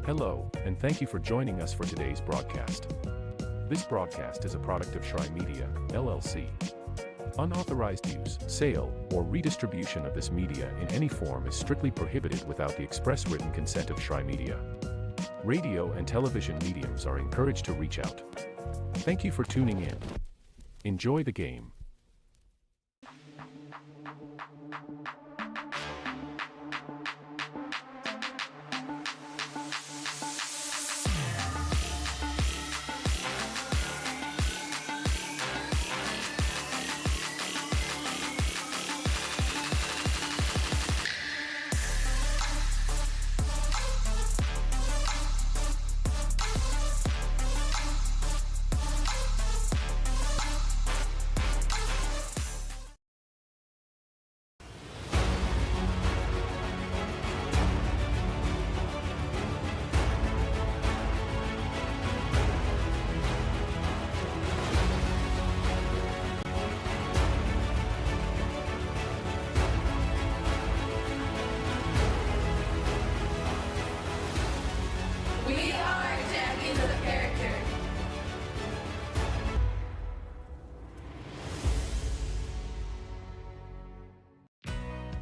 Hello, and thank you for joining us for today's broadcast. This broadcast is a product of Shry Media, LLC. Unauthorized use, sale, or redistribution of this media in any form is strictly prohibited without the express written consent of Shry Media. Radio and television mediums are encouraged to reach out. Thank you for tuning in. Enjoy the game.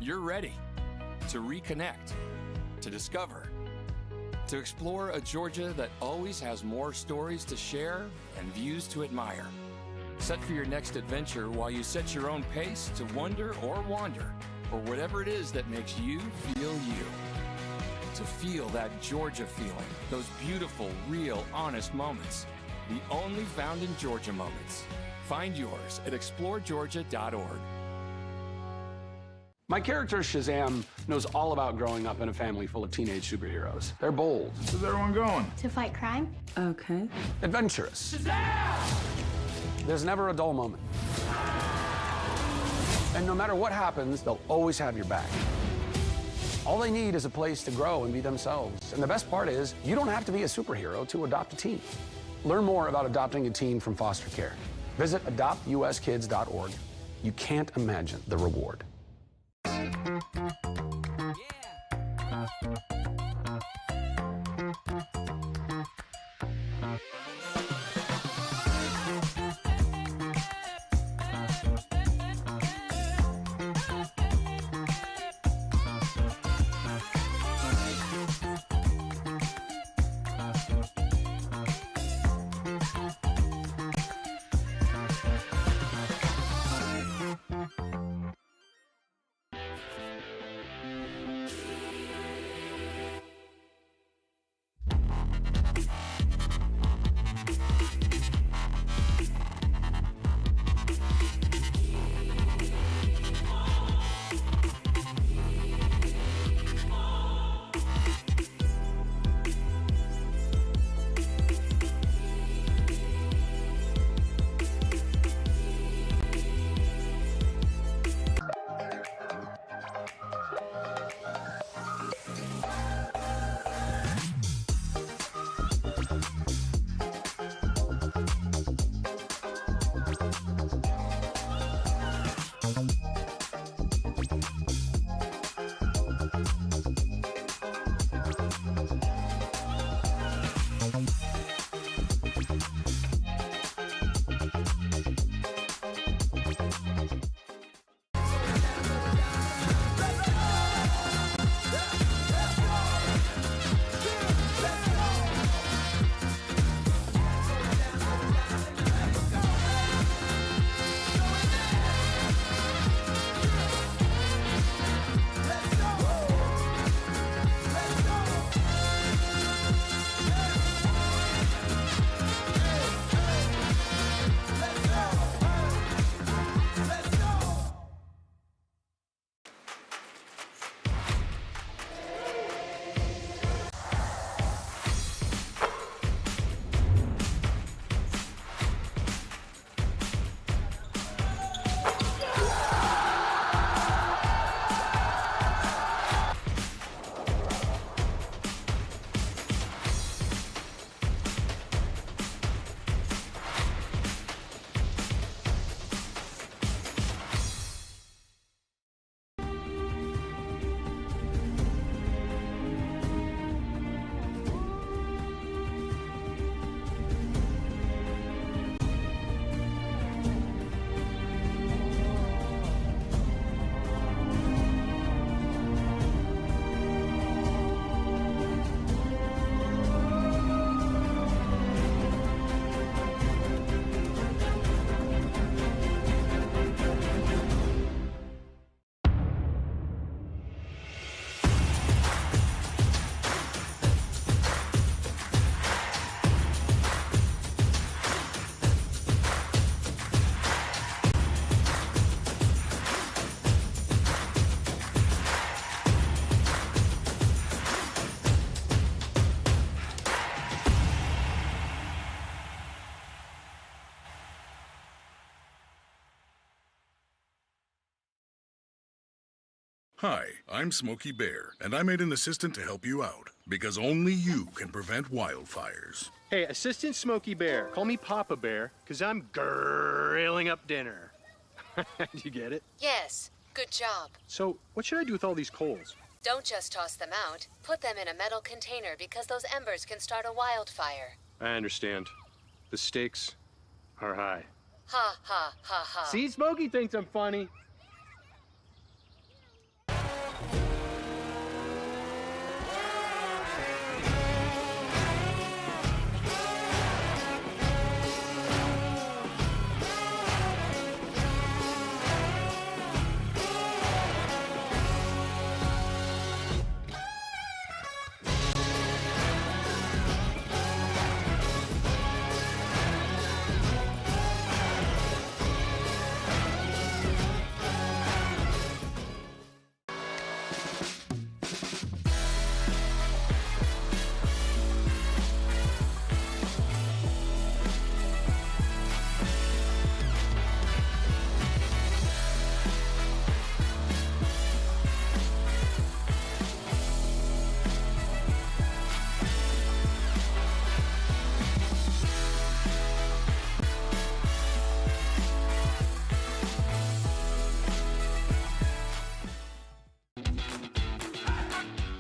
You're ready to reconnect, to discover, to explore a Georgia that always has more stories to share and views to admire. Set for your next adventure while you set your own pace to wonder or wander, or whatever it is that makes you feel you. To feel that Georgia feeling, those beautiful, real, honest moments. The only found in Georgia moments. Find yours at exploregeorgia.org. My character, Shazam, knows all about growing up in a family full of teenage superheroes. They're bold. Where's everyone going? To fight crime? Okay. Adventurous. Shazam! There's never a dull moment. And no matter what happens, they'll always have your back. All they need is a place to grow and be themselves. And the best part is, you don't have to be a superhero to adopt a teen. Learn more about adopting a teen from foster care. Visit adoptuskids.org. You can't imagine the reward. Hi, I'm Smokey Bear, and I made an assistant to help you out, because only you can prevent wildfires. Hey, Assistant Smokey Bear. Call me Papa Bear, because I'm grilling up dinner. Do you get it? Yes, good job. So, what should I do with all these coals? Don't just toss them out. Put them in a metal container because those embers can start a wildfire. I understand. The stakes are high. Ha ha ha ha. See, Smokey thinks I'm funny.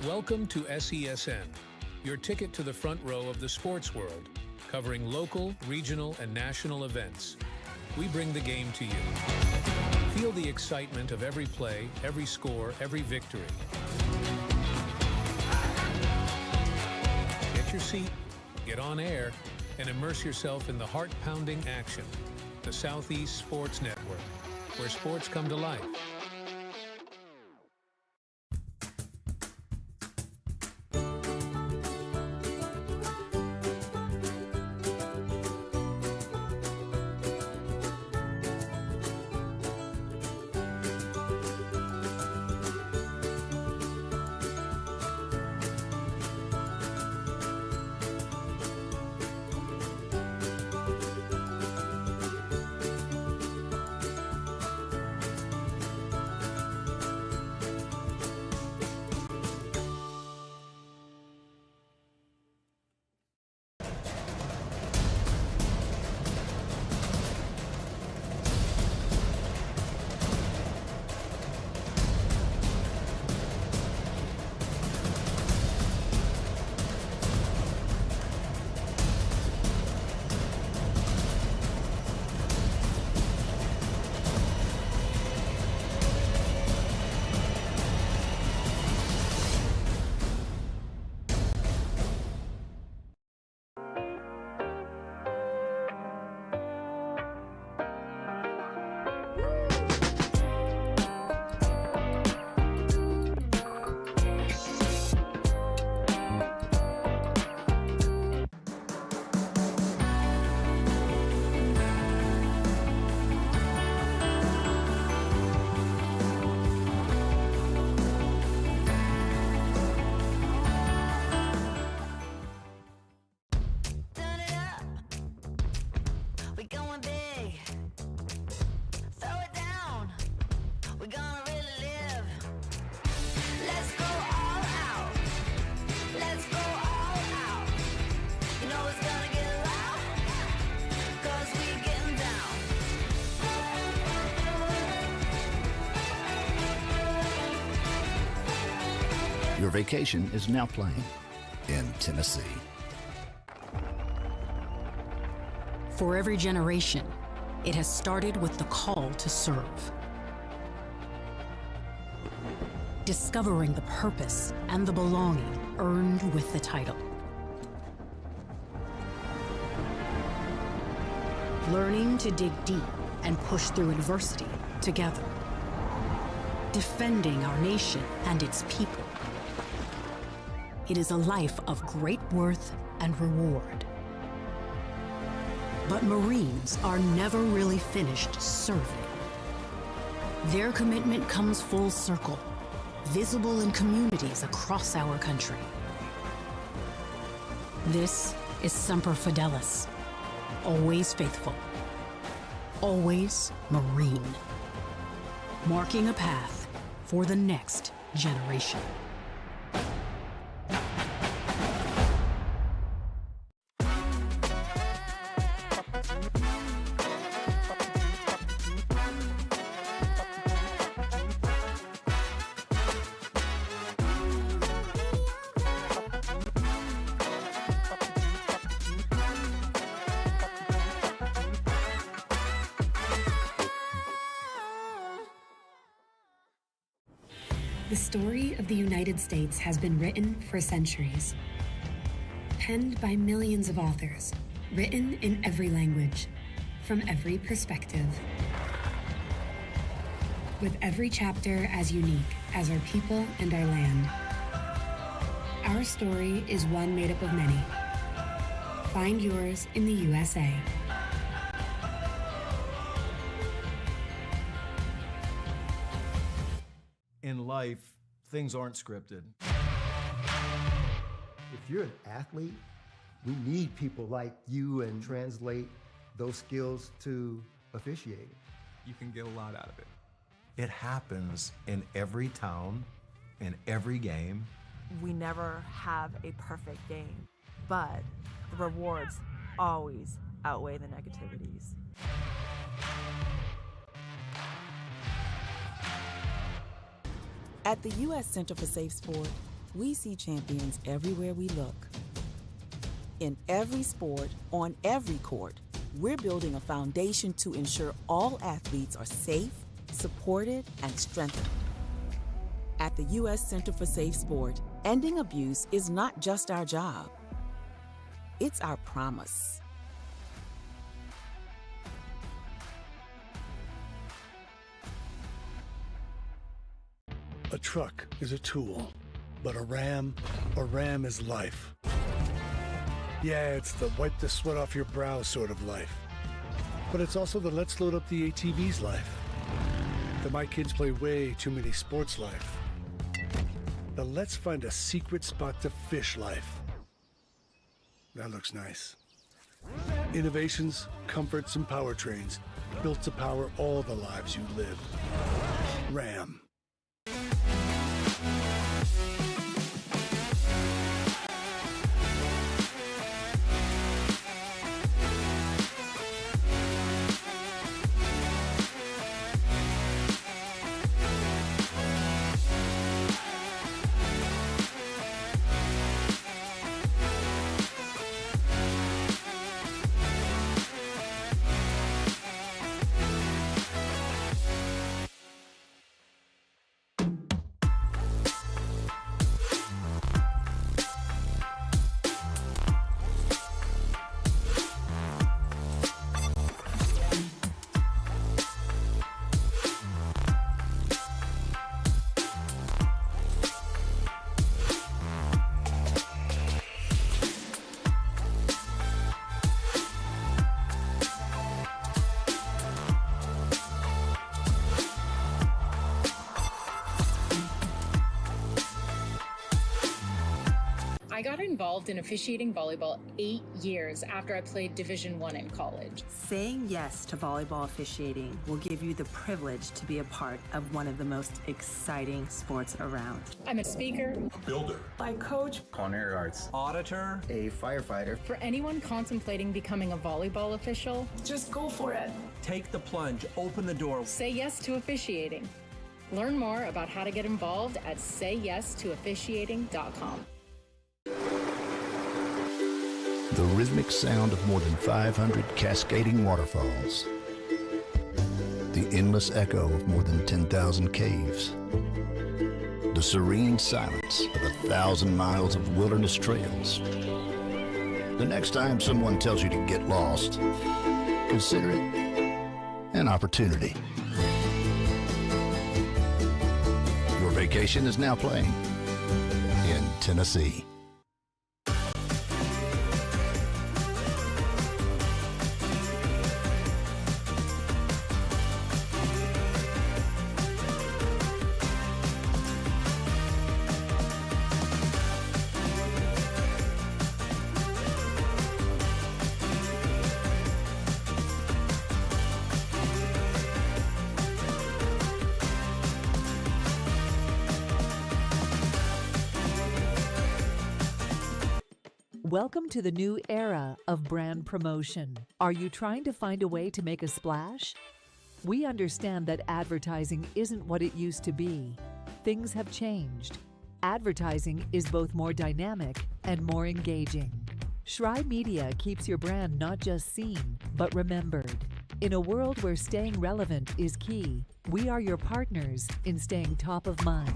Welcome to SESN, your ticket to the front row of the sports world, covering local, regional, and national events. We bring the game to you. Feel the excitement of every play, every score, every victory. Get your seat, get on air, and immerse yourself in the heart-pounding action. The Southeast Sports Network, where sports come to life. Your vacation is now playing in Tennessee. For every generation, it has started with the call to serve. Discovering the purpose and the belonging earned with the title. Learning to dig deep and push through adversity together. Defending our nation and its people. It is a life of great worth and reward. But Marines are never really finished serving. Their commitment comes full circle, visible in communities across our country. This is Semper Fidelis, always faithful, always Marine. Marking a path for the next generation. The story of the United States has been written for centuries. Penned by millions of authors, written in every language, from every perspective. With every chapter as unique as our people and our land. Our story is one made up of many. Find yours in the USA. In life, things aren't scripted. If you're an athlete, we need people like you and translate those skills to officiating. You can get a lot out of it. It happens in every town, in every game. We never have a perfect game, but the rewards always outweigh the negativities. At the U.S. Center for Safe Sport, we see champions everywhere we look. In every sport, on every court, we're building a foundation to ensure all athletes are safe, supported, and strengthened. At the U.S. Center for Safe Sport, ending abuse is not just our job. It's our promise. A truck is a tool, but a ram is life. Yeah, it's the wipe the sweat off your brow sort of life. But it's also the let's load up the ATV's life. The my kids play way too many sports life. The let's find a secret spot to fish life. That looks nice. Innovations, comforts, and powertrains built to power all the lives you live. Ram. I got involved in officiating volleyball 8 years after I played Division I in college. Saying yes to volleyball officiating will give you the privilege to be a part of one of the most exciting sports around. I'm a speaker, A builder. I coach, Culinary arts. Auditor. A firefighter. For anyone contemplating becoming a volleyball official, just go for it. Take the plunge. Open the door. Say yes to officiating. Learn more about how to get involved at sayyestoofficiating.com. The rhythmic sound of more than 500 cascading waterfalls. The endless echo of more than 10,000 caves. The serene silence of 1,000 miles of wilderness trails. The next time someone tells you to get lost, consider it an opportunity. Your vacation is now playing in Tennessee. Welcome to the new era of brand promotion. Are you trying to find a way to make a splash? We understand that advertising isn't what it used to be. Things have changed. Advertising is both more dynamic and more engaging. Shry Media keeps your brand not just seen, but remembered. In a world where staying relevant is key, we are your partners in staying top of mind.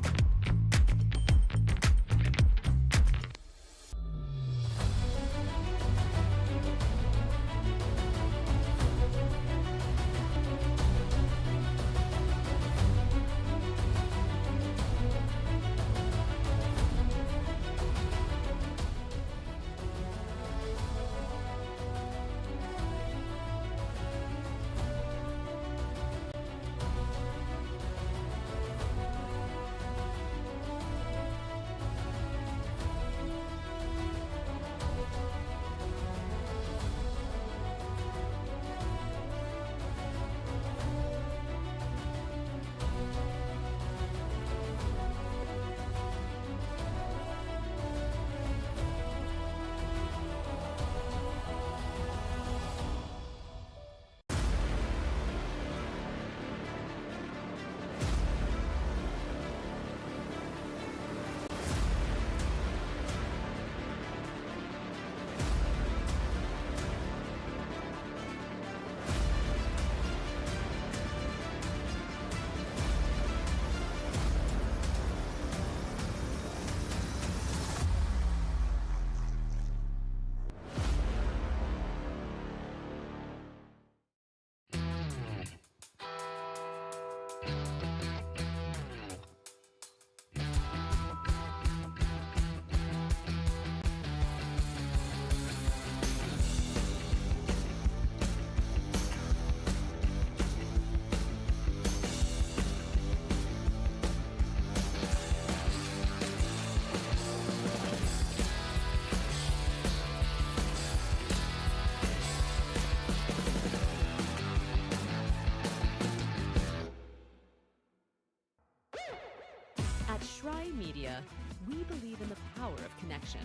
At Shry Media, we believe in the power of connection,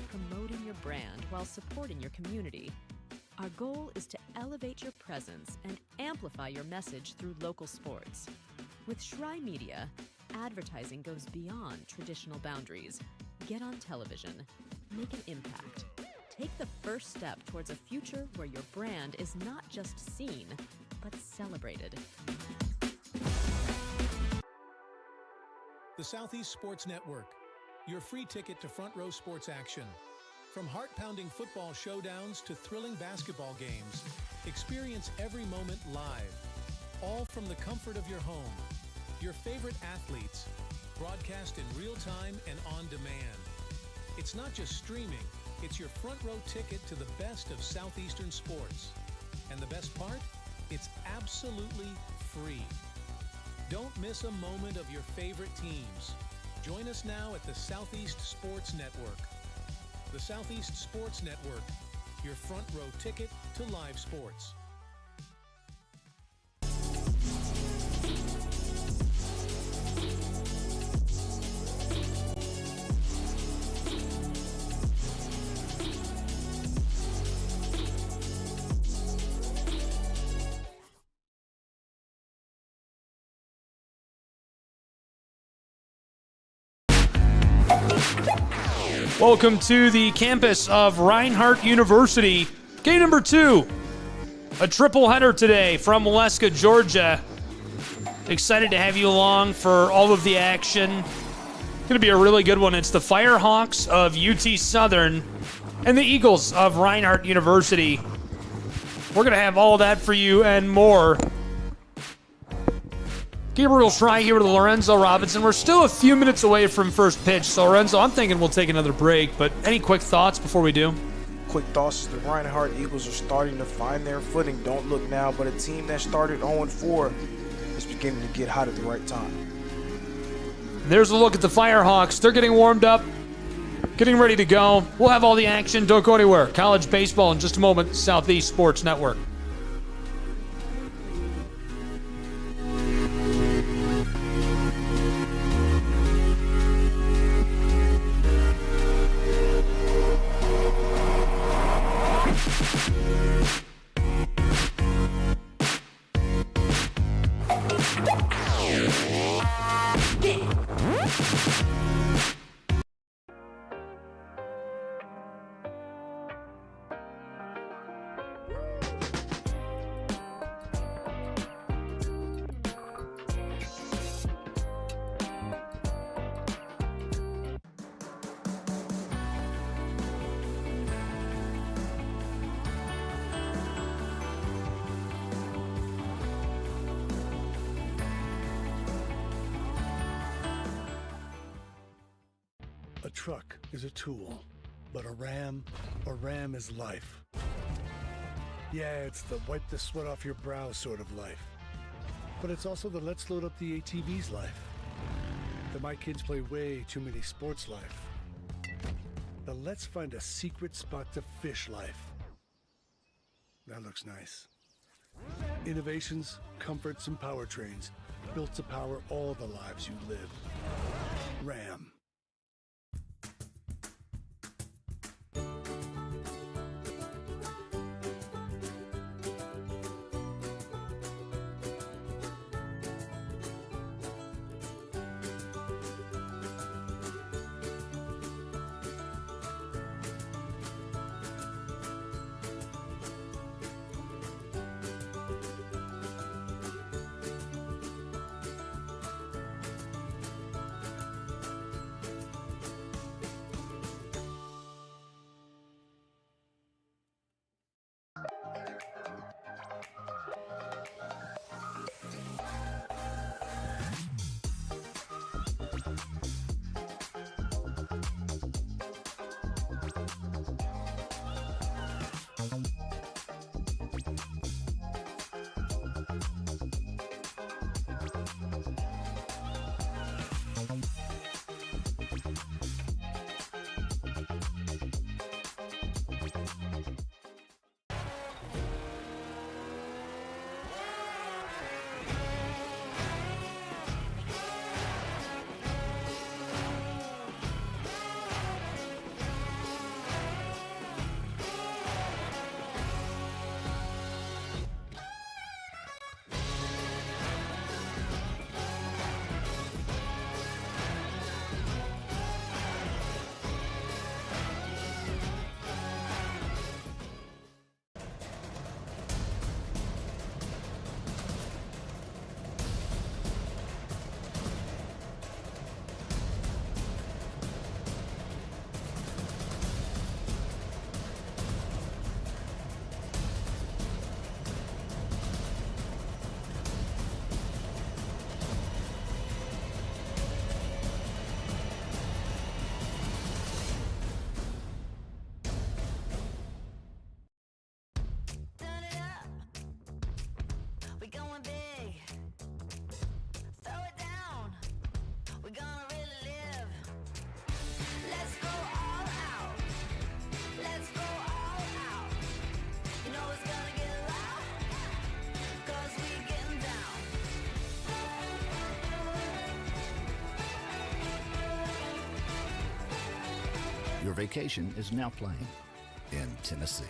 promoting your brand while supporting your community. Our goal is to elevate your presence and amplify your message through local sports. With Shry Media, advertising goes beyond traditional boundaries. Get on television, make an impact. Take the first step towards a future where your brand is not just seen, but celebrated. The Southeast Sports Network, your free ticket to front row sports action. From heart-pounding football showdowns to thrilling basketball games, experience every moment live, all from the comfort of your home. Your favorite athletes, broadcast in real time and on demand. It's not just streaming, it's your front row ticket to the best of Southeastern sports. And the best part? It's absolutely free. Don't miss a moment of your favorite teams. Join us now at the Southeast Sports Network. The Southeast Sports Network, your front row ticket to live sports. Welcome to the campus of Reinhardt University. Game number 2. A triple header today from Waleska, Georgia. Excited to have you along for all of the action. Going to be a really good one. It's the Firehawks of UT Southern and the Eagles of Reinhardt University. We're going to have all that for you and more. Gabriel Shry here with Lorenzo Robinson. We're still a few minutes away from first pitch. So, Lorenzo, I'm thinking we'll take another break. But any quick thoughts before we do? Quick thoughts. The Reinhardt Eagles are starting to find their footing. Don't look now, but a team that started 0-4 is beginning to get hot at the right time. There's a look at the Firehawks. They're getting warmed up, getting ready to go. We'll have all the action. Don't go anywhere. College baseball in just a moment. Southeast Sports Network. truck is a tool, but a ram is life. Yeah, it's the wipe the sweat off your brow sort of life. But it's also the let's load up the ATV's life. The my kids play way too many sports life. The let's find a secret spot to fish life. That looks nice. Innovations, comforts, and powertrains built to power all the lives you live. Ram. Your vacation is now playing in Tennessee.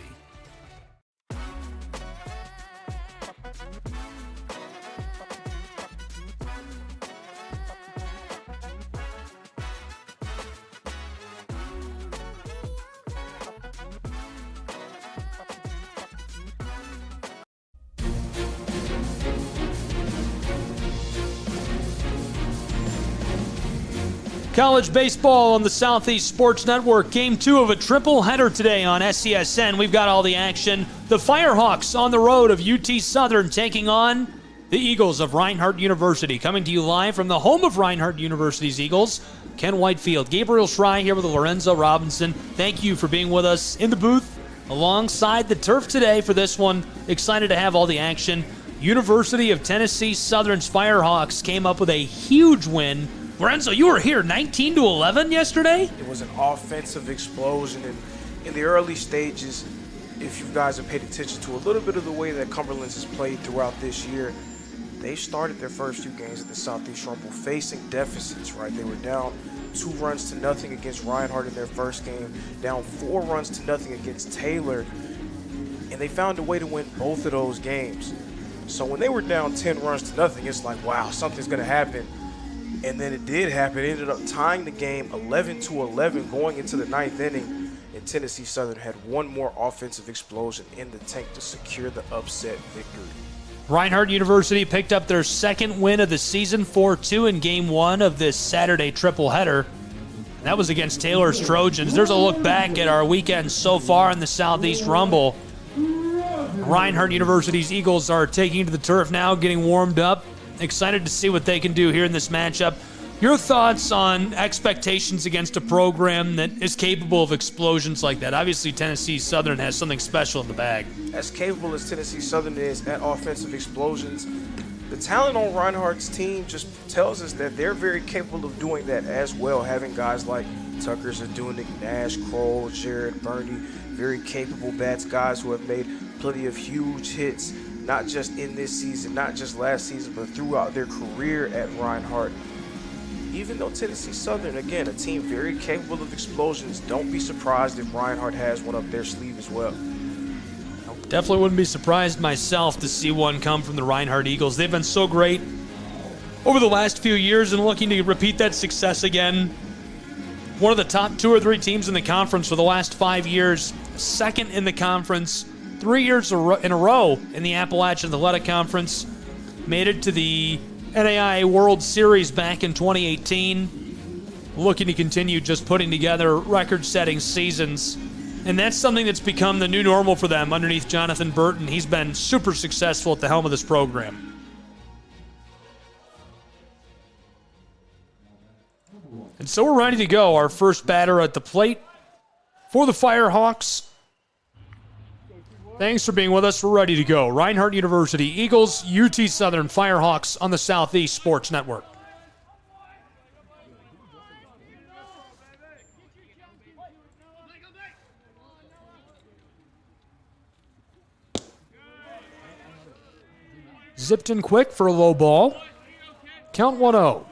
College baseball on the Southeast Sports Network. Game 2 of a triple header today on SESN. We've got all the action. The Firehawks on the road of UT Southern taking on the Eagles of Reinhardt University. Coming to you live from the home of Reinhardt University's Eagles, Ken Whitefield. Gabriel Schrei here with Lorenzo Robinson. Thank you for being with us in the booth alongside the turf today for this one. Excited to have all the action. University of Tennessee Southern's Firehawks came up with a huge win. Lorenzo, you were here 19-11 yesterday? It was an offensive explosion, and in the early stages, if you guys have paid attention to a little bit of the way that Cumberland's has played throughout this year, they started their first 2 games at the Southeast Rumble facing deficits, right? They were down 2-0 against Reinhardt in their first game, down 4-0 against Taylor, and they found a way to win both of those games. So when they were down 10-0, it's like, wow, something's going to happen. And then it did happen. It ended up tying the game 11-11 going into the 9th inning. And Tennessee Southern had one more offensive explosion in the tank to secure the upset victory. Reinhardt University picked up their second win of the season, 4-2 in Game 1 of this Saturday triple header. That was against Taylor's Trojans. There's a look back at our weekend so far in the Southeast Rumble. Reinhardt University's Eagles are taking to the turf now, getting warmed up. Excited to see what they can do here in this matchup. Your thoughts on expectations against a program that is capable of explosions like that? Obviously, Tennessee Southern has something special in the bag. As capable as Tennessee Southern is at offensive explosions, the talent on Reinhardt's team just tells us that they're very capable of doing that as well, having guys like Tucker Zadunic, Nash, Kroll, Jared, Bernie, very capable bats, guys who have made plenty of huge hits, not just in this season, not just last season, but throughout their career at Reinhardt. Even though Tennessee Southern, again, a team very capable of explosions, don't be surprised if Reinhardt has one up their sleeve as well. Definitely wouldn't be surprised myself to see one come from the Reinhardt Eagles. They've been so great over the last few years and looking to repeat that success again. One of the top 2 or 3 teams in the conference for the last 5 years, second in the conference, 3 years in a row in the Appalachian Athletic Conference. Made it to the NAIA World Series back in 2018. Looking to continue just putting together record-setting seasons. And that's something that's become the new normal for them underneath Jonathan Burton. He's been super successful at the helm of this program. And so we're ready to go. Our first batter at the plate for the Firehawks. Thanks for being with us. We're ready to go. Reinhardt University Eagles, UT Southern Firehawks on the Southeast Sports Network. Zipped in quick for a low ball. Count 1-0.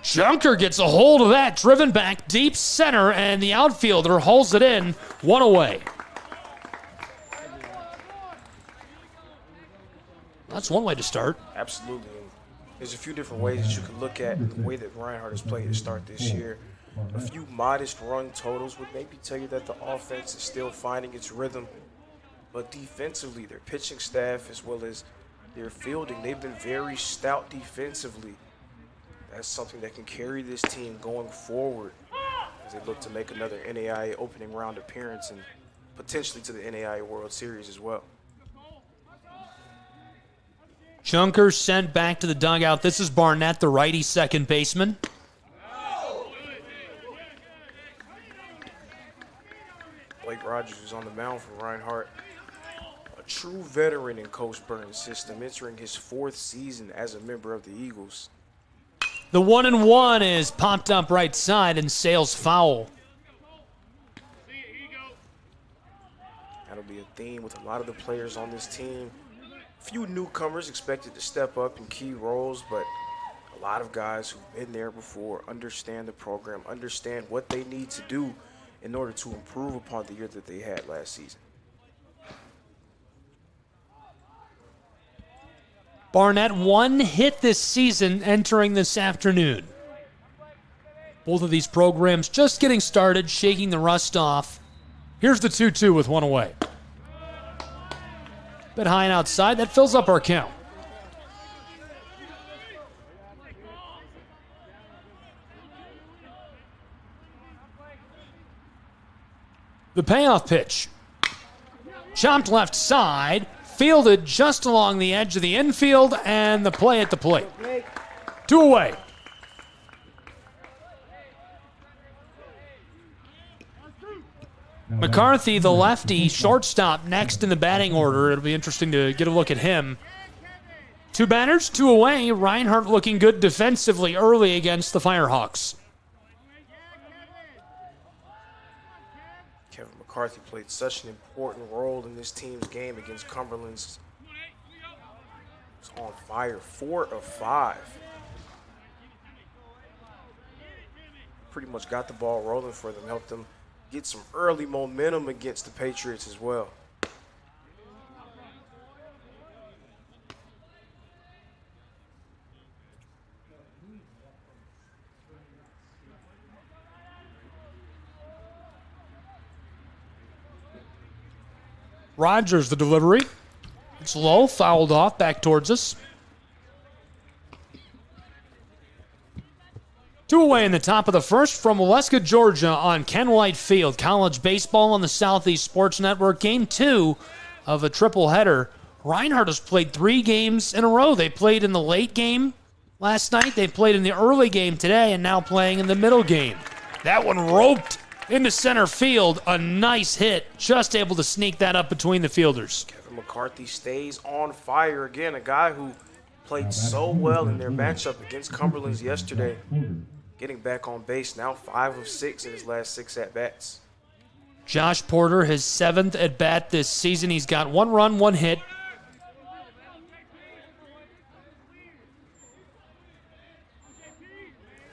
Junker gets a hold of that, driven back deep center, and the outfielder hauls it in, 1 away. That's one way to start. Absolutely. And there's a few different ways that you can look at the way that Reinhardt has played to start this year. A few modest run totals would maybe tell you that the offense is still finding its rhythm. But defensively, their pitching staff as well as their fielding, they've been very stout defensively. That's something that can carry this team going forward as they look to make another NAIA opening round appearance and potentially to the NAIA World Series as well. Junker sent back to the dugout. This is Barnett, the righty second baseman. Blake Rogers is on the mound for Reinhardt. A true veteran in Coach Burton's system, entering his 4th season as a member of the Eagles. The 1-1 is popped up right side and sails foul. That'll be a theme with a lot of the players on this team. A few newcomers expected to step up in key roles, but a lot of guys who've been there before understand the program, understand what they need to do in order to improve upon the year that they had last season. Barnett 1 hit this season entering this afternoon. Both of these programs just getting started, shaking the rust off. Here's the 2-2 with 1 away. Bit high and outside. That fills up our count. The payoff pitch. Chopped left side. Fielded just along the edge of the infield, and the play at the plate. 2 away. McCarthy, the lefty, shortstop, next in the batting order. It'll be interesting to get a look at him. 2 batters, 2 away. Reinhardt looking good defensively early against the Firehawks. Kevin McCarthy played such an important role in this team's game against Cumberland's. He was on fire, 4 of 5. Pretty much got the ball rolling for them, helped them get some early momentum against the Patriots as well. Rogers, the delivery. It's low, fouled off, back towards us. 2 away in the top of the first from Waleska, Georgia on Ken White Field. College baseball on the Southeast Sports Network. Game 2 of a triple header. Reinhardt has played 3 games in a row. They played in the late game last night. They played in the early game today and now playing in the middle game. That one roped into center field. A nice hit. Just able to sneak that up between the fielders. Kevin McCarthy stays on fire again. A guy who played so well in their matchup against Cumberland's yesterday. Getting back on base now, 5 of 6 in his last 6 at-bats. Josh Porter, his 7th at-bat this season. He's got 1 run, 1 hit.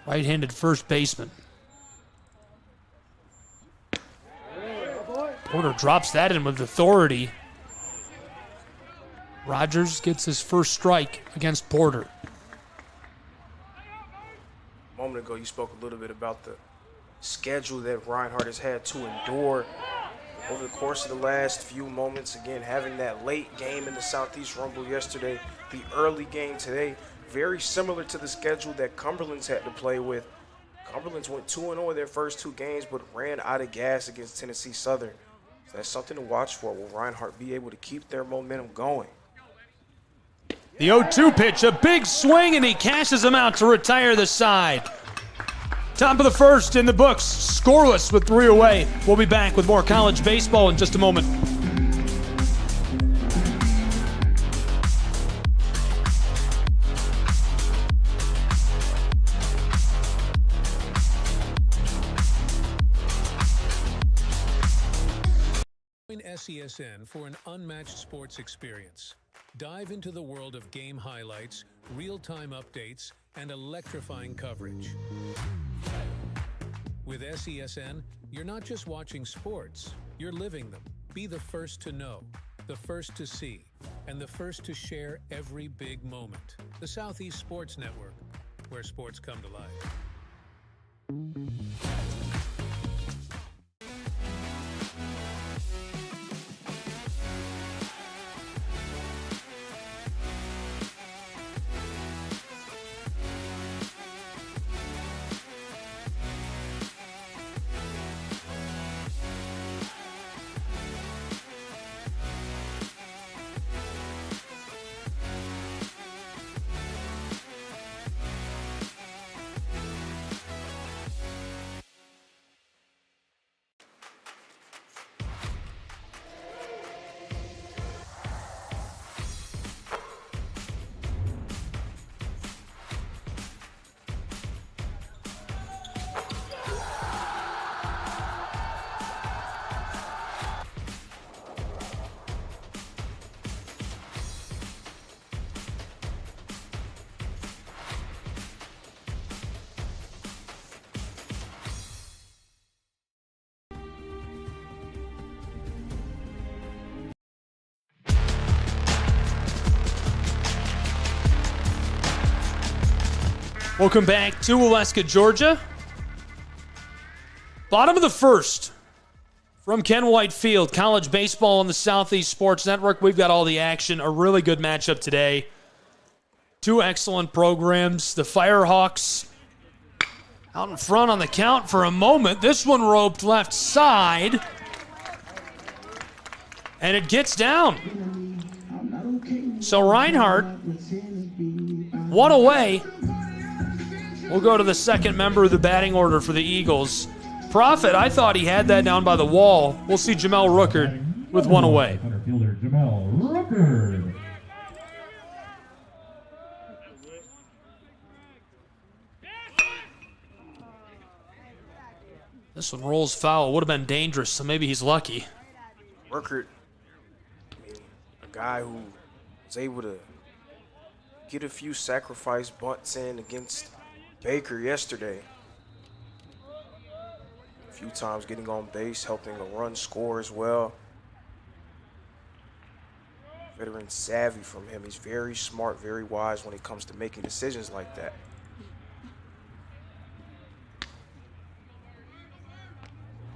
Right-handed first baseman. Porter drops that in with authority. Rogers gets his first strike against Porter. A moment ago, you spoke a little bit about the schedule that Reinhardt has had to endure over the course of the last few moments. Again, having that late game in the Southeast Rumble yesterday, the early game today, very similar to the schedule that Cumberland's had to play with. Cumberland's went 2-0 in their first 2 games, but ran out of gas against Tennessee Southern. So that's something to watch for. Will Reinhardt be able to keep their momentum going? The 0-2 pitch, a big swing, and he cashes him out to retire the side. Top of the first in the books, scoreless with 3 away. We'll be back with more college baseball in just a moment. Join SESN for an unmatched sports experience. Dive into the world of game highlights, real-time updates, and electrifying coverage. With SESN, you're not just watching sports, you're living them. Be the first to know, the first to see, and the first to share every big moment. The Southeast Sports Network, where sports come to life. Welcome back to Waleska, Georgia. Bottom of the first from Ken White Field. College baseball on the Southeast Sports Network. We've got all the action. A really good matchup today. 2 excellent programs. The Firehawks out in front on the count for a moment. This one roped left side. And it gets down. So Reinhardt, 1 away. We'll go to the second member of the batting order for the Eagles. Prophet, I thought he had that down by the wall. We'll see Jamel Rookard with 1 away. This one rolls foul. Would have been dangerous, so maybe he's lucky. Reinhardt, a guy who was able to get a few sacrifice bunts in against Baker yesterday. A few times getting on base, helping a run score as well. Veteran savvy from him. He's very smart, very wise when it comes to making decisions like that.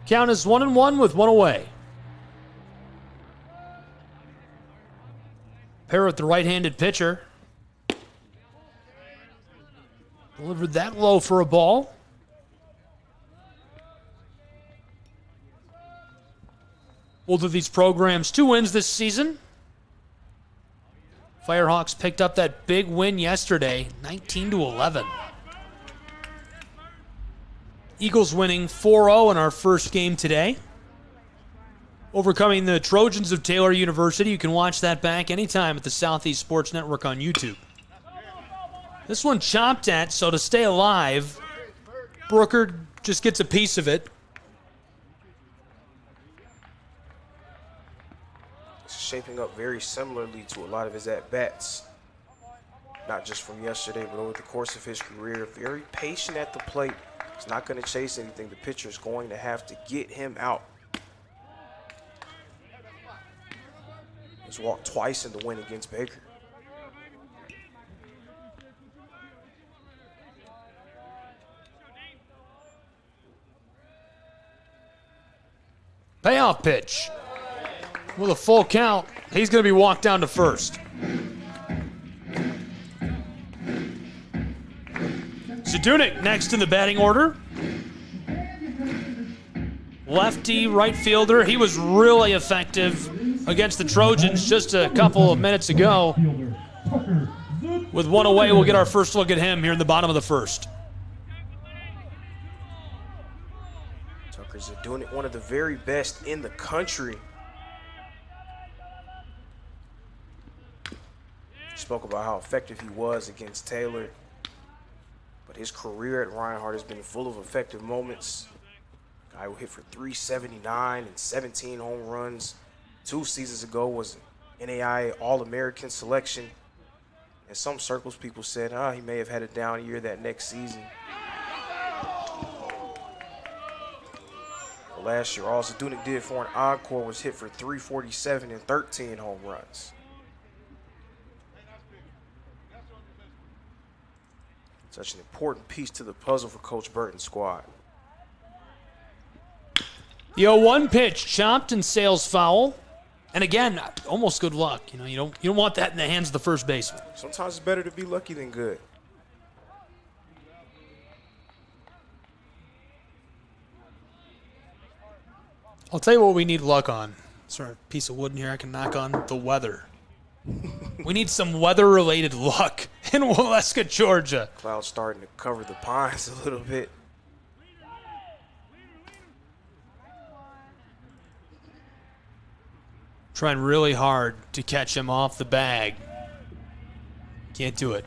Count is 1-1 with 1 away. Pair with the right-handed pitcher. Delivered that low for a ball. both of these programs 2 wins this season. Firehawks picked up that big win yesterday, 19-11. Eagles winning 4-0 in our first game today, overcoming the Trojans of Taylor University. You can watch that back anytime at the Southeast Sports Network on YouTube. This one chopped at, so to stay alive, Brooker just gets a piece of it. It's shaping up very similarly to a lot of his at-bats. Not just from yesterday, but over the course of his career. Very patient at the plate. He's not going to chase anything. The pitcher is going to have to get him out. He's walked twice in the win against Baker. Payoff pitch. With a full count, he's going to be walked down to first. Zadunik next in the batting order. Lefty right fielder. He was really effective against the Trojans just a couple of minutes ago. With one away, we'll get our first look at him here in the bottom of the first. Tucker's doing it, one of the very best in the country. Spoke about how effective he was against Taylor, but his career at Reinhardt has been full of effective moments. Guy who hit for 379 and 17 home runs. 2 seasons ago was an NAIA All-American selection. In some circles, people said, he may have had a down year that next season. Well, last year, all Zadunik did for an encore was hit for 347 and 13 home runs. Such an important piece to the puzzle for Coach Burton's squad. The 0-1 pitch chopped and sails foul. And again, almost good luck. You don't want that in the hands of the first baseman. Sometimes it's better to be lucky than good. I'll tell you what we need luck on. Sort of a piece of wood in here I can knock on. The weather. We need some weather-related luck in Waleska, Georgia. Clouds starting to cover the pines a little bit. Trying really hard to catch him off the bag. Can't do it.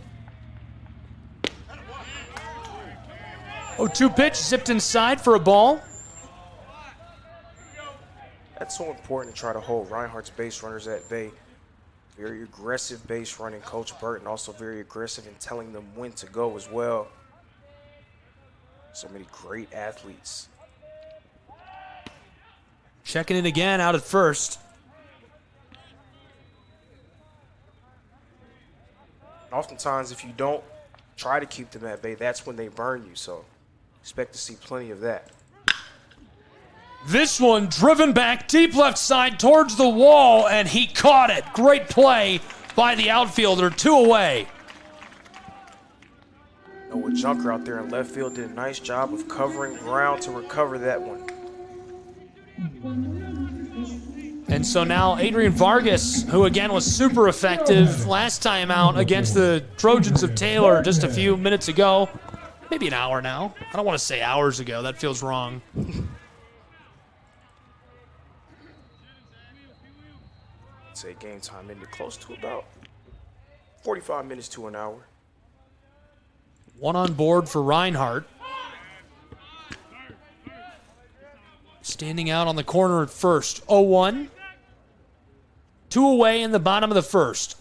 0-2 pitch, zipped inside for a ball. That's so important to try to hold Reinhardt's base runners at bay. Very aggressive base running. Coach Burton also very aggressive in telling them when to go as well. So many great athletes. Checking it again out at first. Oftentimes, if you don't try to keep them at bay, that's when they burn you. So expect to see plenty of that. This one driven back deep left side towards the wall, and he caught it. Great play by the outfielder. 2 away. Noah Junker out there in left field did a nice job of covering ground to recover that one. And so now Adrian Vargas, who again was super effective last time out against the Trojans of Taylor just a few minutes ago. Maybe an hour now. I don't want to say hours ago. That feels wrong. Say game time ended close to about 45 minutes to an hour. 1 on board for Reinhardt. Standing out on the corner at first. 0-1. 2 away in the bottom of the first.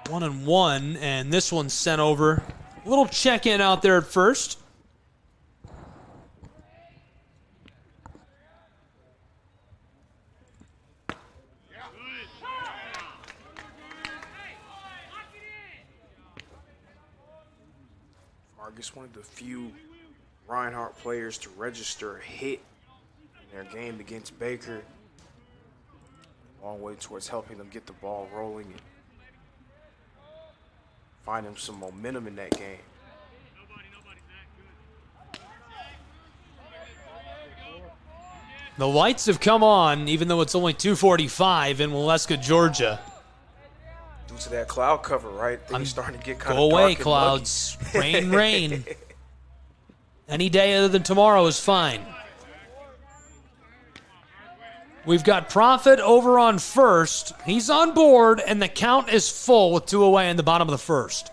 One and one, and this one's sent over. A little check-in out there at first. Vargas, one of the few Reinhardt players to register a hit in their game against Baker. Long way towards helping them get the ball rolling and finding some momentum in that game. The lights have come on, even though it's only 2:45 in Waleska, Georgia. Due to that cloud cover, right? Things starting to get kind Go of dark away, and clouds. muggy. Rain, rain. Any day other than tomorrow is fine. We've got Prophet over on first. He's on board, and the count is full with 2 away in the bottom of the first.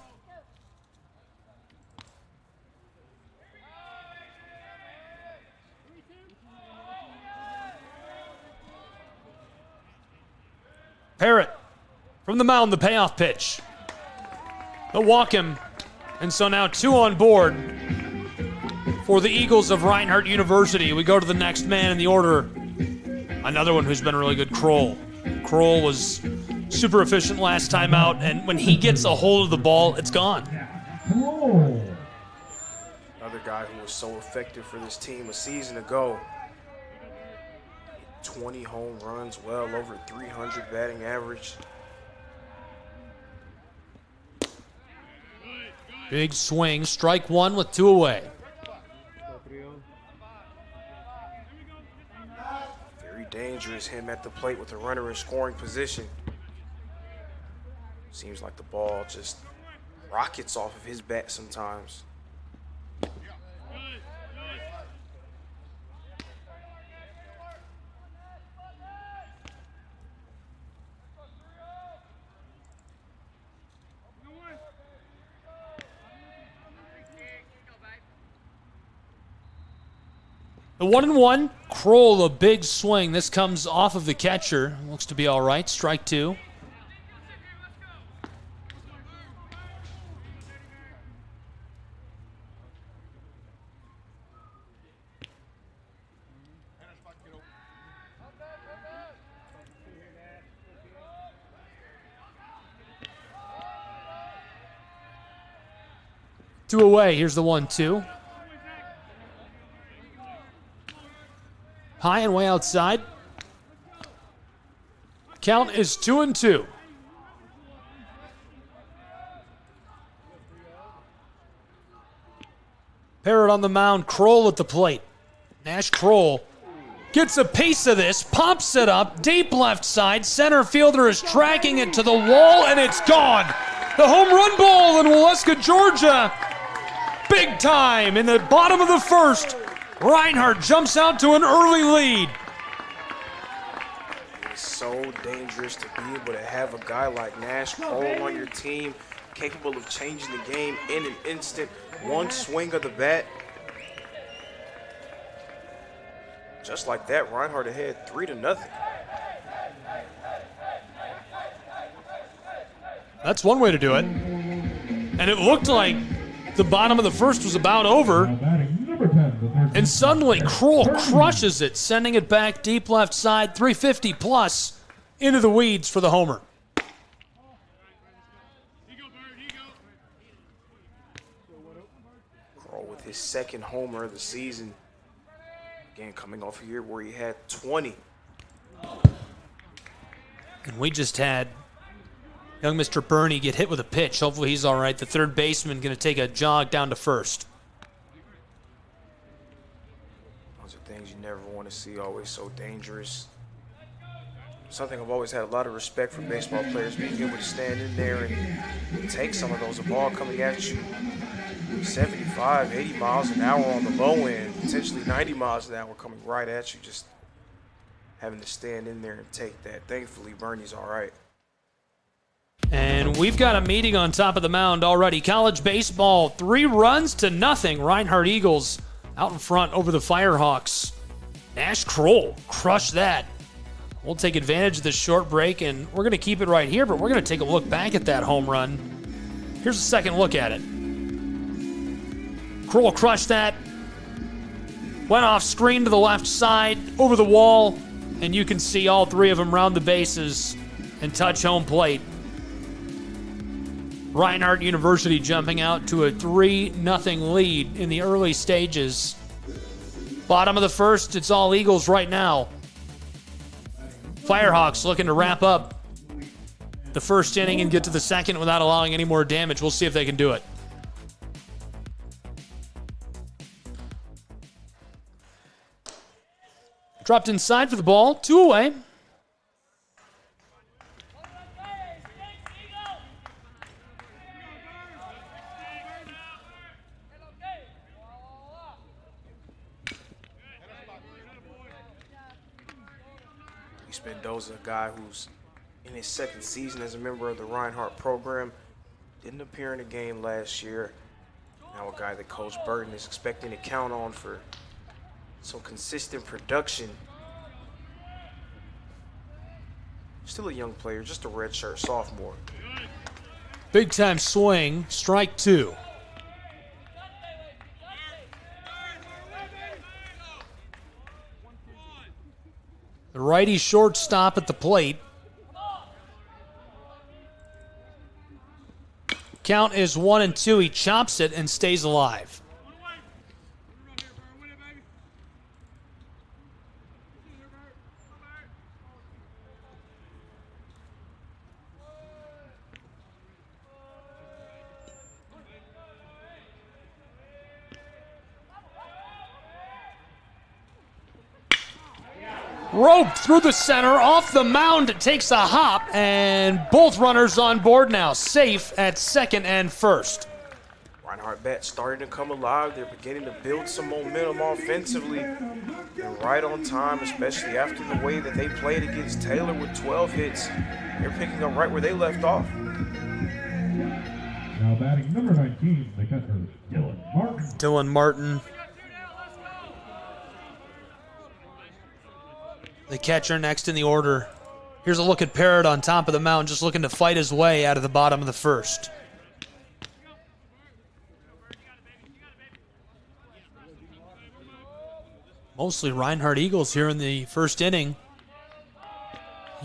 Parrott from the mound, the payoff pitch. They'll walk him, and so now 2 on board for the Eagles of Reinhardt University. We go to the next man in the order. Another one who's been really good, Kroll. Kroll was super efficient last time out, and when he gets a hold of the ball, it's gone. Another guy who was so effective for this team a season ago. 20 home runs, well over 300 batting average. Big swing, strike 1 with 2 away. Very dangerous, him at the plate with a runner in scoring position. Seems like the ball just rockets off of his bat sometimes. The 1-1, Kroll, a big swing. This comes off of the catcher. Looks to be all right. Strike 2. Two away. Here's the 1-2. High and way outside. Count is 2-2. Parrott on the mound, Kroll at the plate. Nash Kroll gets a piece of this, pops it up, deep left side. Center fielder is tracking it to the wall, and it's gone. The home run ball in Waleska, Georgia. Big time in the bottom of the first. Reinhardt jumps out to an early lead. It's so dangerous to be able to have a guy like Nash Kroll on your team, capable of changing the game in an instant. One swing of the bat. Just like that, Reinhardt ahead 3-0. That's one way to do it. And it looked like the bottom of the first was about over. And suddenly, Kroll crushes it, sending it back deep left side, 350 plus, into the weeds for the homer. Kroll with his second homer of the season. Again, coming off a year where he had 20. And we just had young Mr. Burney get hit with a pitch. Hopefully he's all right. The third baseman going to take a jog down to first. Those are things you never want to see, always so dangerous. Something I've always had a lot of respect for baseball players, being able to stand in there and take some of those. A ball coming at you 75, 80 miles an hour on the low end, potentially 90 miles an hour coming right at you, just having to stand in there and take that. Thankfully, Bernie's all right. And we've got a meeting on top of the mound already. College baseball, 3-0. Reinhardt Eagles out in front over the Firehawks. Nash Kroll crushed that. We'll take advantage of this short break, and we're going to keep it right here, but we're going to take a look back at that home run. Here's a second look at it. Kroll crushed that. Went off screen to the left side, over the wall, and you can see all three of them round the bases and touch home plate. Reinhardt University jumping out to a 3-0 lead in the early stages. Bottom of the first, it's all Eagles right now. Firehawks looking to wrap up the first inning and get to the second without allowing any more damage. We'll see if they can do it. Dropped inside for the ball. 2 away. Mendoza, a guy who's in his second season as a member of the Reinhardt program, didn't appear in a game last year. Now a guy that Coach Burton is expecting to count on for some consistent production. Still a young player, just a redshirt sophomore. Big time swing, strike 2. The righty shortstop at the plate. Count is 1-2. He chops it and stays alive. Roped through the center, off the mound, it takes a hop, and both runners on board now, safe at second and first. Reinhardt bats starting to come alive. They're beginning to build some momentum offensively. And right on time, especially after the way that they played against Taylor with 12 hits. They're picking up right where they left off. Now batting number 19, the catcher, Dylan Martin. Dylan Martin. The catcher next in the order. Here's a look at Parrott on top of the mound, just looking to fight his way out of the bottom of the first. Mostly Reinhardt Eagles here in the first inning.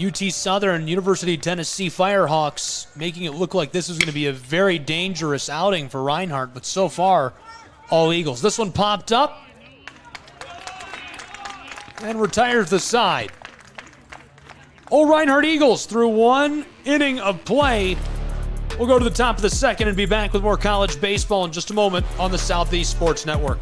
UT Southern, University of Tennessee Firehawks making it look like this is going to be a very dangerous outing for Reinhardt, but so far, all Eagles. This one popped up and retires the side. Old Reinhardt Eagles through 1 inning of play. We'll go to the top of the second and be back with more college baseball in just a moment on the Southeast Sports Network.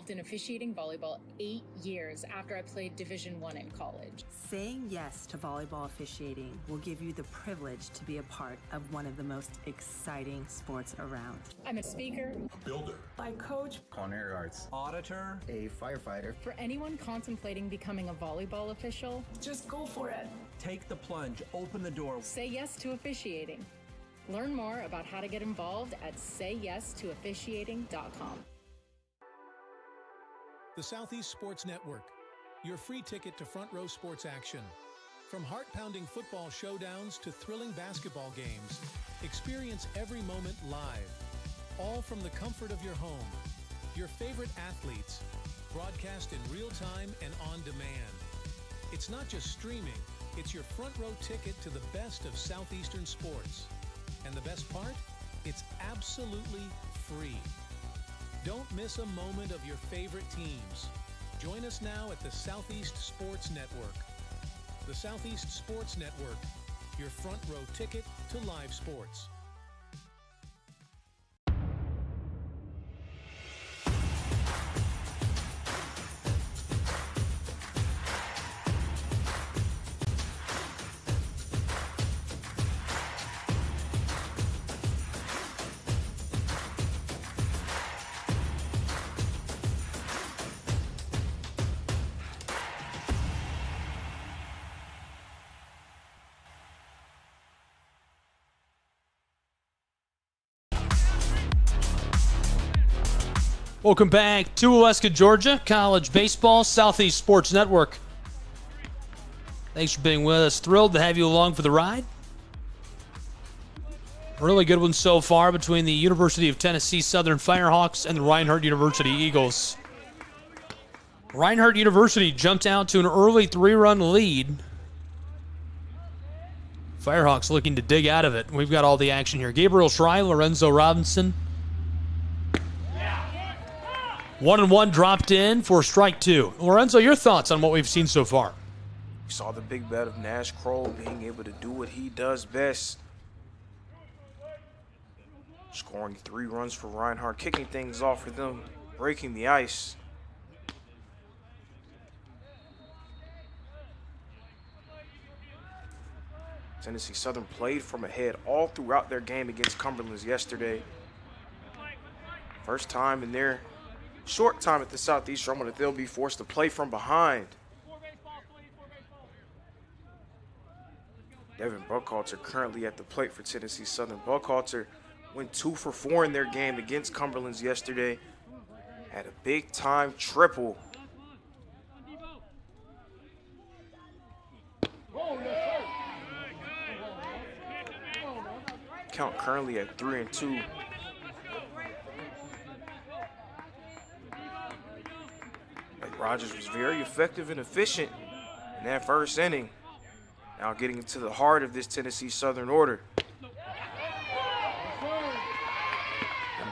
In officiating volleyball 8 years after I played Division I in college. Saying yes to volleyball officiating will give you the privilege to be a part of one of the most exciting sports around. I'm a speaker, a builder, I coach, culinary arts, auditor, a firefighter. For anyone contemplating becoming a volleyball official, just go for it. Take the plunge, open the door. Say yes to officiating. Learn more about how to get involved at sayyes2officiating.com. The Southeast Sports Network, your free ticket to front row sports action. From heart-pounding football showdowns to thrilling basketball games, experience every moment live, all from the comfort of your home. Your favorite athletes, broadcast in real time and on demand. It's not just streaming, it's your front row ticket to the best of Southeastern sports. And the best part? It's absolutely free. Don't miss a moment of your favorite teams. Join us now at the Southeast Sports Network. The Southeast Sports Network, your front row ticket to live sports. Welcome back to Waleska, Georgia, college baseball, Southeast Sports Network. Thanks for being with us. Thrilled to have you along for the ride. Really good one so far between the University of Tennessee Southern Firehawks and the Reinhardt University Eagles. Reinhardt University jumped out to an early 3-run lead. Firehawks looking to dig out of it. We've got all the action here. Gabriel Schrei, Lorenzo Robinson. 1-1 dropped in for strike 2. Lorenzo, your thoughts on what we've seen so far? We saw the big bat of Nash Kroll being able to do what he does best. Scoring 3 runs for Reinhardt, kicking things off for them, breaking the ice. Tennessee Southern played from ahead all throughout their game against Cumberlands yesterday. First time in their short time at the Southeastern that they'll be forced to play from behind. Devin Buckhalter currently at the plate for Tennessee Southern. Buckhalter went 2 for 4 in their game against Cumberlands yesterday. Had a big-time triple. Count currently at 3-2. Like Rogers was very effective and efficient in that first inning. Now getting into the heart of this Tennessee Southern order.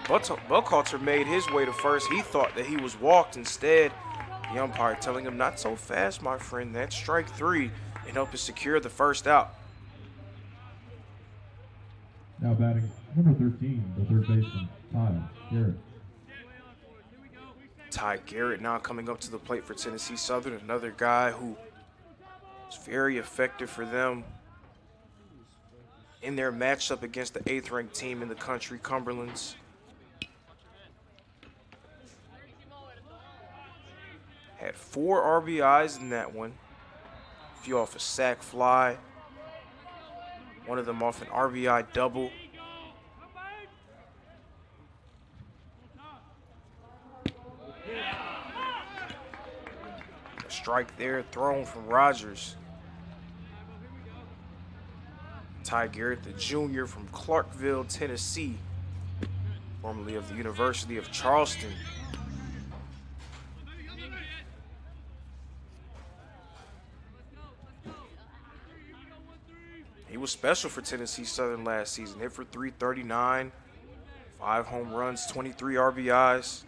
Buckhalter made his way to first. He thought that he was walked. Instead, the umpire telling him, "Not so fast, my friend. That's strike 3," and help us secure the first out. Now batting number 13, the third baseman, Ty Garrett. Ty Garrett now coming up to the plate for Tennessee Southern, another guy who was very effective for them in their matchup against the 8th-ranked team in the country, Cumberlands. Had 4 RBIs in that one. A few off a sac fly. One of them off an RBI double. A strike there thrown from Rogers. Ty Garrett, the junior from Clarkville, Tennessee, formerly of the University of Charleston. He was special for Tennessee Southern last season. Hit for .339, 5 home runs, 23 RBIs.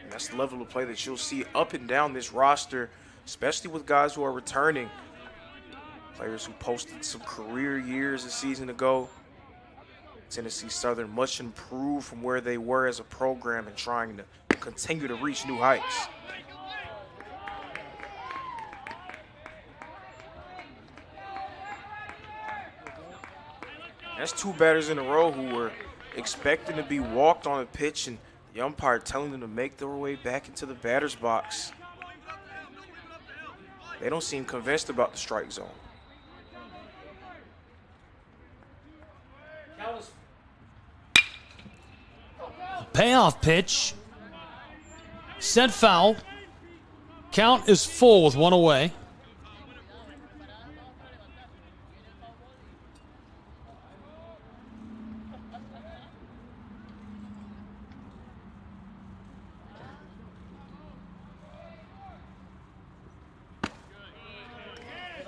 And that's the level of play that you'll see up and down this roster, especially with guys who are returning. Players who posted some career years a season ago. Tennessee Southern much improved from where they were as a program and trying to continue to reach new heights. That's 2 batters in a row who were expecting to be walked on a pitch and the umpire telling them to make their way back into the batter's box. They don't seem convinced about the strike zone. Payoff pitch. Set foul. Count is full with 1 away.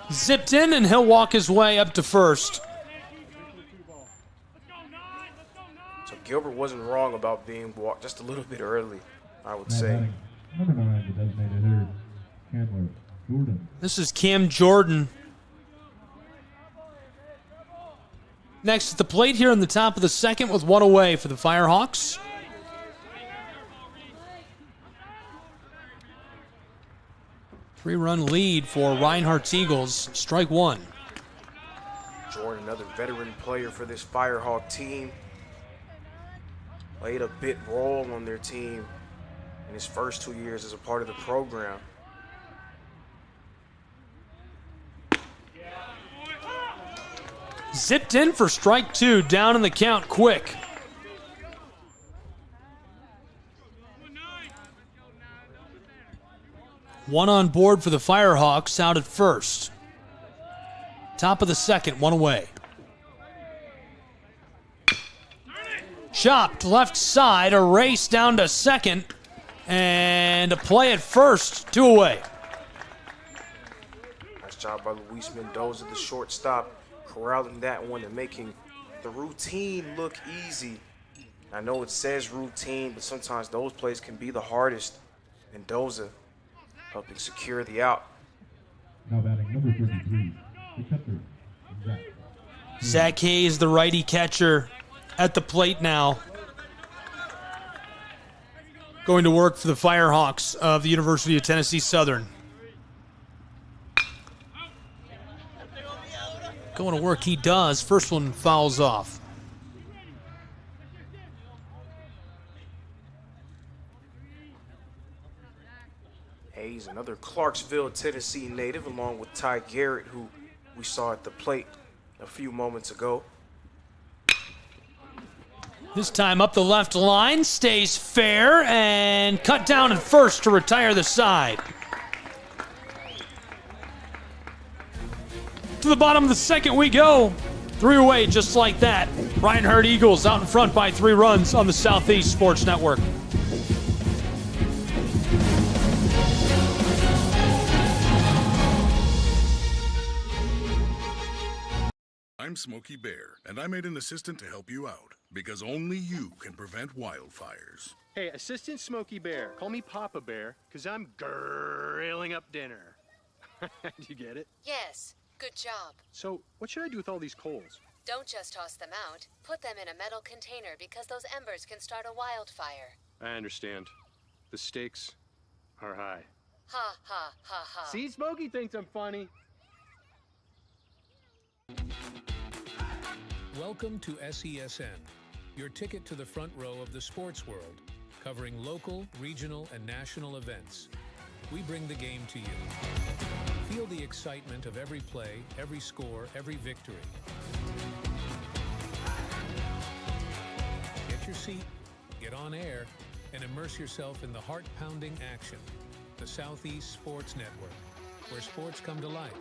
Zipped in, and he'll walk his way up to first. So Gilbert wasn't wrong about being walked just a little bit early, I would Now say. batting number 9, the designated hitter, Chandler Jordan. This is Cam Jordan. Next at the plate here in the top of the second with 1 away for the Firehawks. Three-run lead for Reinhardt's Eagles. Strike 1. Jordan, another veteran player for this Firehawk team. Played a bit role on their team in his first 2 years as a part of the program. Zipped in for strike 2, down in the count quick. One on board for the Firehawks out at first. Top of the second, one away. Chopped left side, a race down to second, and a play at first, 2 away. Nice job by Luis Mendoza, the shortstop, corralling that one and making the routine look easy. I know it says routine, but sometimes those plays can be the hardest. Mendoza helping secure the out. Now batting number 33, the catcher, Zach. Zach Hayes, the righty catcher, at the plate now. Going to work for the Firehawks of the University of Tennessee Southern. Going to work, he does. First one fouls off. Hayes, another Clarksville, Tennessee native, along with Ty Garrett, who we saw at the plate a few moments ago. This time up the left line, stays fair, and cut down at first to retire the side. To the bottom of the second we go. 3 away just like that. Reinhardt Eagles out in front by 3 runs on the Southeast Sports Network. I'm Smokey Bear, and I made an assistant to help you out, because only you can prevent wildfires. Hey, Assistant Smokey Bear, call me Papa Bear, because I'm grilling up dinner. Do you get it? Yes, good job. So, what should I do with all these coals? Don't just toss them out. Put them in a metal container because those embers can start a wildfire. I understand. The stakes are high. Ha, ha, ha, ha. See, Smokey thinks I'm funny. Welcome to SESN, your ticket to the front row of the sports world, covering local, regional, and national events. We bring the game to you. Feel the excitement of every play, every score, every victory. Get your seat, get on air, and immerse yourself in the heart-pounding action. The Southeast Sports Network, where sports come to life.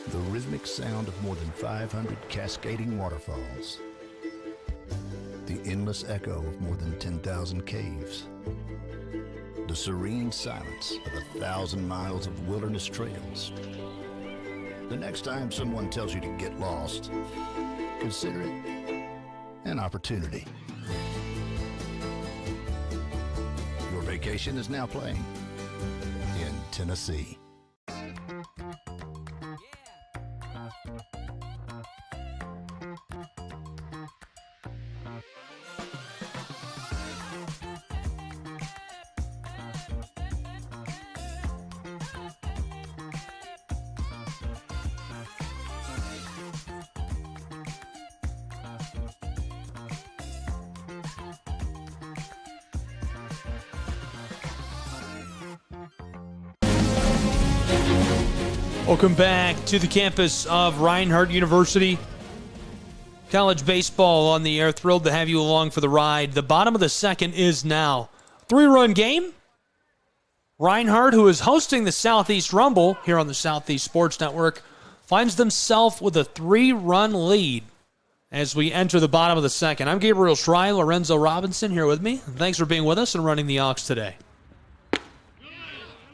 The rhythmic sound of more than 500 cascading waterfalls. The endless echo of more than 10,000 caves. The serene silence of 1,000 miles of wilderness trails. The next time someone tells you to get lost, consider it an opportunity. Your vacation is now playing in Tennessee. Welcome back to the campus of Reinhardt University. College baseball on the air. Thrilled to have you along for the ride. The bottom of the second is now. 3-run game. Reinhardt, who is hosting the Southeast Rumble here on the Southeast Sports Network, finds themselves with a 3-run lead as we enter the bottom of the second. I'm Gabriel Schrei, Lorenzo Robinson here with me. Thanks for being with us and running the aux today.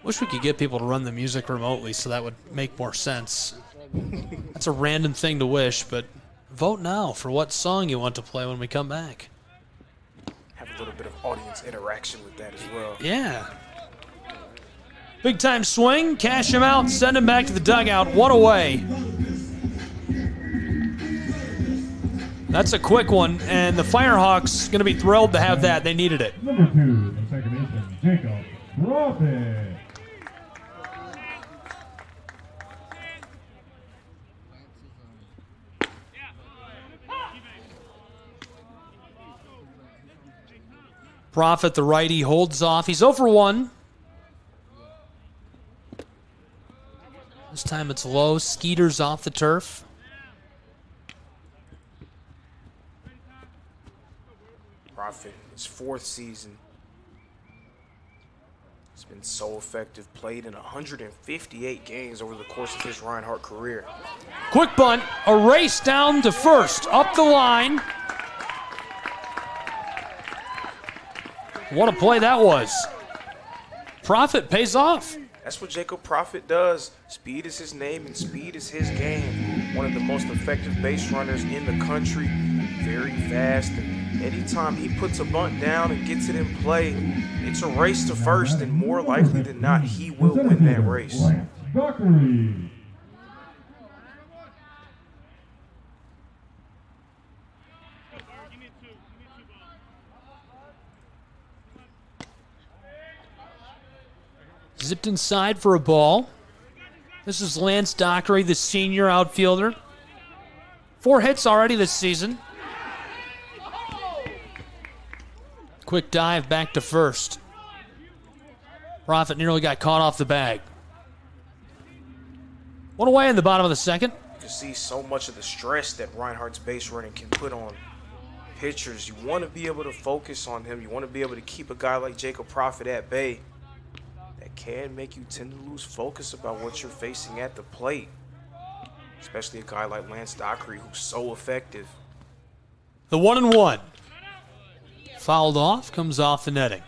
Wish we could get people to run the music remotely so that would make more sense. That's a random thing to wish, but vote now for what song you want to play when we come back. Have a little bit of audience interaction with that as well. Yeah. Big time swing, cash him out, send him back to the dugout, 1 away. That's a quick one, and the Firehawks going to be thrilled to have that. They needed it. Number 2, the second baseman, Jacob Profit. Profit, the righty, holds off. He's 0 for 1. This time it's low. Skeeters off the turf. Profit, his 4th season He's been so effective, played in 158 games over the course of his Reinhardt career. Quick bunt, a race down to first, up the line. What a play that was. Profit pays off. That's what Jacob Profit does. Speed is his name and speed is his game. One of the most effective base runners in the country. Very fast. And anytime he puts a bunt down and gets it in play, it's a race to first, and more likely than not, he will win that race. Zipped inside for a ball. This is Lance Dockery, the senior outfielder. 4 hits already this season. Quick dive back to first. Profit nearly got caught off the bag. One away in the bottom of the second. You can see so much of the stress that Reinhardt's base running can put on pitchers. You want to be able to focus on him. You want to be able to keep a guy like Jacob Profit at bay. That can make you tend to lose focus about what you're facing at the plate. Especially a guy like Lance Dockery, who's so effective. The 1-1. Fouled off, comes off the netting.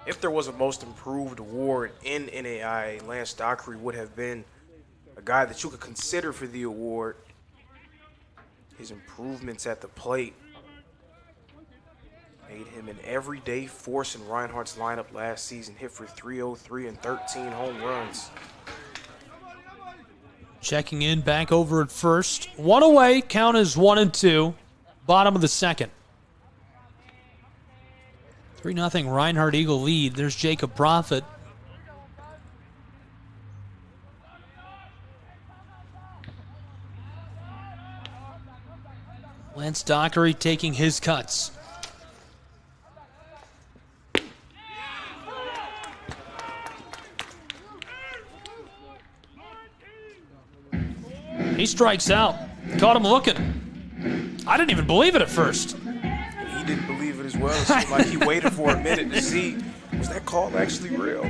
If there was a most improved award in NAIA, Lance Dockery would have been a guy that you could consider for the award. His improvements at the plate made him an everyday force in Reinhardt's lineup last season. Hit for 303 and 13 home runs. Checking in, back over at first. One away, count is 1-2. Bottom of the second. 3-0 Reinhardt Eagle lead. There's Jacob Profit. Lance Dockery taking his cuts. He strikes out. Caught him looking. I didn't even believe it at first. He didn't believe it as well. It seemed like he waited for a minute to see, was that call actually real?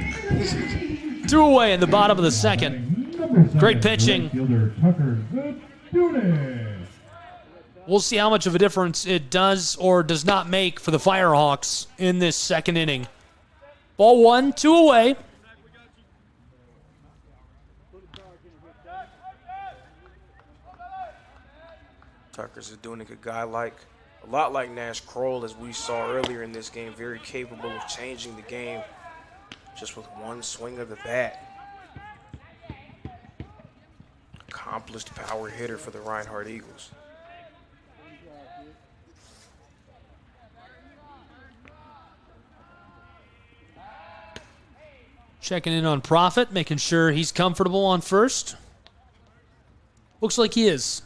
2 away in the bottom of the second. Great pitching. We'll see how much of a difference it does or does not make for the Firehawks in this second inning. Ball 1, 2 away. Tucker's is doing a lot like Nash Kroll, as we saw earlier in this game, very capable of changing the game just with one swing of the bat. Accomplished power hitter for the Reinhardt Eagles. Checking in on Profit, making sure he's comfortable on first. Looks like he is.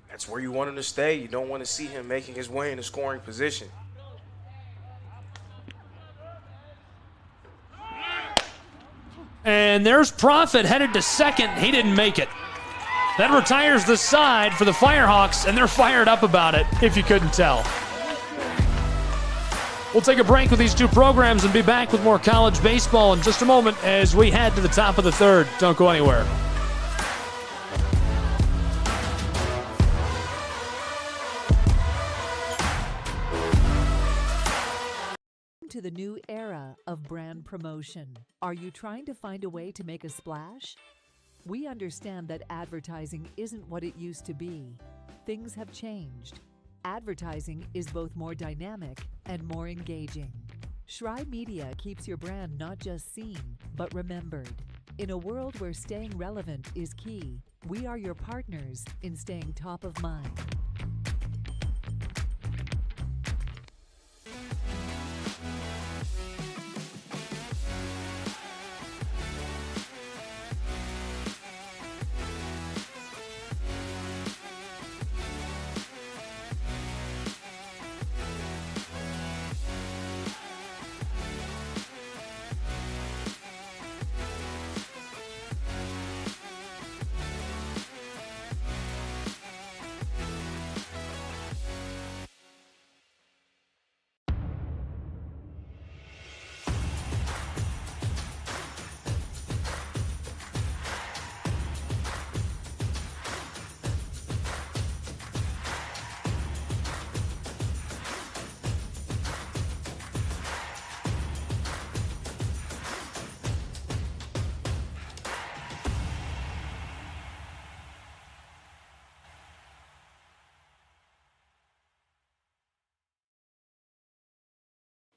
That's where you want him to stay. You don't want to see him making his way in the scoring position. And there's Profit headed to second. He didn't make it. That retires the side for the Firehawks, and they're fired up about it, if you couldn't tell. We'll take a break with these two programs and be back with more college baseball in just a moment as we head to the top of the third. Don't go anywhere. To the new era of brand promotion. Are you trying to find a way to make a splash? We understand that advertising isn't what it used to be. Things have changed. Advertising is both more dynamic and more engaging. Schrei Media keeps your brand not just seen, but remembered. In a world where staying relevant is key, we are your partners in staying top of mind.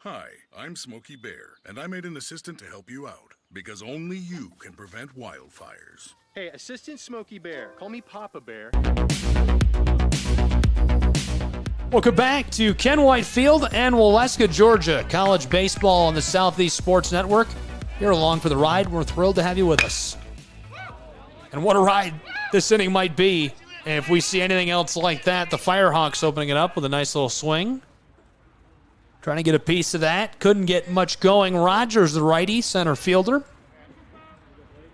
Hi, I'm Smokey Bear, and I made an assistant to help you out, because only you can prevent wildfires. Hey, Assistant Smokey Bear, call me Papa Bear. Welcome back to Ken White Field and Waleska, Georgia. College baseball on the Southeast Sports Network. You're along for the ride. We're thrilled to have you with us. And what a ride this inning might be. And if we see anything else like that, the Firehawks opening it up with a nice little swing. Trying to get a piece of that. Couldn't get much going. Rogers, the righty, center fielder.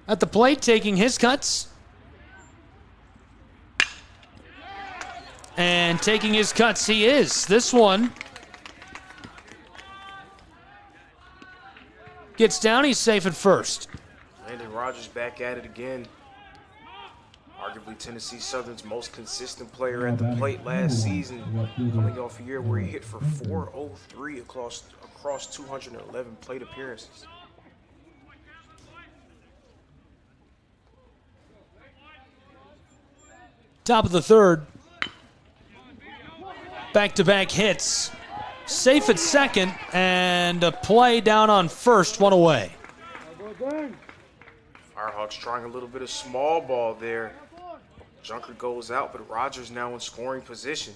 At the plate, taking his cuts. And taking his cuts, he is. This one gets down. He's safe at first. Landon Rogers back at it again. Arguably Tennessee Southern's most consistent player at the plate last season, coming off a year where he hit for .403 across 211 plate appearances. Top of the third. Back-to-back hits. Safe at second, and a play down on first, one away. Firehawks trying a little bit of small ball there. Junker goes out, but Rogers now in scoring position.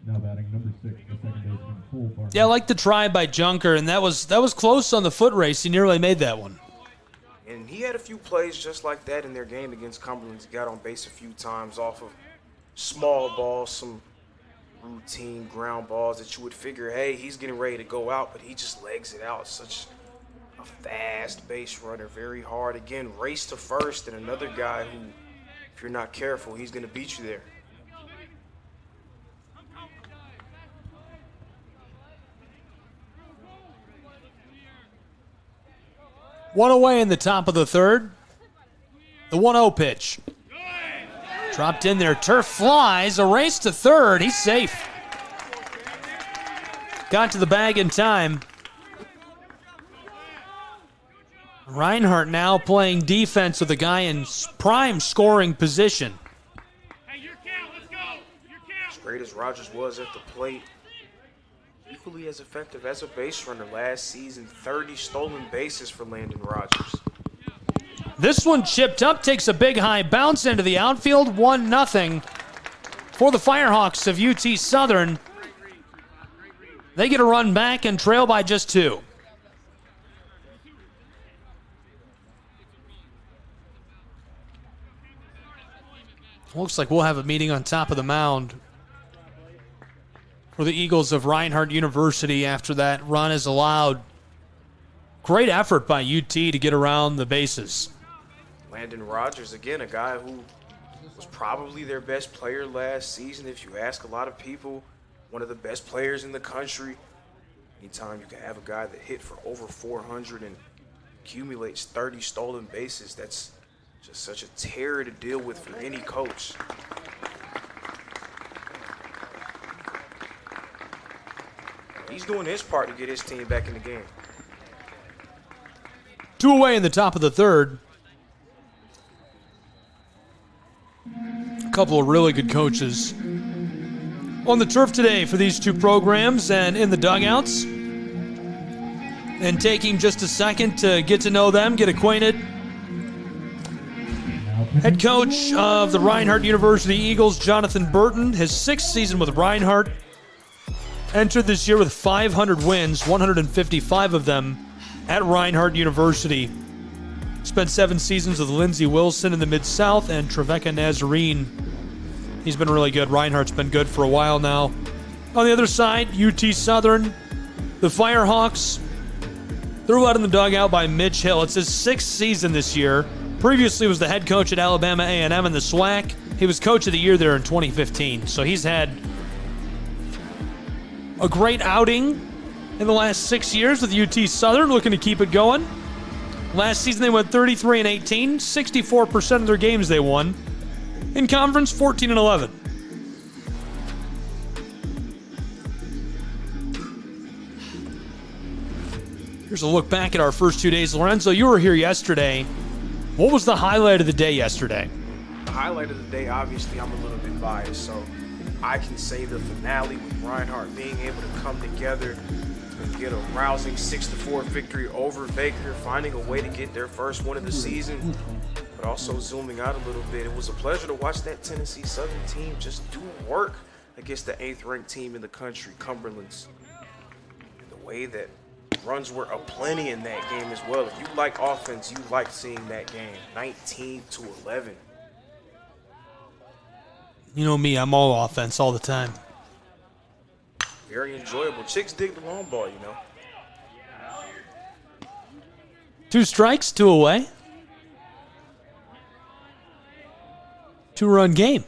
Now batting number 6, the second baseman, Cole Barker. Yeah, I like the try by Junker, and that was close on the foot race. He nearly made that one. And he had a few plays just like that in their game against Cumberland. He got on base a few times off of small balls, some routine ground balls that you would figure, hey, he's getting ready to go out, but he just legs it out. Such a fast base runner, very hard. Again, race to first, and another guy who, if you're not careful, he's going to beat you there. One away in the top of the third. The 1-0 pitch. Dropped in there. Turf flies. A race to third. He's safe. Got to the bag in time. Reinhardt now playing defense with a guy in prime scoring position. As great as Rogers was at the plate, equally as effective as a base runner last season. 30 stolen bases for Landon Rogers. This one chipped up, takes a big high bounce into the outfield. 1-0 for the Firehawks of UT Southern. They get a run back and trail by just 2. Looks like we'll have a meeting on top of the mound for the Eagles of Reinhardt University after that run is allowed. Great effort by UT to get around the bases. Landon Rogers, again, a guy who was probably their best player last season. If you ask a lot of people, one of the best players in the country. Anytime you can have a guy that hit for over 400 and accumulates 30 stolen bases, that's just such a terror to deal with for any coach. He's doing his part to get his team back in the game. 2 away in the top of the third. A couple of really good coaches on the turf today for these two programs and in the dugouts. And taking just a second to get to know them, get acquainted. Head coach of the Reinhardt University Eagles, Jonathan Burton, his 6th season with Reinhardt. Entered this year with 500 wins, 155 of them at Reinhardt University. Spent 7 seasons with Lindsey Wilson in the Mid-South and Trevecca Nazarene. He's been really good. Reinhardt's been good for a while now. On the other side, UT Southern, the Firehawks, threw out in the dugout by Mitch Hill. It's his 6th season this year. Previously was the head coach at Alabama A&M in the SWAC. He was coach of the year there in 2015. So he's had a great outing in the last 6 years with UT Southern, looking to keep it going. Last season they went 33-18, 64% of their games they won. In conference, 14-11. Here's a look back at our first 2 days. Lorenzo, you were here yesterday. What was the highlight of the day yesterday? The highlight of the day, obviously, I'm a little bit biased, so I can say the finale with Reinhardt being able to come together and get a rousing 6-4 victory over Baker, finding a way to get their first win of the season, but also zooming out a little bit. It was a pleasure to watch that Tennessee Southern team just do work against the 8th ranked team in the country, Cumberland's. And the way that runs were aplenty in that game as well. If you like offense, you like seeing that game. 19-11. You know me, I'm all offense all the time. Very enjoyable. Chicks dig the long ball, you know. 2 strikes, 2 away. 2-run game.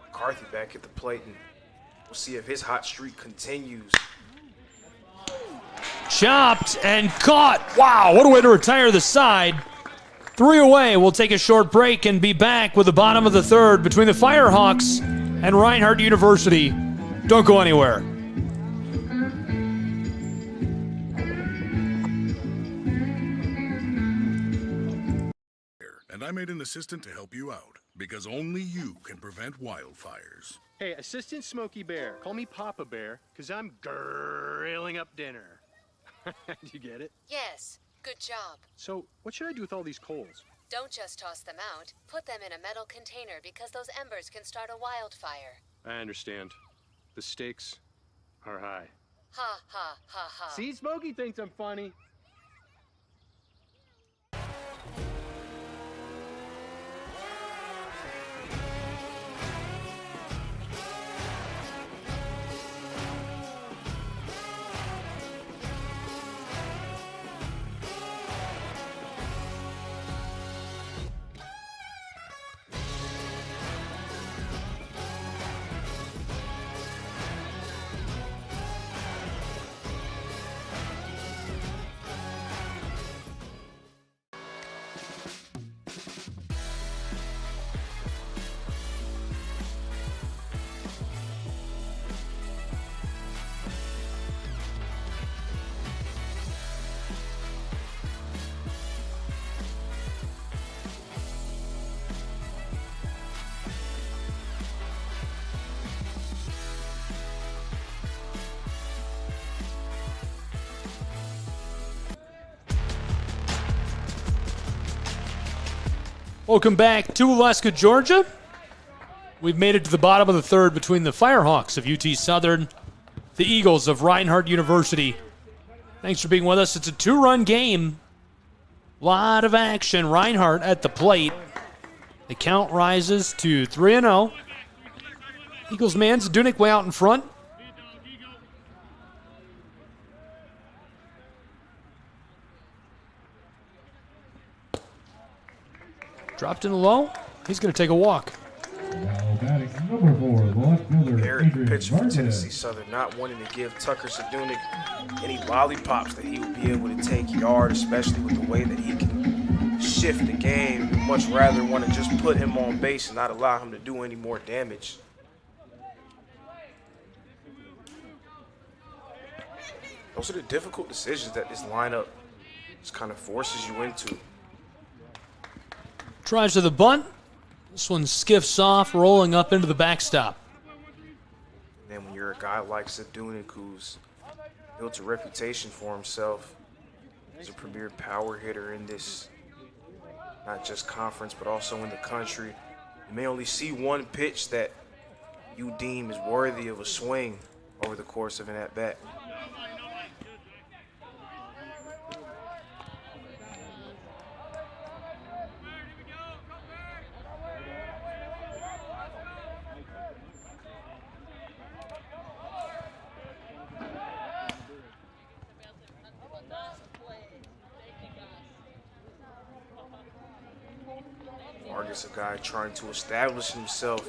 McCarthy back at the plate, and we'll see if his hot streak continues. Chopped and caught. Wow, what a way to retire the side. 3 away. We'll take a short break and be back with the bottom of the 3rd between the Firehawks and Reinhardt University. Don't go anywhere. And I made an assistant to help you out, because only you can prevent wildfires. Hey, Assistant Smokey Bear, call me Papa Bear, because I'm grilling up dinner. Do you get it? Yes, good job. So, what should I do with all these coals? Don't just toss them out. Put them in a metal container because those embers can start a wildfire. I understand. The stakes are high. Ha, ha, ha, ha. See, Smokey thinks I'm funny. Welcome back to Alaska, Georgia. We've made it to the bottom of the 3rd between the Firehawks of UT Southern, the Eagles of Reinhardt University. Thanks for being with us. It's a 2-run game. Lot of action. Reinhardt at the plate. The count rises to 3-0. Eagles man Zdunick way out in front. Dropped in low. He's going to take a walk. Now batting number 4, the left fielder, Very Adrian pitch for Marquez. Tennessee Southern, not wanting to give Tucker Zdunick any lollipops that he would be able to take yard, especially with the way that he can shift the game. We'd much rather want to just put him on base and not allow him to do any more damage. Those are the difficult decisions that this lineup just kind of forces you into. Tries to the bunt. This one skiffs off, rolling up into the backstop. And then when you're a guy like Zdunick, who's built a reputation for himself as a premier power hitter in this, not just conference, but also in the country, you may only see one pitch that you deem is worthy of a swing over the course of an at-bat. Vargas, a guy trying to establish himself.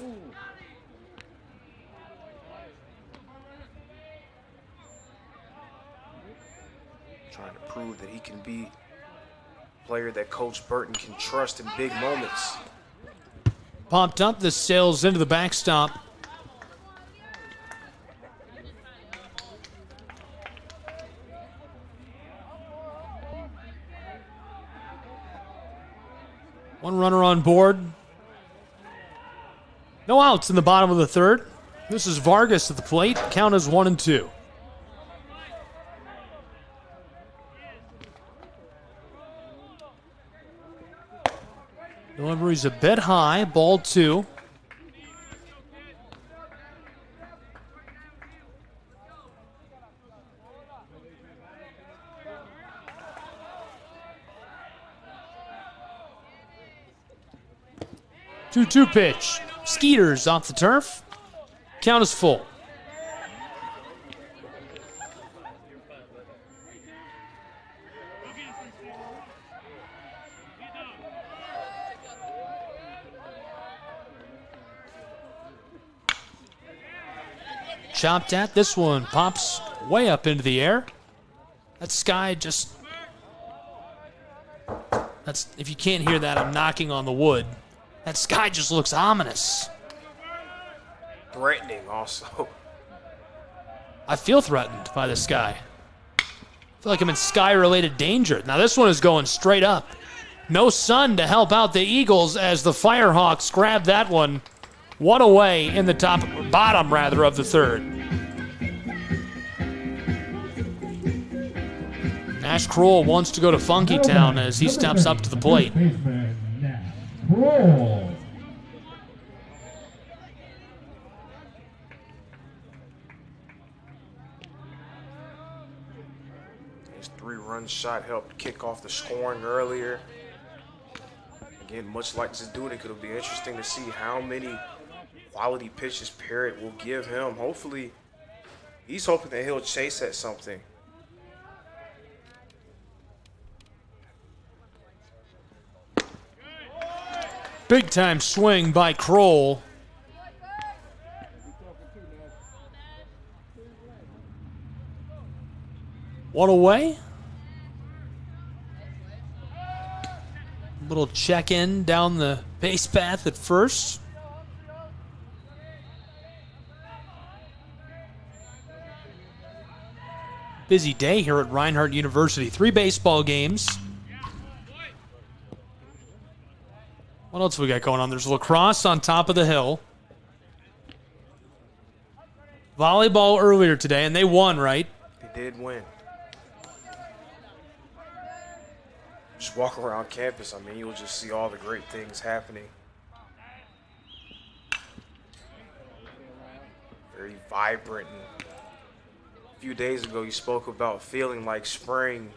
Trying to prove that he can be a player that Coach Burton can trust in big moments. Popped up, this sails into the backstop. One runner on board. No outs in the bottom of the third. This is Vargas at the plate. Count is 1-2. Delivery's a bit high. Ball 2. Two pitch. Skeeters off the turf. Count is full. Chopped at. This one pops way up into the air. That sky just... That's, if you can't hear that, I'm knocking on the wood. That sky just looks ominous. Threatening also. I feel threatened by the sky. I feel like I'm in sky-related danger. Now this one is going straight up. No sun to help out the Eagles as the Firehawks grab that one. One away in the bottom of the third. Nash Kroll wants to go to Funky Town as he steps up to the plate. His 3-run shot helped kick off the scoring earlier. Again, much like Zdunek, it'll be interesting to see how many quality pitches Parrott will give him. Hopefully, he's hoping that he'll chase at something. Big time swing by Kroll. One away. Little check-in down the base path at first. Busy day here at Reinhardt University. 3 baseball games. What else we got going on? There's lacrosse on top of the hill. Volleyball earlier today, and they won, right? They did win. Just walk around campus, I mean, you'll just see all the great things happening. Very vibrant. And a few days ago, you spoke about feeling like spring.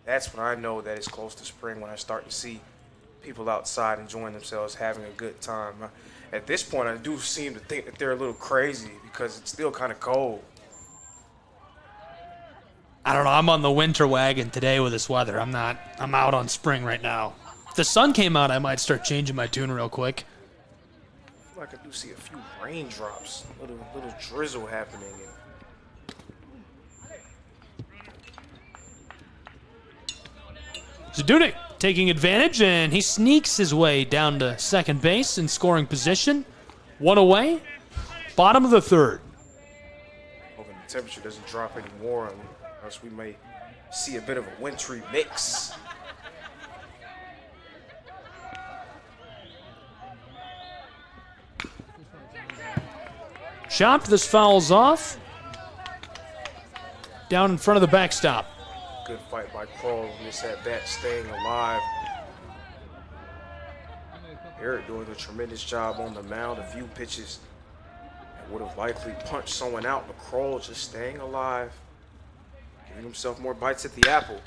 That's when I know that it's close to spring, when I start to see people outside enjoying themselves, having a good time. At this point, I do seem to think that they're a little crazy because it's still kind of cold. I don't know. I'm on the winter wagon today with this weather. I'm out on spring right now. If the sun came out, I might start changing my tune real quick. I feel like I do see a few raindrops, little drizzle happening. Zdunek taking advantage, and he sneaks his way down to second base in scoring position. One away, bottom of the third. Hoping the temperature doesn't drop anymore, or else we may see a bit of a wintry mix. Chopped, this fouls off. Down in front of the backstop. Good fight by Kroll on this at-bat, staying alive. Eric doing a tremendous job on the mound. A few pitches that would have likely punched someone out, but Kroll just staying alive, giving himself more bites at the apple.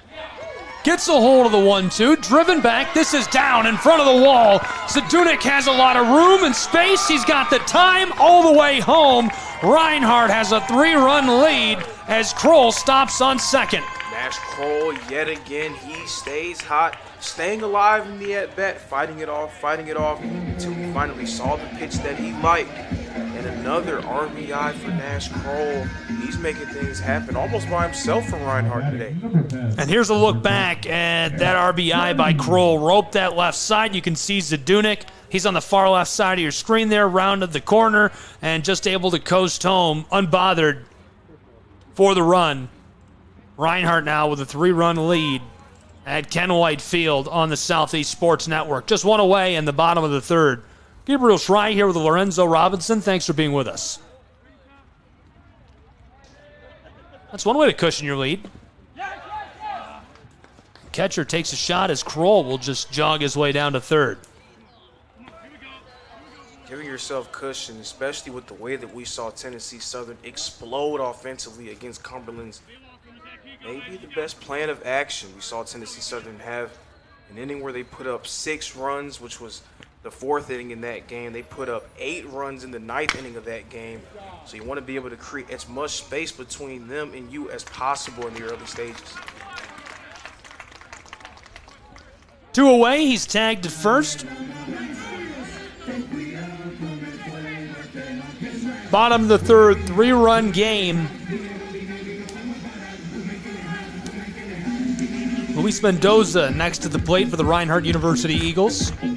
Gets a hold of the 1-2, driven back. This is down in front of the wall. Zdunek has a lot of room and space. He's got the time all the way home. Reinhardt has a 3-run lead as Kroll stops on second. Nash Kroll, yet again, he stays hot, staying alive in the at-bat, fighting it off, until he finally saw the pitch that he liked. And another RBI for Nash Kroll. He's making things happen almost by himself for Reinhardt today. And here's a look back at that RBI by Kroll. Roped that left side. You can see Zdunek. He's on the far left side of your screen there, rounded the corner, and just able to coast home unbothered for the run. Reinhardt now with a 3-run lead at Ken White Field on the Southeast Sports Network. Just one away in the bottom of the third Gabriel Schrei here with Lorenzo Robinson. Thanks for being with us. That's one way to cushion your lead. Catcher takes a shot as Kroll will just jog his way down to third. Giving yourself cushion, especially with the way that we saw Tennessee Southern explode offensively against Cumberland's maybe the best plan of action. We saw Tennessee Southern have an inning where they put up 6 runs, which was the 4th inning in that game. They put up 8 runs in the 9th inning of that game. So you want to be able to create as much space between them and you as possible in the early stages. 2 away, he's tagged to first. Bottom of the third, 3-run game. Luis Mendoza next to the plate for the Reinhardt University Eagles. Now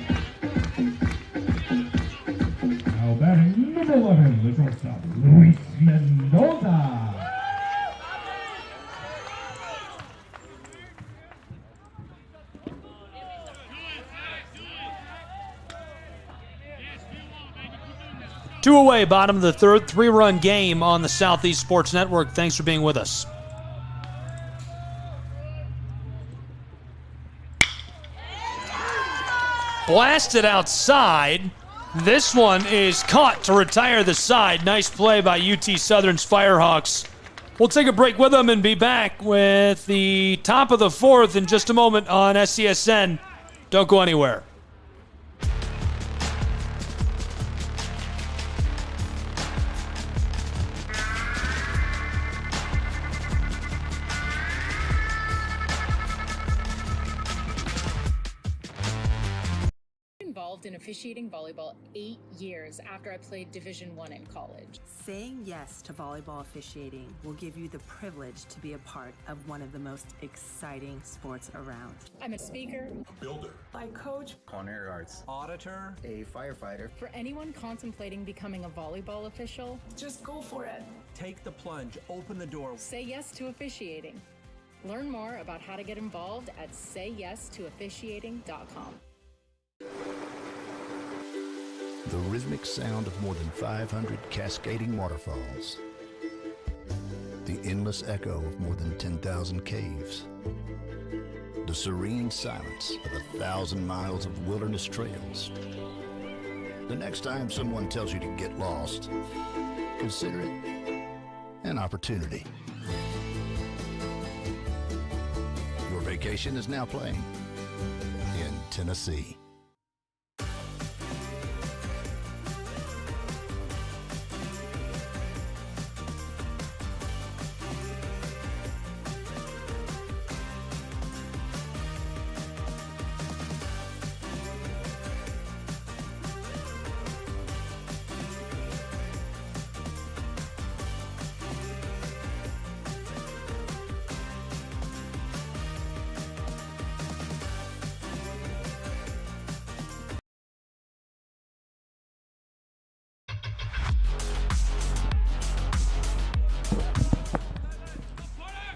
batting number 11, the shortstop, Luis Mendoza. Two away, bottom of the third, 3-run game on the Southeast Sports Network. Thanks for being with us. Blasted outside. This one is caught to retire the side. Nice play by UT Southern's Firehawks. We'll take a break with them and be back with the top of the 4th in just a moment on SCSN. Don't go anywhere. Involved in officiating volleyball 8 years after I played Division I in college. Saying yes to volleyball officiating will give you the privilege to be a part of one of the most exciting sports around. I'm a speaker, A builder. I coach. Culinary arts. Auditor. A firefighter. For anyone contemplating becoming a volleyball official, just go for it. Take the plunge. Open the door. Say yes to officiating. Learn more about how to get involved at sayyestoofficiating.com. The rhythmic sound of more than 500 cascading waterfalls. The endless echo of more than 10,000 caves. The serene silence of 1,000 miles of wilderness trails. The next time someone tells you to get lost, consider it an opportunity. Your vacation is now playing in Tennessee.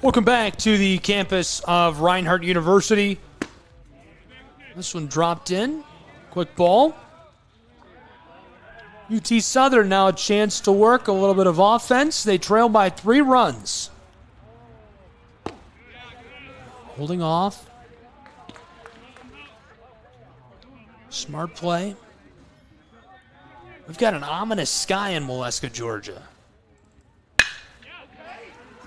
Welcome back to the campus of Reinhardt University. This one dropped in. Quick ball. UT Southern now a chance to work a little bit of offense. They trail by 3 runs. Holding off. Smart play. We've got an ominous sky in Molesca, Georgia.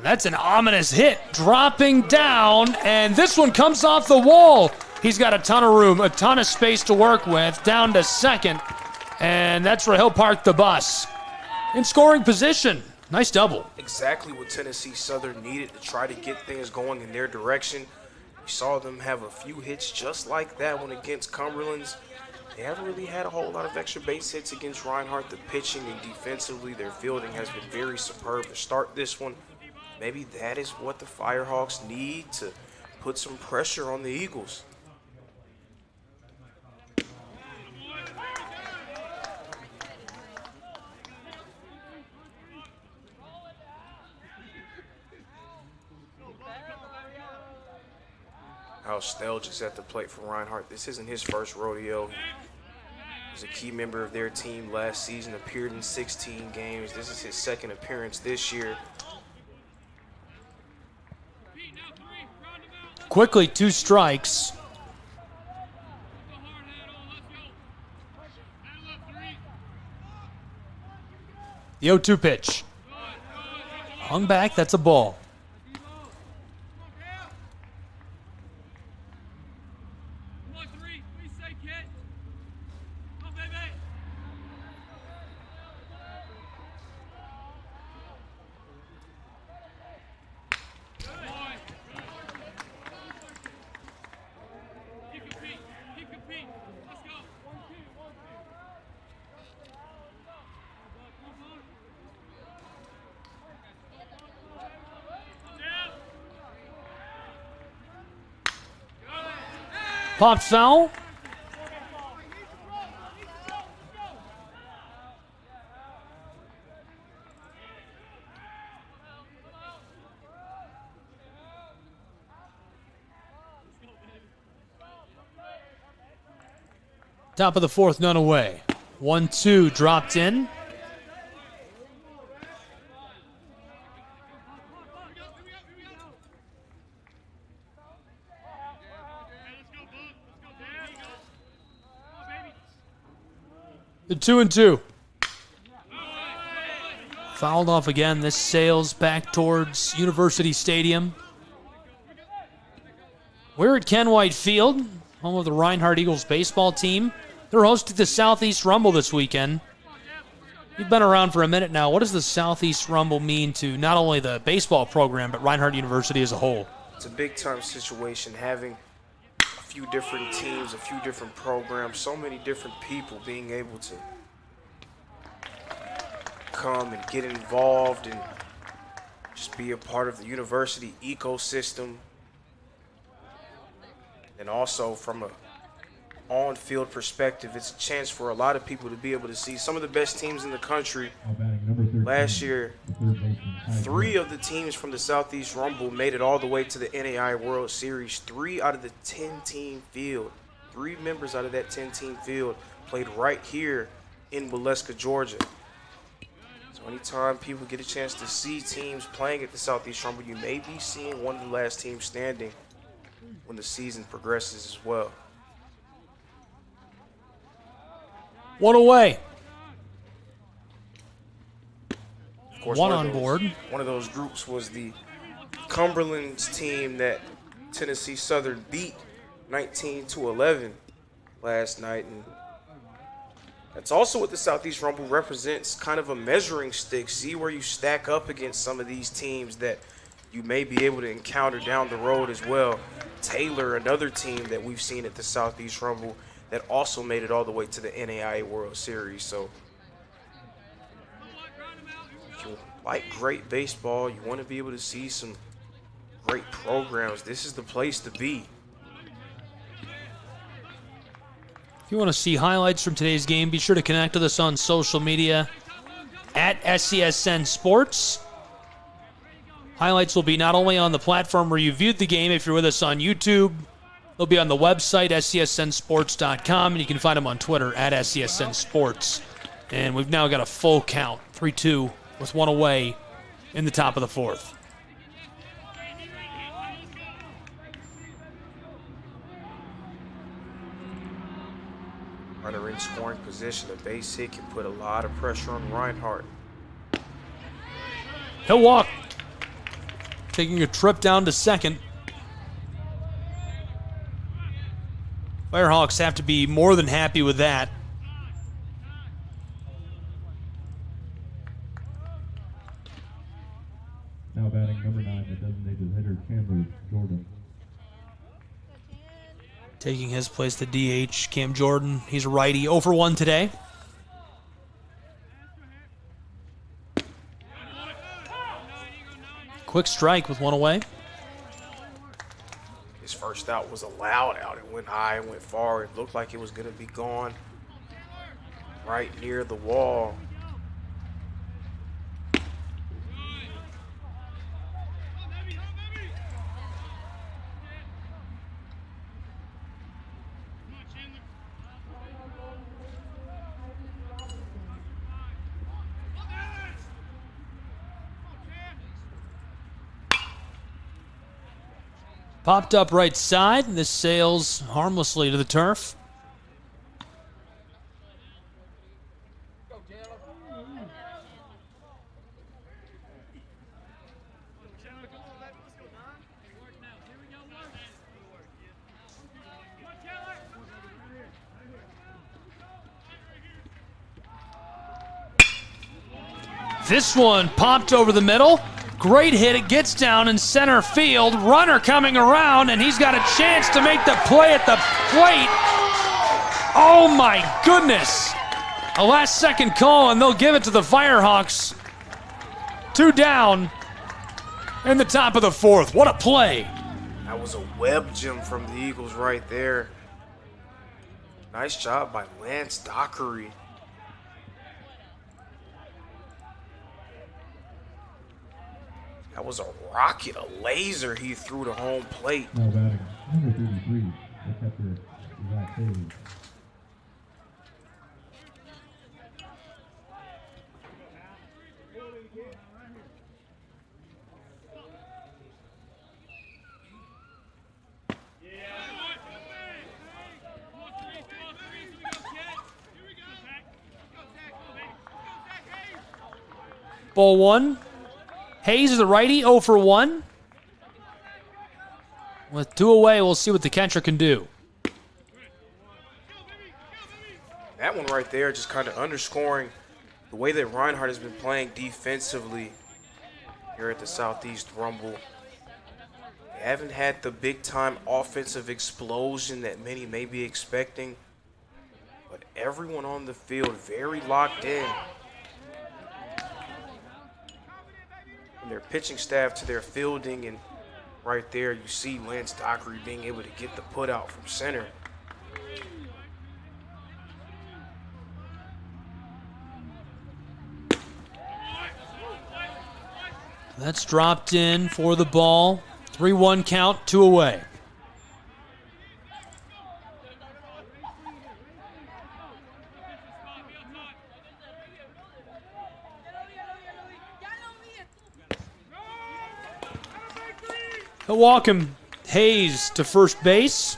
That's an ominous hit, dropping down, and this one comes off the wall. He's got a ton of room, a ton of space to work with, down to second, and that's where he'll park the bus. In scoring position, nice double. Exactly what Tennessee Southern needed to try to get things going in their direction. We saw them have a few hits just like that one against Cumberland's. They haven't really had a whole lot of extra base hits against Reinhardt. The pitching and defensively, their fielding has been very superb to start this one. Maybe that is what the Firehawks need to put some pressure on the Eagles. Al Stelge is at the plate for Reinhardt. This isn't his first rodeo. Was a key member of their team last season, appeared in 16 games. This is his second appearance this year. Quickly, 2 strikes. The 0-2 pitch. Hung back, that's a ball. Popped foul. Top of the 4th, none away. 1-2 dropped in. The 2-2. Fouled off again. This sails back towards University Stadium. We're at Ken White Field, home of the Reinhardt Eagles baseball team. They're hosting the Southeast Rumble this weekend. You've been around for a minute now. What does the Southeast Rumble mean to not only the baseball program, but Reinhardt University as a whole? It's a big-time situation, having a few different teams, a few different programs, so many different people being able to come and get involved and just be a part of the university ecosystem. And also from a on-field perspective, it's a chance for a lot of people to be able to see some of the best teams in the country. Last year, 3 of the teams from the Southeast Rumble made it all the way to the NAI World Series. 3 out of the 10-team field, 3 members out of that 10-team field played right here in Waleska, Georgia. So anytime people get a chance to see teams playing at the Southeast Rumble, you may be seeing one of the last teams standing when the season progresses as well. 1 away. Of course, one on board. One of those groups was the Cumberland's team that Tennessee Southern beat 19-11 last night. And that's also what the Southeast Rumble represents, kind of a measuring stick. See where you stack up against some of these teams that you may be able to encounter down the road as well. Taylor, another team that we've seen at the Southeast Rumble that also made it all the way to the NAIA World Series. So if you like great baseball, you want to be able to see some great programs, this is the place to be. If you want to see highlights from today's game, be sure to connect with us on social media at SCSN Sports. Highlights will be not only on the platform where you viewed the game, if you're with us on YouTube, they'll be on the website, scsnsports.com, and you can find them on Twitter at SCSN Sports. And we've now got a full count, 3-2, with 1 away in the top of the 4th. Runner in scoring position, a base hit can put a lot of pressure on Reinhardt. He'll walk. Taking a trip down to second. Firehawks have to be more than happy with that. Now batting number 9, the designated hitter, Chandler Jordan. Taking his place, the DH, Cam Jordan. He's a righty, 0 for 1 today. Quick strike with 1 away. His first out was a loud out. It went high and went far. It looked like it was going to be gone right near the wall. Popped up right side, and this sails harmlessly to the turf. This one popped over the middle. Great hit. It gets down in center field. Runner coming around, and he's got a chance to make the play at the plate. Oh, my goodness. A last-second call, and they'll give it to the Firehawks. 2 down in the top of the 4th. What a play. That was a web gem from the Eagles right there. Nice job by Lance Dockery. That was a rocket, a laser he threw to home plate. No batting. Number 33, the catcher, Zach Hayes. Ball 1. Hayes is the righty, 0 for 1. With 2 away, we'll see what the catcher can do. That one right there just kind of underscoring the way that Reinhardt has been playing defensively here at the Southeast Rumble. They haven't had the big-time offensive explosion that many may be expecting, but everyone on the field very locked in. From their pitching staff to their fielding, and right there you see Lance Dockery being able to get the put out from center. That's dropped in for the ball. 3-1 count, 2 away. He'll walk him. Hayes to first base.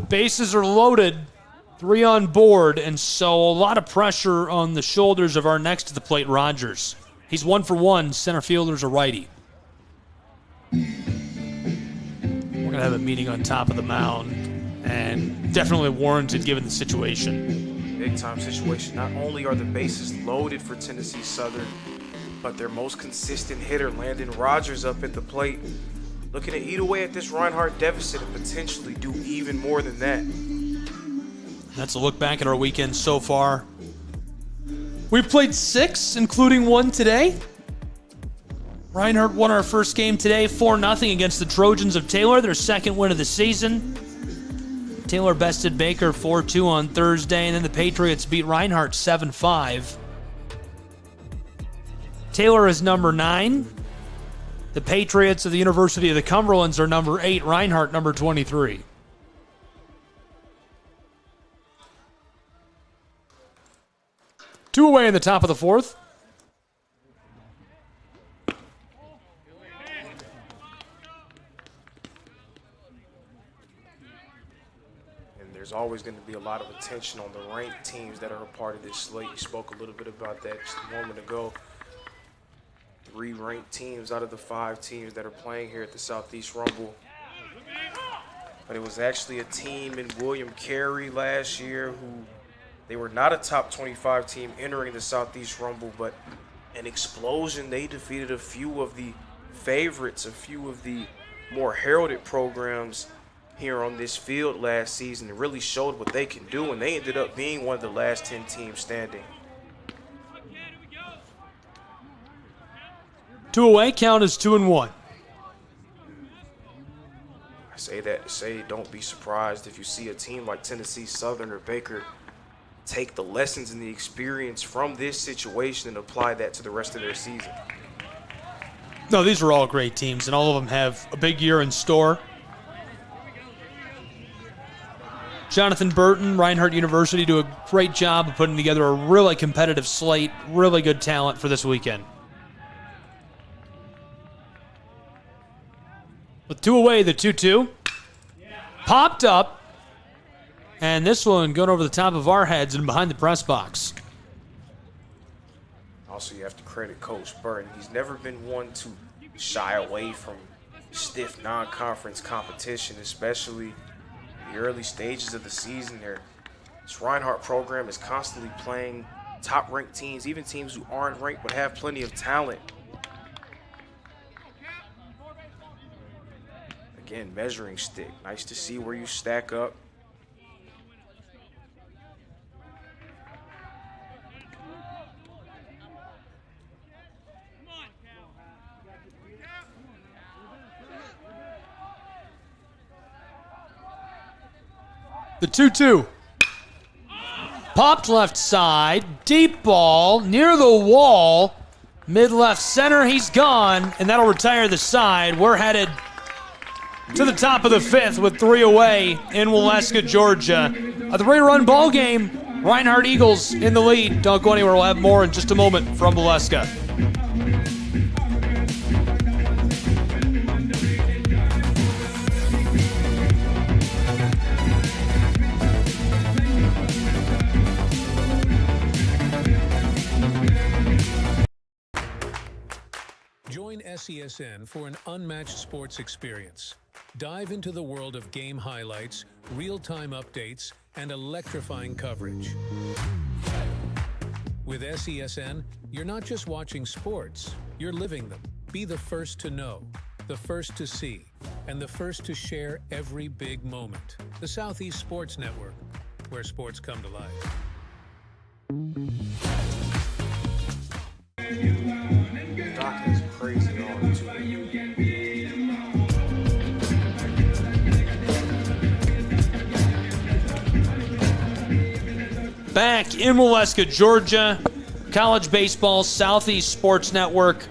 Bases are loaded. 3 on board, and so a lot of pressure on the shoulders of our next to the plate, Rogers. He's 1 for 1. Center fielder's a righty. We're going to have a meeting on top of the mound, and definitely warranted given the situation. Big time situation. Not only are the bases loaded for Tennessee Southern, but their most consistent hitter, Landon Rogers, up at the plate, looking to eat away at this Reinhardt deficit and potentially do even more than that. That's a look back at our weekend so far. We've played 6, including 1 today. Reinhardt won our first game today, 4-0 against the Trojans of Taylor, their second win of the season. Taylor bested Baker 4-2 on Thursday, and then the Patriots beat Reinhardt 7-5. Taylor is number 9. The Patriots of the University of the Cumberlands are number 8. Reinhardt, number 23. Two away in the top of the 4th. And there's always going to be a lot of attention on the ranked teams that are a part of this slate. You spoke a little bit about that just a moment ago. 3 ranked teams out of the 5 teams that are playing here at the Southeast Rumble. But it was actually a team in William Carey last year who they were not a top 25 team entering the Southeast Rumble, but an explosion. They defeated a few of the favorites, a few of the more heralded programs here on this field last season. It really showed what they can do, and they ended up being one of the last 10 teams standing. 2 away, count is 2-1. I say that to say don't be surprised if you see a team like Tennessee Southern or Baker take the lessons and the experience from this situation and apply that to the rest of their season. No, these are all great teams, and all of them have a big year in store. Jonathan Burton, Reinhardt University, do a great job of putting together a really competitive slate, really good talent for this weekend. With 2 away, the 2-2. Popped up. And this one going over the top of our heads and behind the press box. Also, you have to credit Coach Burton. He's never been one to shy away from stiff non-conference competition, especially in the early stages of the season. This Reinhardt program is constantly playing top-ranked teams, even teams who aren't ranked but have plenty of talent. Again, measuring stick. Nice to see where you stack up. The 2-2. Popped left side. Deep ball near the wall. Mid-left center. He's gone. And that'll retire the side. We're headed to the top of the 5th with 3 away in Waleska, Georgia. A 3-run ball game. Reinhardt Eagles in the lead. Don't go anywhere. We'll have more in just a moment from Waleska. Join SESN for an unmatched sports experience. Dive into the world of game highlights, real-time updates, and electrifying coverage. With SESN, you're not just watching sports, you're living them. Be the first to know, the first to see, and the first to share every big moment. The Southeast Sports Network, where sports come to life. Doc is crazy on too. Back in Waleska, Georgia, college baseball, Southeast Sports Network.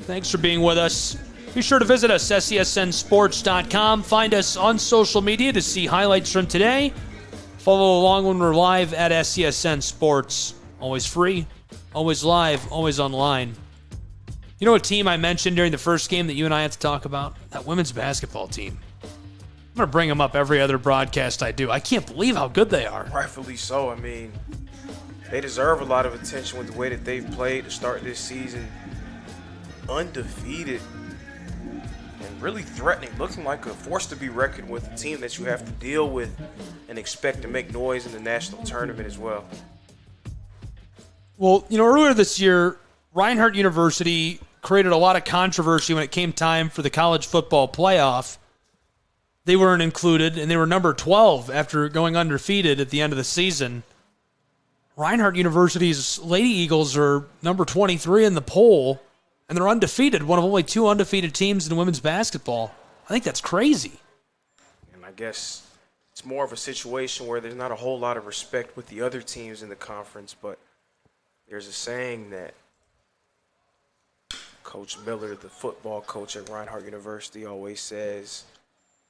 Thanks for being with us. Be sure to visit us, SESNsports.com. Find us on social media to see highlights from today. Follow along when we're live at SESN Sports. Always free, always live, always online. You know what team I mentioned during the first game that you and I had to talk about? That women's basketball team. I'm going to bring them up every other broadcast I do. I can't believe how good they are. Rightfully so. I mean, they deserve a lot of attention with the way that they've played to start this season. Undefeated and really threatening, looking like a force to be reckoned with, a team that you have to deal with and expect to make noise in the national tournament as well. Well, you know, earlier this year, Reinhardt University created a lot of controversy when it came time for the college football playoff. They weren't included, and they were number 12 after going undefeated at the end of the season. Reinhardt University's Lady Eagles are number 23 in the poll, and they're undefeated, one of only 2 undefeated teams in women's basketball. I think that's crazy. And I guess it's more of a situation where there's not a whole lot of respect with the other teams in the conference, but there's a saying that Coach Miller, the football coach at Reinhardt University, always says,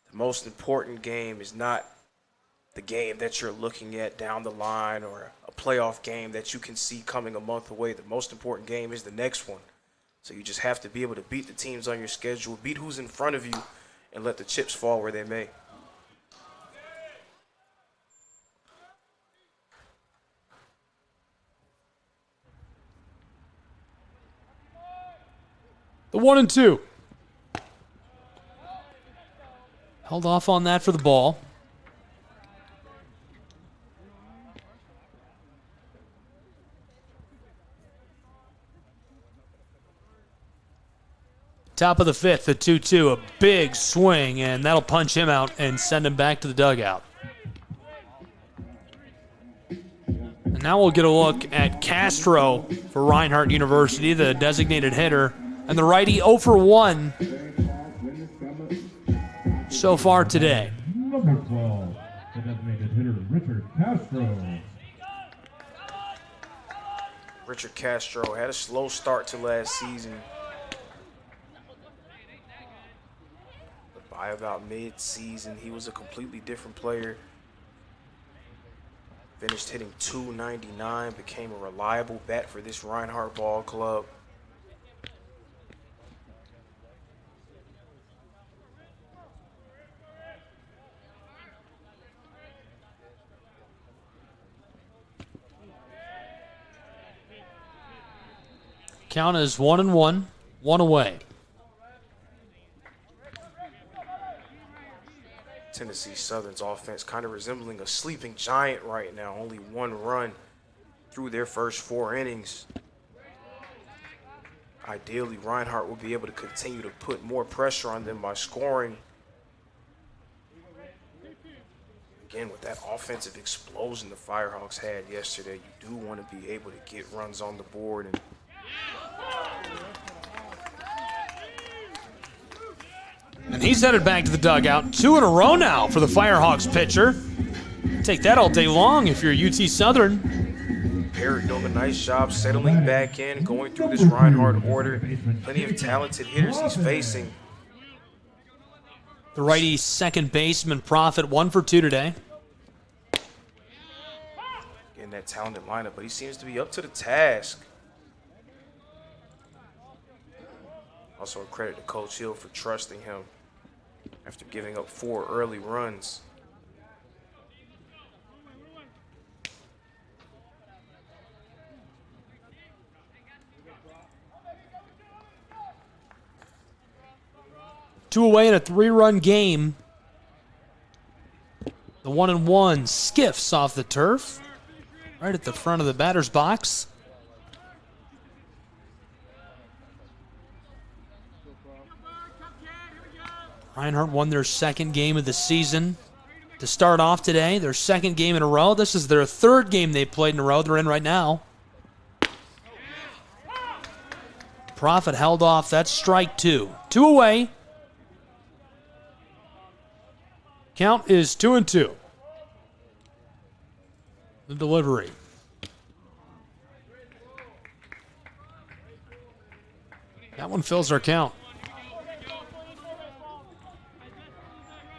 the most important game is not the game that you're looking at down the line or a playoff game that you can see coming a month away. The most important game is the next one. So you just have to be able to beat the teams on your schedule, beat who's in front of you, and let the chips fall where they may. The 1-2. Held off on that for the ball. Top of the 5th, the 2-2, a big swing, and that'll punch him out and send him back to the dugout. And now we'll get a look at Castro for Reinhardt University, the designated hitter, and the righty 0 for 1 so far today. Number 12, the designated hitter, Richard Castro. Richard Castro had a slow start to last season, but by about mid-season, he was a completely different player. Finished hitting .299, became a reliable bat for this Reinhardt ball club. Count is 1-1, one away. Tennessee Southern's offense kind of resembling a sleeping giant right now. Only one run through their first 4 innings. Ideally, Reinhardt will be able to continue to put more pressure on them by scoring. Again, with that offensive explosion the Firehawks had yesterday, you do want to be able to get runs on the board. And he's headed back to the dugout. 2 in a row now for the Firehawks pitcher. Take that all day long if you're UT Southern. Parrott doing a nice job settling back in, going through this Reinhardt order. Plenty of talented hitters he's facing. The righty second baseman, Prophet, 1 for 2 today. Getting that talented lineup, but he seems to be up to the task. Also a credit to Coach Hill for trusting him after giving up 4 early runs. Two away in a 3-run game. The 1-1 skiffs off the turf, right at the front of the batter's box. Reinhardt won their second game of the season to start off today. Their second game in a row. This is their 3rd game they played in a row. They're in right now. Prophet held off. That's strike 2. 2 away. Count is 2-2. The delivery. That one fills our count.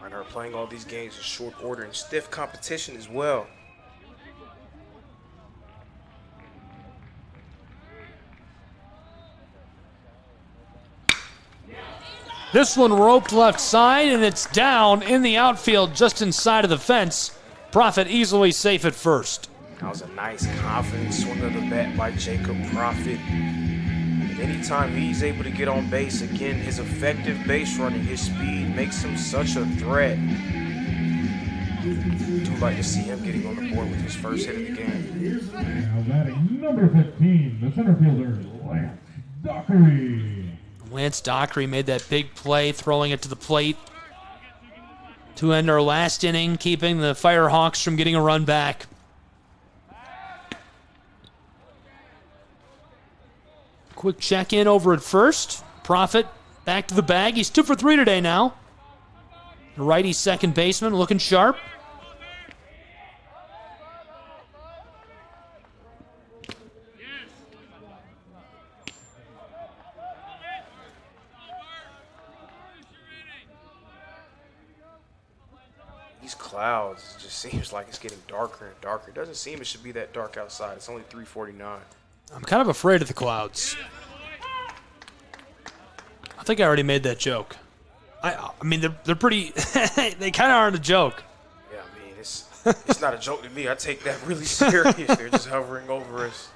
Reinhardt playing all these games in short order and stiff competition as well. This one roped left side, and it's down in the outfield just inside of the fence. Prophet easily safe at first. That was a nice, confident swing of the bat by Jacob Prophet. And anytime he's able to get on base, again, his effective base running, his speed makes him such a threat. Do like to see him getting on the board with his first hit of the game. Now batting number 15, the center fielder, Lance Dockery. Lance Dockery made that big play, throwing it to the plate to end our last inning, keeping the Firehawks from getting a run back. Quick check-in over at first. Prophet back to the bag. He's 2 for 3 today now. The righty second baseman looking sharp. Clouds, it just seems like it's getting darker and darker. It doesn't seem it should be that dark outside. It's only 3:49. I'm kind of afraid of the clouds. I think I already made that joke. I mean, they're pretty, they kind of aren't a joke. Yeah, I mean, it's not a joke to me. I take that really serious. They're just hovering over us.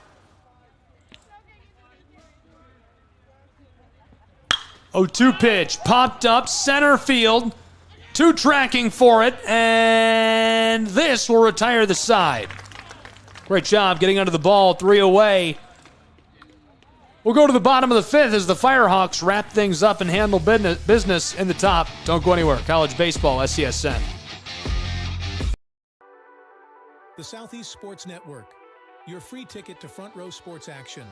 Oh, 2 pitch, popped up, center field. 2 tracking for it, and this will retire the side. Great job getting under the ball, 3 away. We'll go to the bottom of the 5th as the Firehawks wrap things up and handle business in the top. Don't go anywhere. College baseball, SCSN. The Southeast Sports Network, your free ticket to front row sports action.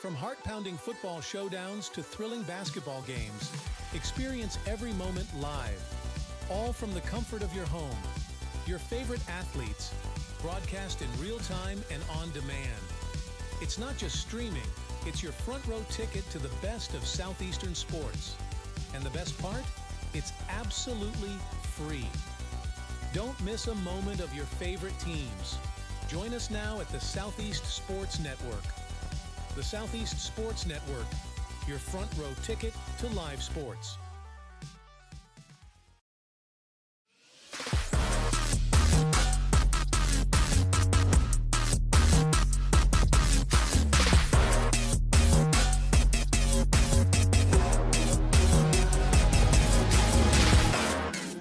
From heart-pounding football showdowns to thrilling basketball games, experience every moment live. All from the comfort of your home. Your favorite athletes, broadcast in real time and on demand. It's not just streaming, it's your front row ticket to the best of Southeastern sports. And the best part? It's absolutely free. Don't miss a moment of your favorite teams. Join us now at the Southeast Sports Network. The Southeast Sports Network, your front row ticket to live sports.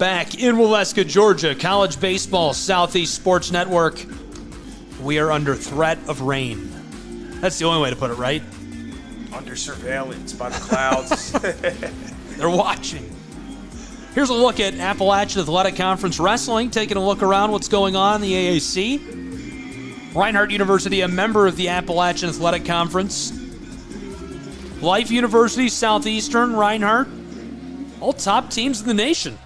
back in Waleska, Georgia. College baseball, Southeast Sports Network. We are under threat of rain. That's the only way to put it, right? Under surveillance by the clouds. They're watching. Here's a look at Appalachian Athletic Conference Wrestling, taking a look around what's going on in the AAC. Reinhardt University, a member of the Appalachian Athletic Conference. Life University, Southeastern, Reinhardt, all top teams in the nation.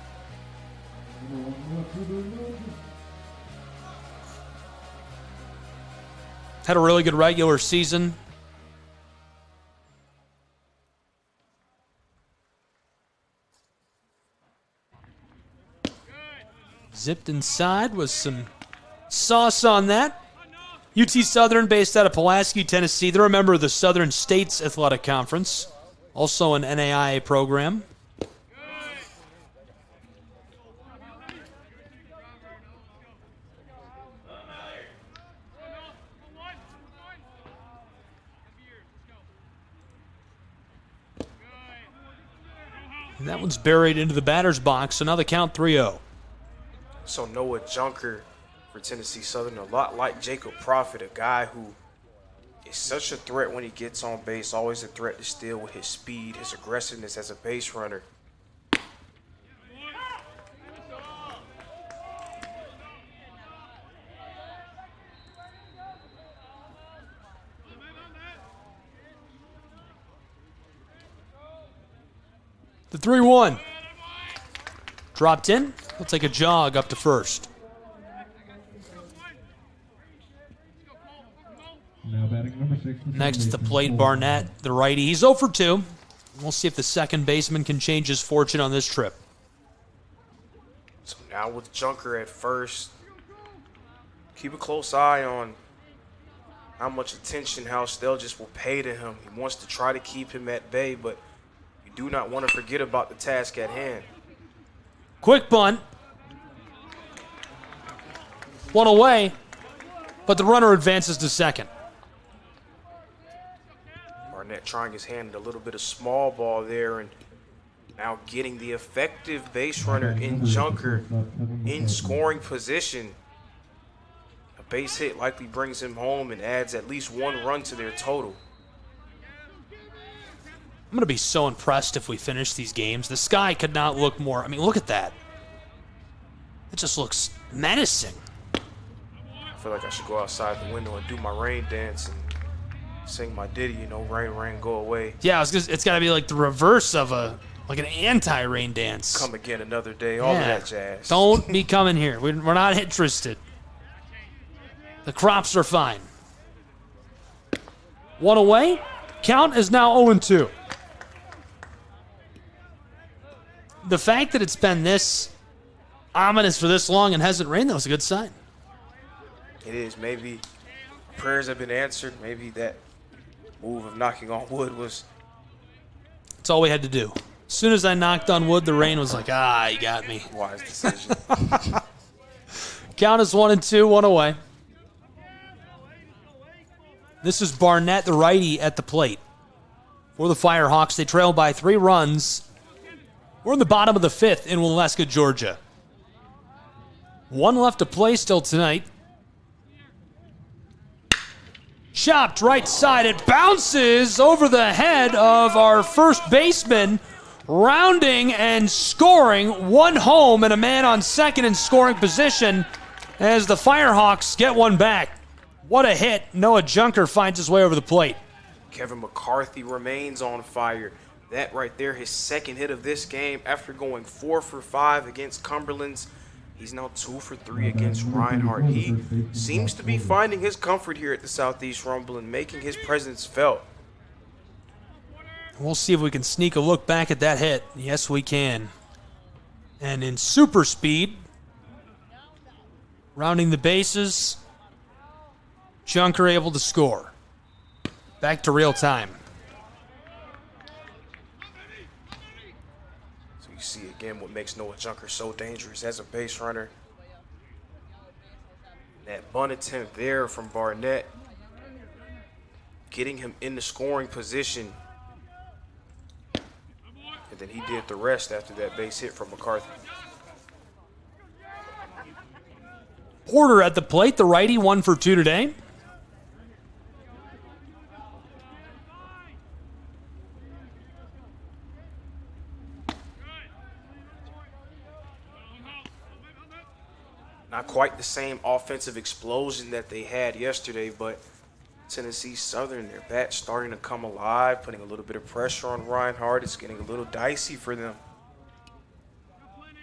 Had a really good regular season. Zipped inside with some sauce on that. UT Southern, based out of Pulaski, Tennessee. They're a member of the Southern States Athletic Conference, also an NAIA program. And that one's buried into the batter's box, so now the count 3-0. So Noah Junker for Tennessee Southern, a lot like Jacob Prophet, a guy who is such a threat when he gets on base, always a threat to steal with his speed, his aggressiveness as a base runner. The 3-1. Dropped in. He'll take a jog up to first. Now batting number 6. Next at the plate, Barnett, the righty. He's 0 for 2. We'll see if the second baseman can change his fortune on this trip. So now with Junker at first, keep a close eye on how much attention Hal Stelgis will pay to him. He wants to try to keep him at bay, but you do not want to forget about the task at hand. Quick bunt. One away, but the runner advances to second. Barnett trying his hand at a little bit of small ball there, and now getting the effective base runner in Junker in scoring position. A base hit likely brings him home and adds at least one run to their total. I'm going to be so impressed if we finish these games. The sky could not look more. I mean, look at that. It just looks menacing. I feel like I should go outside the window and do my rain dance and sing my ditty, you know, rain, rain, go away. Yeah, it's got to be like the reverse of like an anti-rain dance. Come again another day, all of that jazz. Don't be coming here. We're not interested. The crops are fine. One away. Count is now 0-2. The fact that it's been this ominous for this long and hasn't rained, that was a good sign. It is. Maybe prayers have been answered. Maybe that move of knocking on wood was... That's all we had to do. As soon as I knocked on wood, the rain was like, you got me. Wise decision. Count is 1-2, one away. This is Barnett, the righty, at the plate. For the Firehawks, they trail by 3 runs. We're in the bottom of the 5th in Waleska, Georgia. 1 left to play still tonight. Chopped right side. It bounces over the head of our first baseman, rounding and scoring. 1 home and a man on second in scoring position as the Firehawks get one back. What a hit. Noah Junker finds his way over the plate. Kevin McCarthy remains on fire. That right there, his second hit of this game after going 4 for 5 against Cumberland's. He's now 2 for 3 against Reinhardt. He seems to be finding his comfort here at the Southeast Rumble and making his presence felt. We'll see if we can sneak a look back at that hit. Yes, we can. And in super speed, rounding the bases, Junker able to score. Back to real time. So you see again what makes Noah Junker so dangerous as a base runner. That bunt attempt there from Barnett, getting him in the scoring position. And then he did the rest after that base hit from McCarthy. Porter at the plate, the righty, 1 for 2 today. Not quite the same offensive explosion that they had yesterday, but Tennessee Southern, their bat's starting to come alive, putting a little bit of pressure on Reinhardt. It's getting a little dicey for them.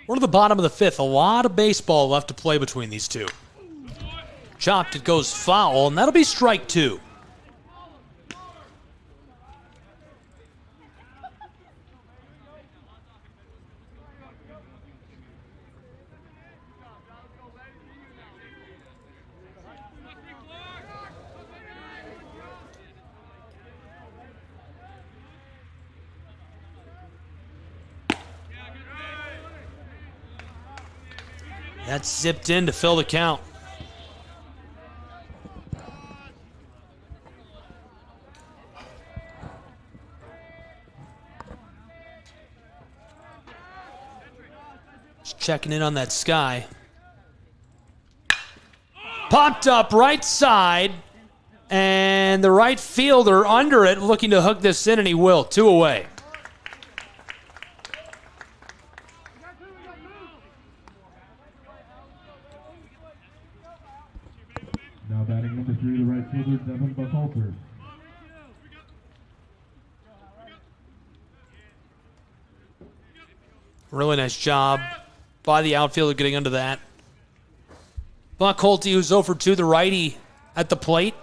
We're to the bottom of the 5th. A lot of baseball left to play between these two. Chopped, it goes foul, and that'll be strike 2. That's zipped in to fill the count. Just checking in on that sky. Popped up right side, and the right fielder under it looking to hook this in, and he will. 2 away. Now batting number 3, the right fielder, Devin Buckhalter. Really nice job by the outfielder getting under that. Buckhalter, who's 0 for 2, the righty at the plate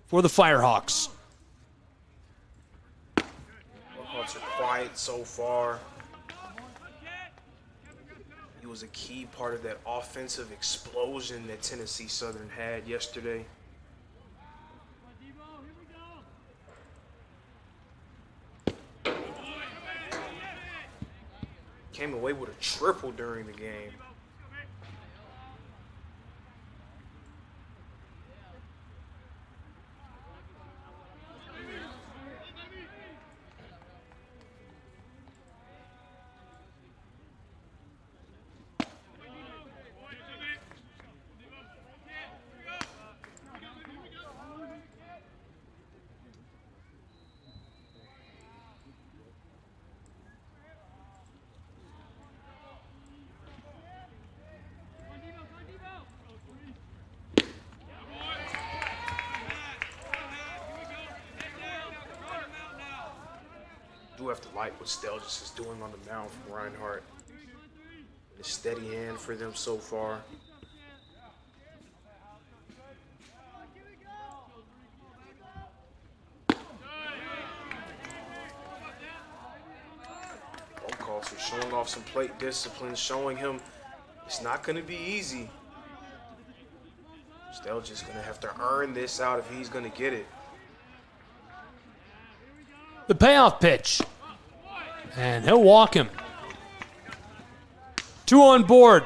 for the Firehawks. Buckhalter quiet so far. He was a key part of that offensive explosion that Tennessee Southern had yesterday. Came away with a triple during the game. Do have to like what Stelgis is doing on the mound from Reinhardt. And a steady hand for them so far. Buckhalter showing off some plate discipline, showing him it's not going to be easy. Stelgis going to have to earn this out if he's going to get it. The payoff pitch. And he'll walk him. 2 on board.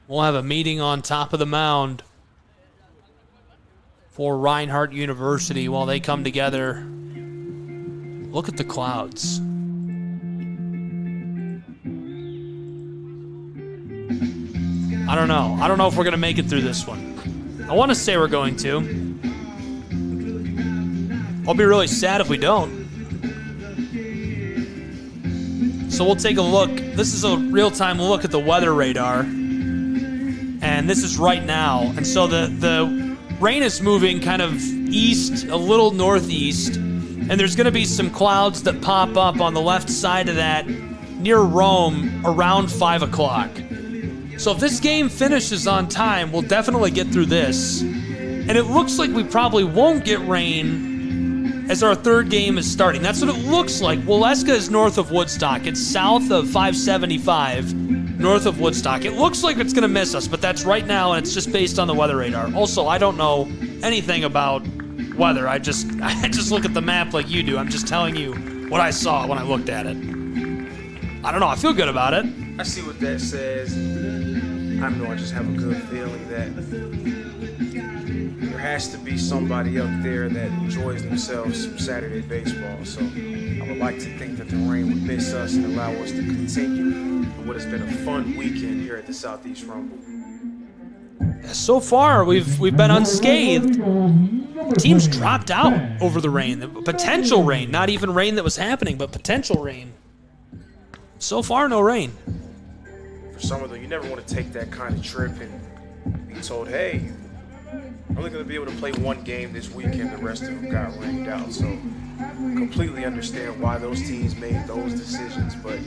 We'll have a meeting on top of the mound for Reinhardt University while they come together. Look at the clouds. I don't know. I don't know if we're going to make it through this one. I want to say we're going to. I'll be really sad if we don't. So we'll take a look. This is a real-time look at the weather radar. And this is right now. And so the rain is moving kind of east, a little northeast. And there's going to be some clouds that pop up on the left side of that near Rome around 5 o'clock. So if this game finishes on time, we'll definitely get through this. And it looks like we probably won't get rain as our 3rd game is starting. That's what it looks like. Waleska is north of Woodstock. It's south of 575, north of Woodstock. It looks like it's going to miss us, but that's right now, and it's just based on the weather radar. Also, I don't know anything about weather. I just look at the map like you do. I'm just telling you what I saw when I looked at it. I don't know. I feel good about it. I see what that says. I know I just have a good feeling that there has to be somebody up there that enjoys themselves some Saturday baseball. So I would like to think that the rain would miss us and allow us to continue what has been a fun weekend here at the Southeast Rumble. So far, we've been unscathed. Teams dropped out over the rain. The potential rain, not even rain that was happening, but potential rain. So far, no rain. For some of them, you never want to take that kind of trip and be told, hey, I'm only going to be able to play one game this weekend. The rest of them got rained out. So completely understand why those teams made those decisions. But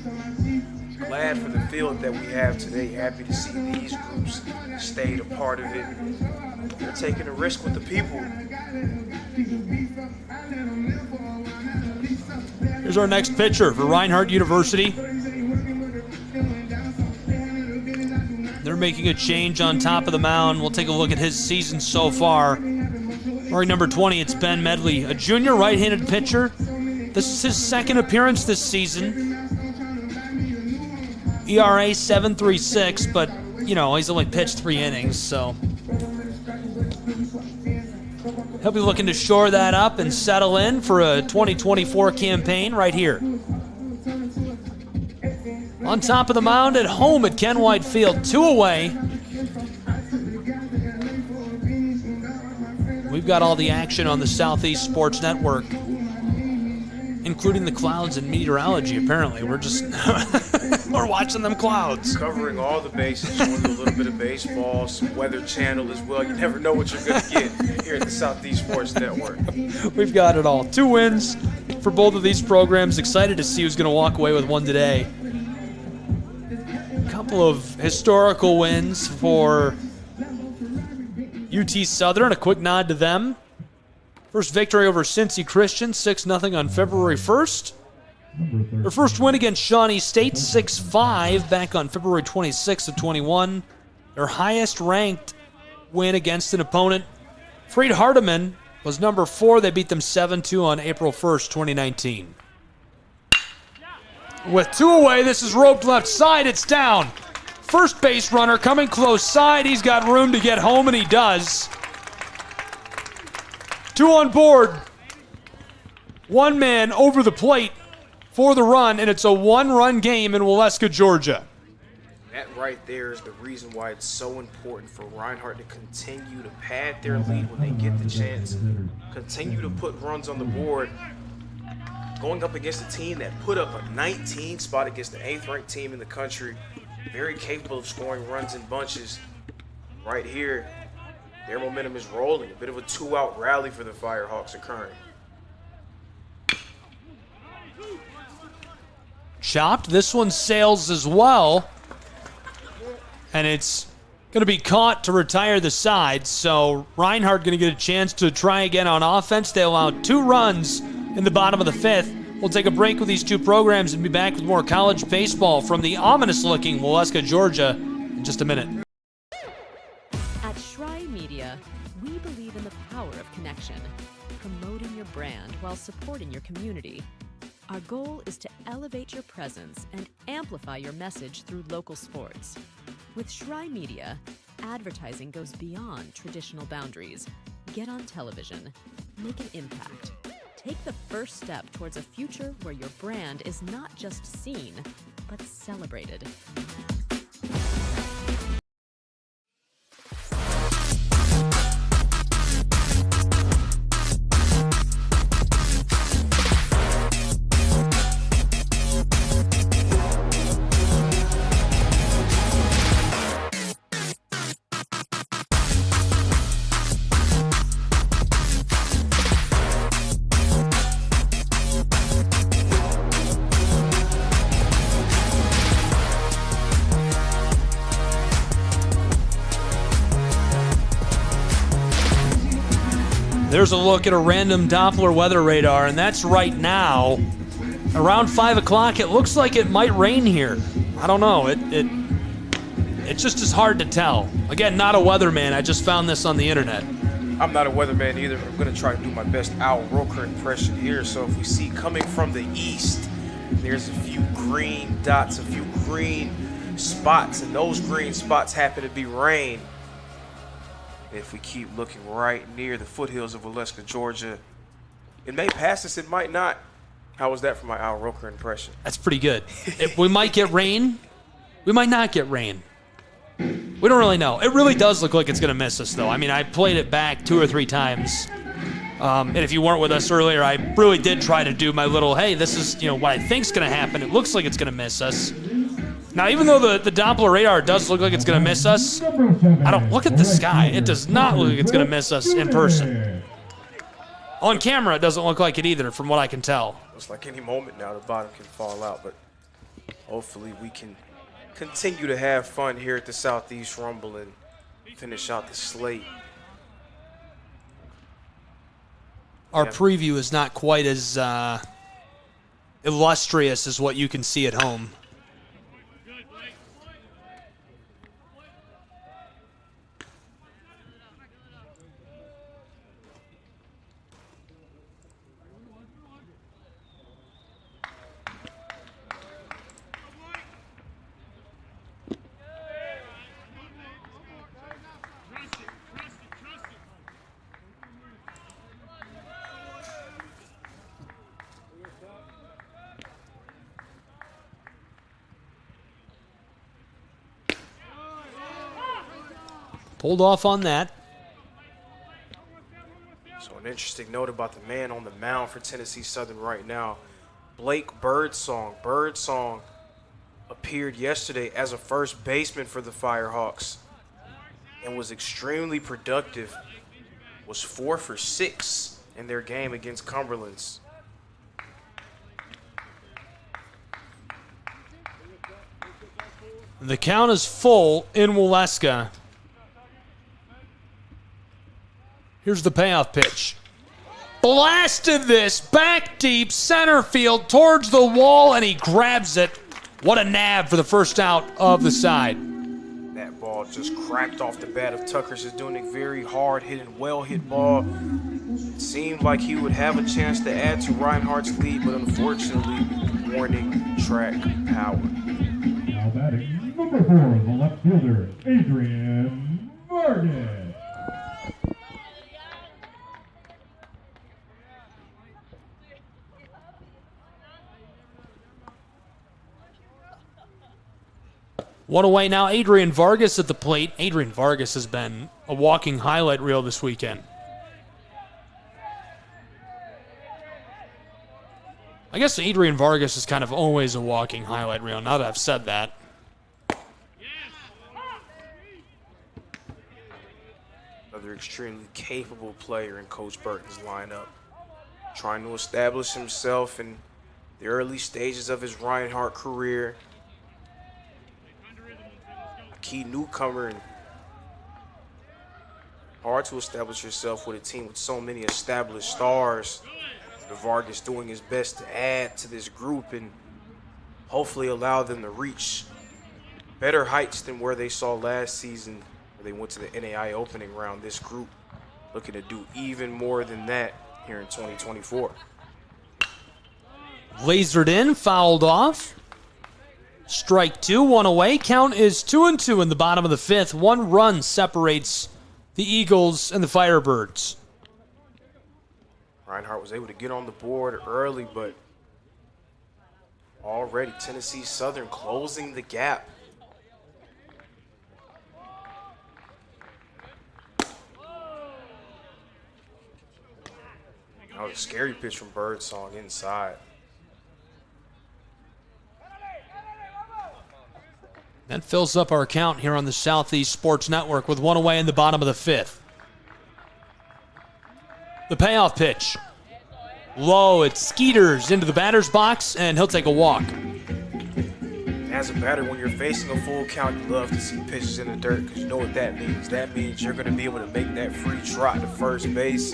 glad for the field that we have today. Happy to see these groups stayed a part of it. They're taking a risk with the people. Here's our next pitcher for Reinhardt University. They're making a change on top of the mound. We'll take a look at his season so far. Wearing number 20, it's Ben Medley, a junior right-handed pitcher. This is his second appearance this season. ERA 7.36, but, you know, he's only pitched 3 innings, so he'll be looking to shore that up and settle in for a 2024 campaign right here. On top of the mound at home at Ken White Field, 2 away. We've got all the action on the Southeast Sports Network, including the clouds and meteorology, apparently. We're just we're watching them clouds. Covering all the bases, showing a little bit of baseball, some Weather Channel as well. You never know what you're going to get here at the Southeast Sports Network. We've got it all. 2 wins for both of these programs. Excited to see who's going to walk away with one today. A couple of historical wins for UT Southern. A quick nod to them. First victory over Cincy Christian, 6-0 on February 1st. Their first win against Shawnee State, 6-5, back on February 26th of 21. Their highest ranked win against an opponent. Freed Hardeman was number 4. They beat them 7-2 on April 1st, 2019. With 2 away, this is roped left side. It's down. First base runner coming close side. He's got room to get home, and he does. 2 on board. 1 man over the plate for the run, and it's a 1-run game in Waleska, Georgia. That right there is the reason why it's so important for Reinhardt to continue to pad their lead when they get the chance. Continue to put runs on the board. Going up against a team that put up a 19 spot against the 8th-ranked team in the country. Very capable of scoring runs in bunches. Right here, their momentum is rolling. A bit of a 2-out rally for the Firehawks occurring. Chopped. This one sails as well. And it's going to be caught to retire the side. So Reinhardt going to get a chance to try again on offense. They allowed 2 runs in the bottom of the 5th. We'll take a break with these 2 programs and be back with more college baseball from the ominous-looking Waleska, Georgia in just a minute. At Schrei Media, we believe in the power of connection, promoting your brand while supporting your community. Our goal is to elevate your presence and amplify your message through local sports. With Schrei Media, advertising goes beyond traditional boundaries. Get on television, make an impact. Take the first step towards a future where your brand is not just seen, but celebrated. There's a look at a random Doppler weather radar, and that's right now. Around 5 o'clock, it looks like it might rain here. I don't know. It just is hard to tell. Again, not a weatherman. I just found this on the internet. I'm not a weatherman either. I'm going to try to do my best Al Roker impression here. So if we see coming from the east, there's a few green dots, a few green spots, and those green spots happen to be rain. If we keep looking right near the foothills of Waleska, Georgia, it may pass us, it might not. How was that for my Al Roker impression? That's pretty good. We might get rain. We might not get rain. We don't really know. It really does look like it's going to miss us, though. I mean, I played it back 2 or 3 times. And if you weren't with us earlier, I really did try to do my little, hey, this is what I think's going to happen. It looks like it's going to miss us. Now, even though the Doppler radar does look like it's going to miss us, I don't look at the sky. It does not look like it's going to miss us in person. On camera, it doesn't look like it either, from what I can tell. Looks like any moment now the bottom can fall out, but hopefully we can continue to have fun here at the Southeast Rumble and finish out the slate. Our preview is not quite as illustrious as what you can see at home. Pulled off on that. So an interesting note about the man on the mound for Tennessee Southern right now, Blake Birdsong. Birdsong appeared yesterday as a first baseman for the Firehawks and was extremely productive. Was 4 for 6 in their game against Cumberlands. The count is full in Waleska. Here's the payoff pitch. Blasted this back deep center field towards the wall, and he grabs it. What a nab for the first out of the side. That ball just cracked off the bat of Tucker's. Is doing a very hard-hitting, well-hit ball. It seemed like he would have a chance to add to Reinhardt's lead, but unfortunately, warning track power. Now batting number 4, the left fielder, Adrian Vargas. One away now, Adrian Vargas at the plate. Adrian Vargas has been a walking highlight reel this weekend. I guess Adrian Vargas is kind of always a walking highlight reel, now that I've said that. Another extremely capable player in Coach Burton's lineup. Trying to establish himself in the early stages of his Reinhardt career. Key newcomer, and hard to establish yourself with a team with so many established stars. Vargas doing his best to add to this group and hopefully allow them to reach better heights than where they saw last season, where they went to the NAI opening round. This group looking to do even more than that here in 2024. Lasered in, fouled off. Strike 2, 1 away. Count is 2-2 in the bottom of the 5th. 1 run separates the Eagles and the Firebirds. Reinhardt was able to get on the board early, but already Tennessee Southern closing the gap. That was a scary pitch from Birdsong inside. That fills up our count here on the Southeast Sports Network with 1 away in the bottom of the 5th. The payoff pitch. Low, it skeeters into the batter's box, and he'll take a walk. As a batter, when you're facing a full count, you love to see pitches in the dirt because you know what that means. That means you're going to be able to make that free trot to first base.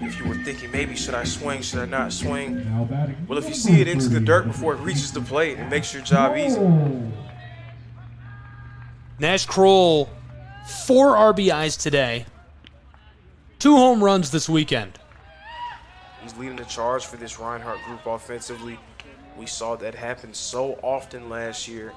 If you were thinking, maybe should I swing, should I not swing? Well, if you see it into the dirt before it reaches the plate, it makes your job easy. Nash Kroll, 4 RBIs today. 2 home runs this weekend. He's leading the charge for this Reinhardt group offensively. We saw that happen so often last year.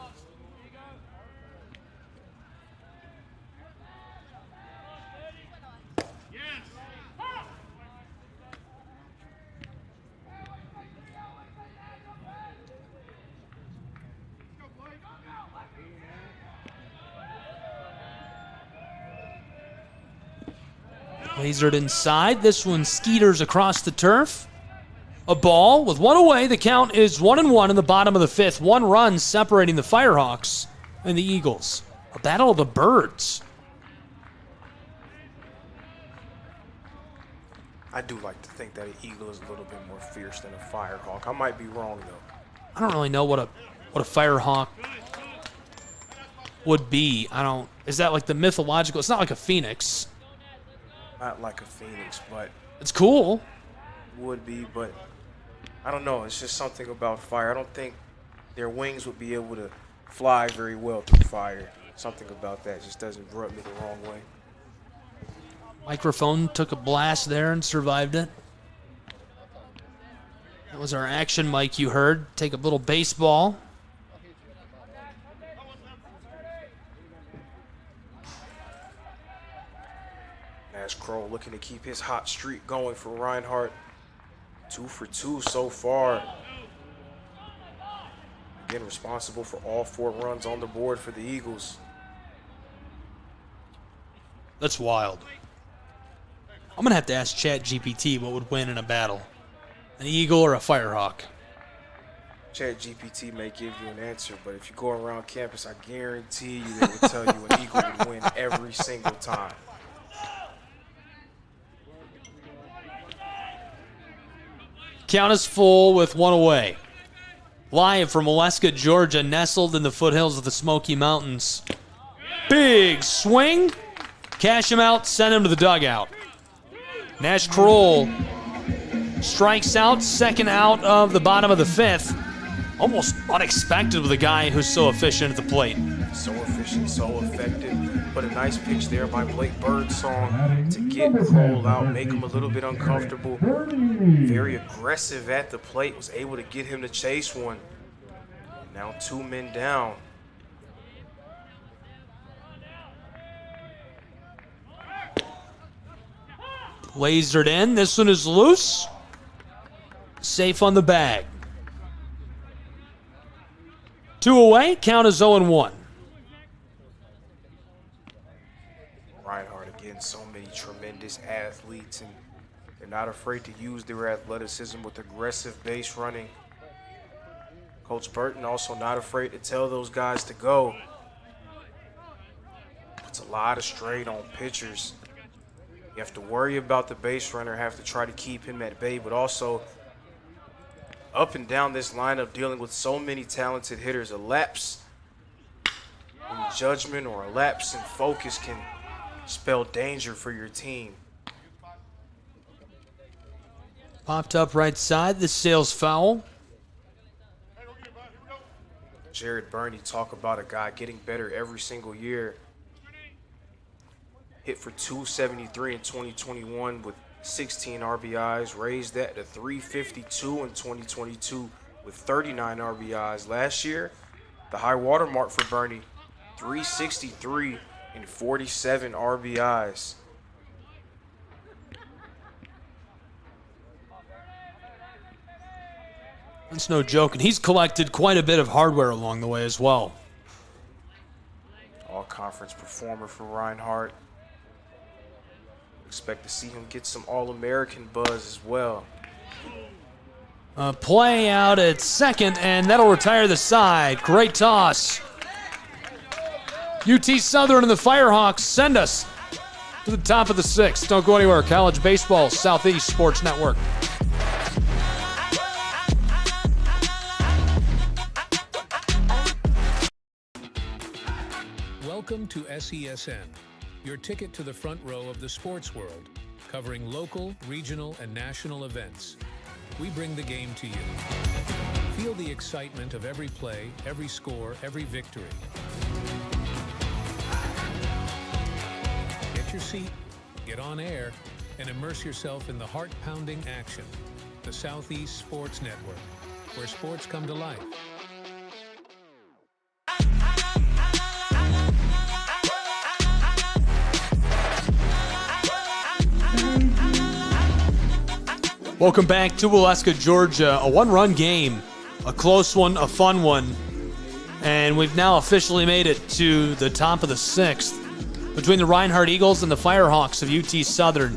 Lasered inside. This one skeeters across the turf. A ball with one away. The count is 1-1 in the bottom of the fifth. 1 run separating the Firehawks and the Eagles. A battle of the birds. I do like to think that an eagle is a little bit more fierce than a firehawk. I might be wrong, though. I don't really know what a Firehawk would be. Is that like the mythological? It's not like a phoenix. Not like a phoenix, but it's cool. Would be, but I don't know. It's just something about fire. I don't think their wings would be able to fly very well through fire. Something about that just doesn't rub me the wrong way. Microphone took a blast there and survived it. That was our action mic you heard. Take a little baseball. Nash Kroll looking to keep his hot streak going for Reinhardt. 2 for 2 so far. Again, responsible for all 4 runs on the board for the Eagles. That's wild. I'm going to have to ask ChatGPT what would win in a battle. An eagle or a firehawk? ChatGPT may give you an answer, but if you go around campus, I guarantee you they will tell you an eagle would win every single time. Count is full with 1 away. Live from Oleska, Georgia, nestled in the foothills of the Smoky Mountains. Big swing. Cash him out, send him to the dugout. Nash Kroll strikes out, second out of the bottom of the fifth. Almost unexpected with a guy who's so efficient at the plate. So efficient, so effective. But a nice pitch there by Blake Birdsong to get Kroll out, make him a little bit uncomfortable. Very aggressive at the plate, was able to get him to chase one. Now 2 men down. Lasered in. This one is loose. Safe on the bag. 2 away. Count is 0-1. Reinhardt, again, so many tremendous athletes, and they're not afraid to use their athleticism with aggressive base running. Coach Burton also not afraid to tell those guys to go. Puts a lot of strain on pitchers. You have to worry about the base runner, have to try to keep him at bay, but also up and down this lineup dealing with so many talented hitters. A lapse in judgment or a lapse in focus can spell danger for your team. Popped up right side. This sails foul. Jared Burney, talk about a guy getting better every single year. Hit for 273 in 2021 with 16 RBIs, raised that to 352 in 2022 with 39 RBIs. Last year, the high water mark for Burney, 363 and 47 RBIs. That's no joke, and he's collected quite a bit of hardware along the way as well. All-conference performer for Reinhardt. Expect to see him get some All-American buzz as well. Play out at second, and that'll retire the side. Great toss. UT Southern and the Firehawks send us to the top of the sixth. Don't go anywhere. College Baseball, Southeast Sports Network. Welcome to SESN, your ticket to the front row of the sports world, covering local, regional, and national events. We bring the game to you. Feel the excitement of every play, every score, every victory. Get your seat, get on air, and immerse yourself in the heart-pounding action. The Southeast Sports Network, where sports come to life. Welcome back to Oleska, Georgia. A one-run game, a close one, a fun one, and we've now officially made it to the top of the sixth. between the Reinhardt Eagles and the Firehawks of UT Southern.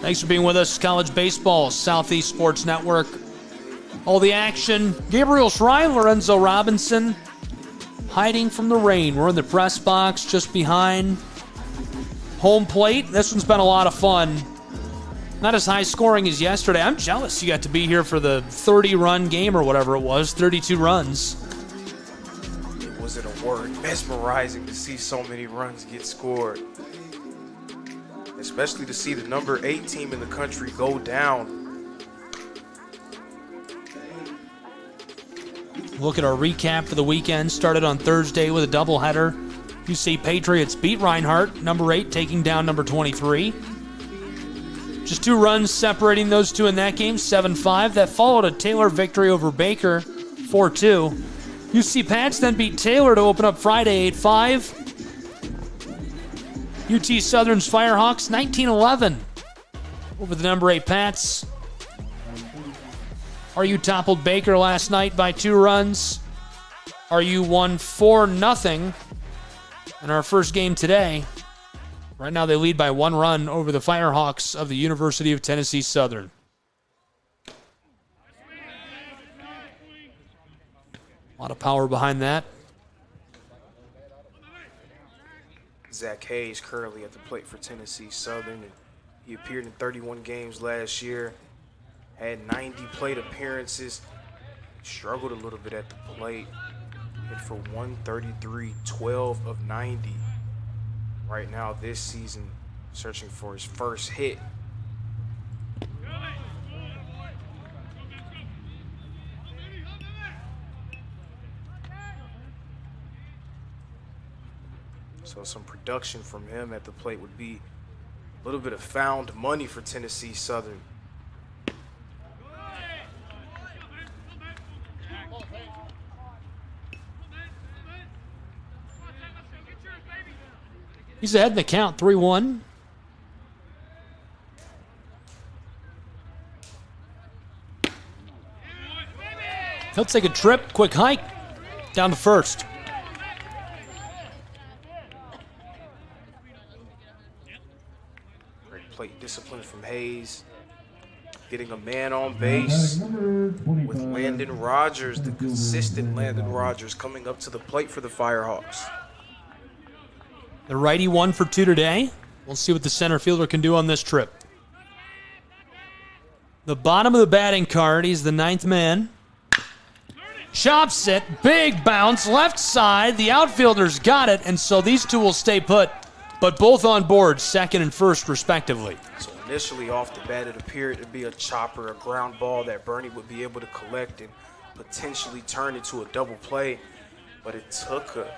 Thanks for being with us. College baseball, Southeast Sports Network. All the action. Gabriel Schrein, Lorenzo Robinson, hiding from the rain. We're in the press box just behind home plate. This one's been a lot of fun. Not as high scoring as yesterday. I'm jealous you got to be here for the 30-run game or whatever it was, 32 runs. It wasn't a word. Mesmerizing to see so many runs get scored. Especially to see the number 8 team in the country go down. Look at our recap for the weekend. Started on Thursday with a doubleheader. UC Patriots beat Reinhardt, number 8 taking down number 23. Just 2 runs separating those two in that game, 7-5. That followed a Taylor victory over Baker, 4-2. UC Pats then beat Taylor to open up Friday, 8-5. UT Southern's Firehawks, 19-11 over the number 8 Pats. RU toppled Baker last night by 2 runs. RU won 4-0 in our first game today. Right now they lead by 1 run over the Firehawks of the University of Tennessee Southern. A lot of power behind that. Zach Hayes currently at the plate for Tennessee Southern. And he appeared in 31 games last year, had 90 plate appearances, struggled a little bit at the plate, hit for 133, 12 of 90. Right now this season, searching for his first hit. So some production from him at the plate would be a little bit of found money for Tennessee Southern. He's ahead in the count, 3-1. He'll take a trip, quick hike, down to first. Great plate discipline from Hayes. Getting a man on base with Landon Rogers, the consistent Landon Rogers, coming up to the plate for the Firehawks. The righty 1 for 2 today. We'll see what the center fielder can do on this trip. The bottom of the batting card, he's the 9th man. Chops it, big bounce, left side. The outfielders got it, and so these two will stay put, but both on board, 2nd and 1st respectively. So initially off the bat, it appeared to be a chopper, a ground ball that Bernie would be able to collect and potentially turn into a double play, but it took a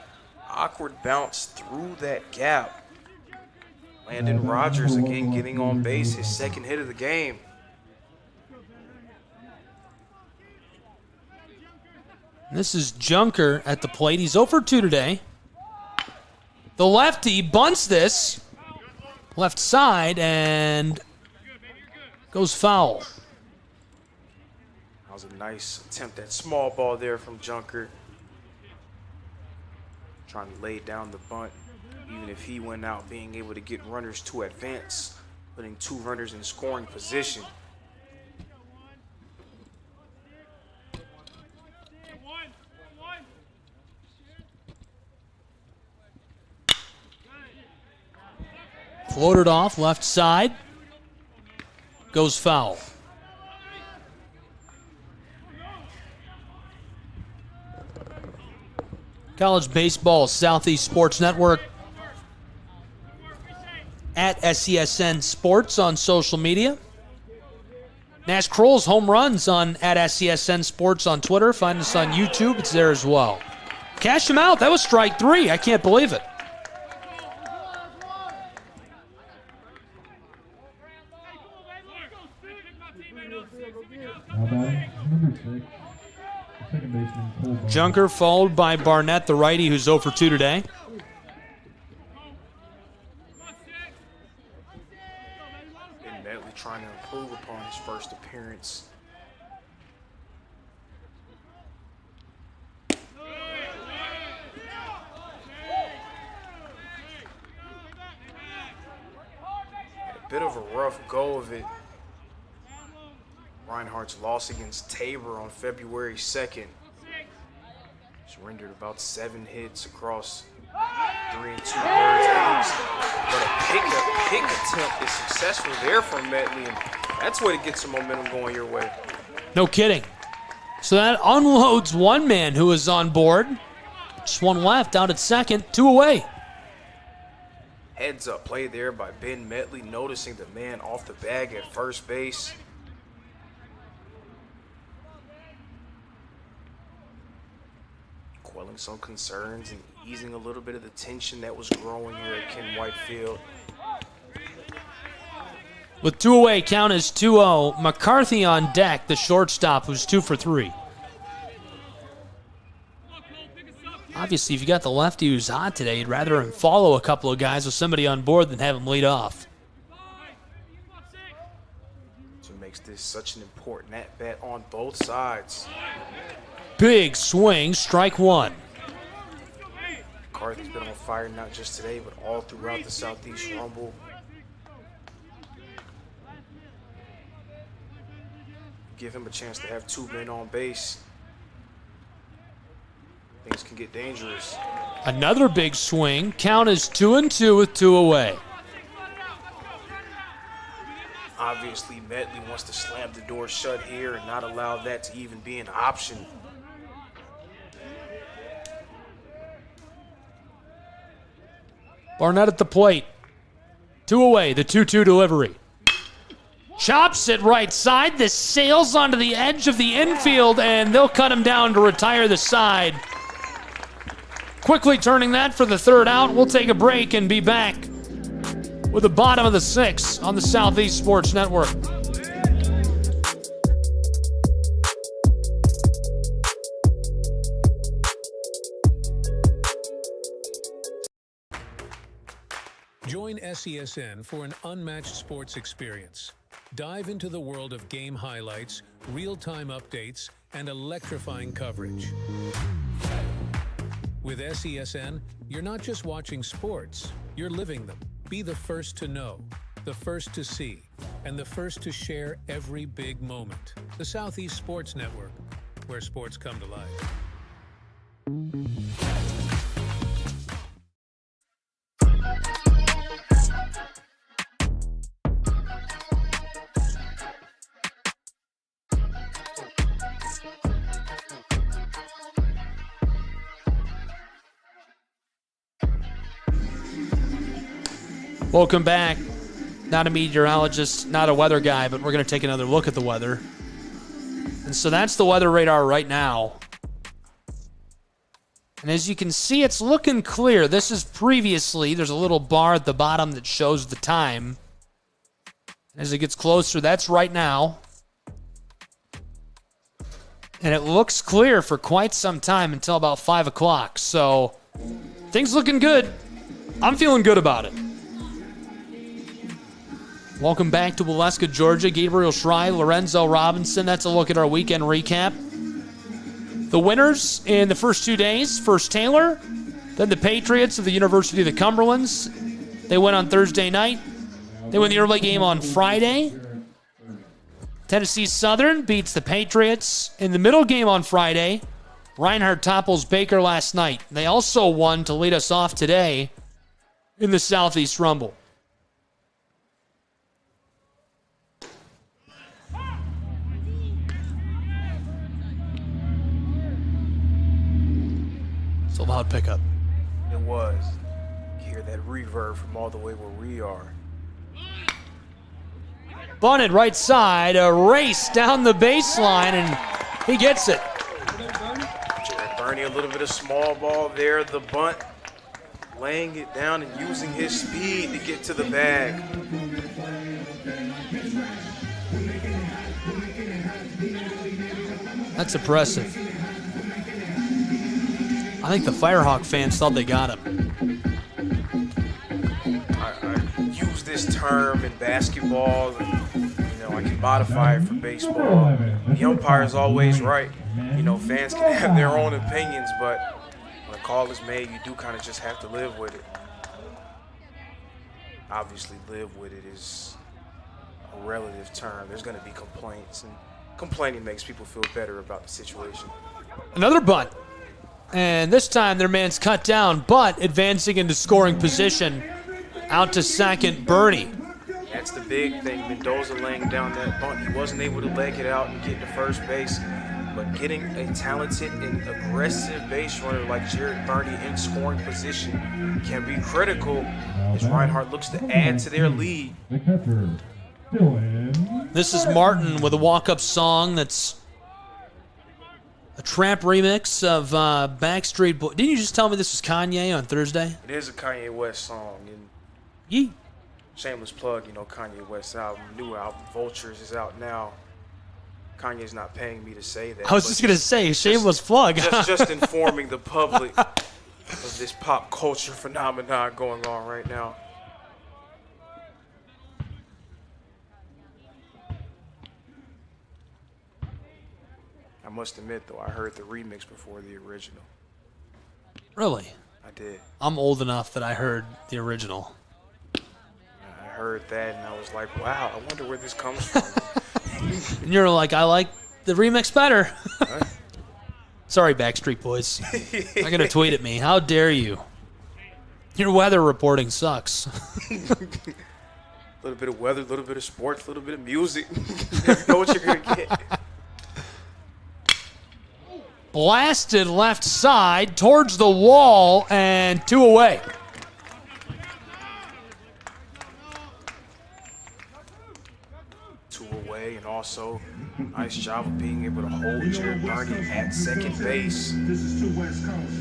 awkward bounce through that gap. Landon Rogers again getting on base, his 2nd hit of the game. This is Junker at the plate. He's 0 for 2 today. The lefty bunts this left side and goes foul. That was a nice attempt at small ball there from Junker. Trying to lay down the bunt, even if he went out, being able to get runners to advance, putting 2 runners in scoring position. Floated off left side, goes foul. College baseball, Southeast Sports Network. At SESN Sports on social media. Nash Kroll's home runs on at SESN Sports on Twitter. Find us on YouTube. It's there as well. Cash him out. That was strike 3. I can't believe it. Junker followed by Barnett, the righty, who's 0 for 2 today. And Bentley trying to improve upon his first appearance. bit of a rough go of it. Reinhardt's loss against Tabor on February 2nd. Surrendered about 7 hits across 3 2/3 innings. But a pick attempt is successful there from Metley, and that's where to get some momentum going your way. No kidding. So that unloads one man who is on board. Just one left, out at second, 2 away. Heads up play there by Ben Metley, noticing the man off the bag at first base. Quelling some concerns and easing a little bit of the tension that was growing here at Ken Whitefield. With 2 away, count is 2-0. McCarthy on deck, the shortstop, who's 2 for 3. Obviously, if you got the lefty who's hot today, you'd rather him follow a couple of guys with somebody on board than have him lead off. So it makes this such an important at-bat on both sides. Big swing, strike 1. McCarthy's been on fire not just today, but all throughout the Southeast Rumble. Give him a chance to have 2 men on base. Things can get dangerous. Another big swing. Count is 2-2 with 2 away. Obviously, Metley wants to slam the door shut here and not allow that to even be an option. Barnett at the plate. 2 away, the 2-2 delivery. Chops it right side. This sails onto the edge of the infield, and they'll cut him down to retire the side. Quickly turning that for the 3rd out. We'll take a break and be back with the bottom of the 6th on the Southeast Sports Network. Join SESN for an unmatched sports experience. Dive into the world of game highlights, real-time updates, and electrifying coverage. With SESN, you're not just watching sports, you're living them. Be the first to know, the first to see, and the first to share every big moment. The Southeast Sports Network, where sports come to life. Welcome back. Not a meteorologist, not a weather guy, but we're going to take another look at the weather. And so that's the weather radar right now. And as you can see, it's looking clear. This is previously, there's a little bar at the bottom that shows the time. As it gets closer, that's right now. And it looks clear for quite some time until about 5 o'clock. So things looking good. I'm feeling good about it. Welcome back to Waleska, Georgia. Gabriel Schrei, Lorenzo Robinson. That's a look at our weekend recap. The winners in the first 2 days, first Taylor, then the Patriots of the University of the Cumberlands. They win on Thursday night. They win the early game on Friday. Tennessee Southern beats the Patriots in the middle game on Friday. Reinhardt topples Baker last night. They also won to lead us off today in the Southeast Rumble. It's a loud pickup. It was. You hear that reverb from all the way where we are. Bunted right side, a race down the baseline, and he gets it. Jared Burney, a little bit of small ball there. The bunt, laying it down and using his speed to get to the bag. That's impressive. I think the Firehawk fans thought they got him. I use this term in basketball. I can modify it for baseball. The umpire's always right. Fans can have their own opinions, but when a call is made, you do kind of just have to live with it. Obviously, live with it is a relative term. There's going to be complaints, and complaining makes people feel better about the situation. Another bunt. And this time their man's cut down, but advancing into scoring position. Out to second, Bernie. That's the big thing. Mendoza laying down that bunt. He wasn't able to leg it out and get to first base. But getting a talented and aggressive base runner like Jared Bernie in scoring position can be critical as Reinhardt looks to add to their lead. This is Martin with a walk-up song that's a Tramp remix of Backstreet Boys. Didn't you just tell me this was Kanye on Thursday? It is a Kanye West song. And Yeet. Shameless plug, Kanye West's album, new album, Vultures, is out now. Kanye's not paying me to say that. I was just going to say, shameless plug. just informing the public of this pop culture phenomenon going on right now. I must admit, though, I heard the remix before the original. Really? I did. I'm old enough that I heard the original. I heard that, and I was like, wow, I wonder where this comes from. And you're like, I like the remix better. Sorry, Backstreet Boys. I'm going to tweet at me. How dare you? Your weather reporting sucks. A little bit of weather, a little bit of sports, a little bit of music. You never know what you're going to get. Blasted left side towards the wall, and 2 away. And also, nice job of being able to hold Jared Bernie at second base. This is to West Coast.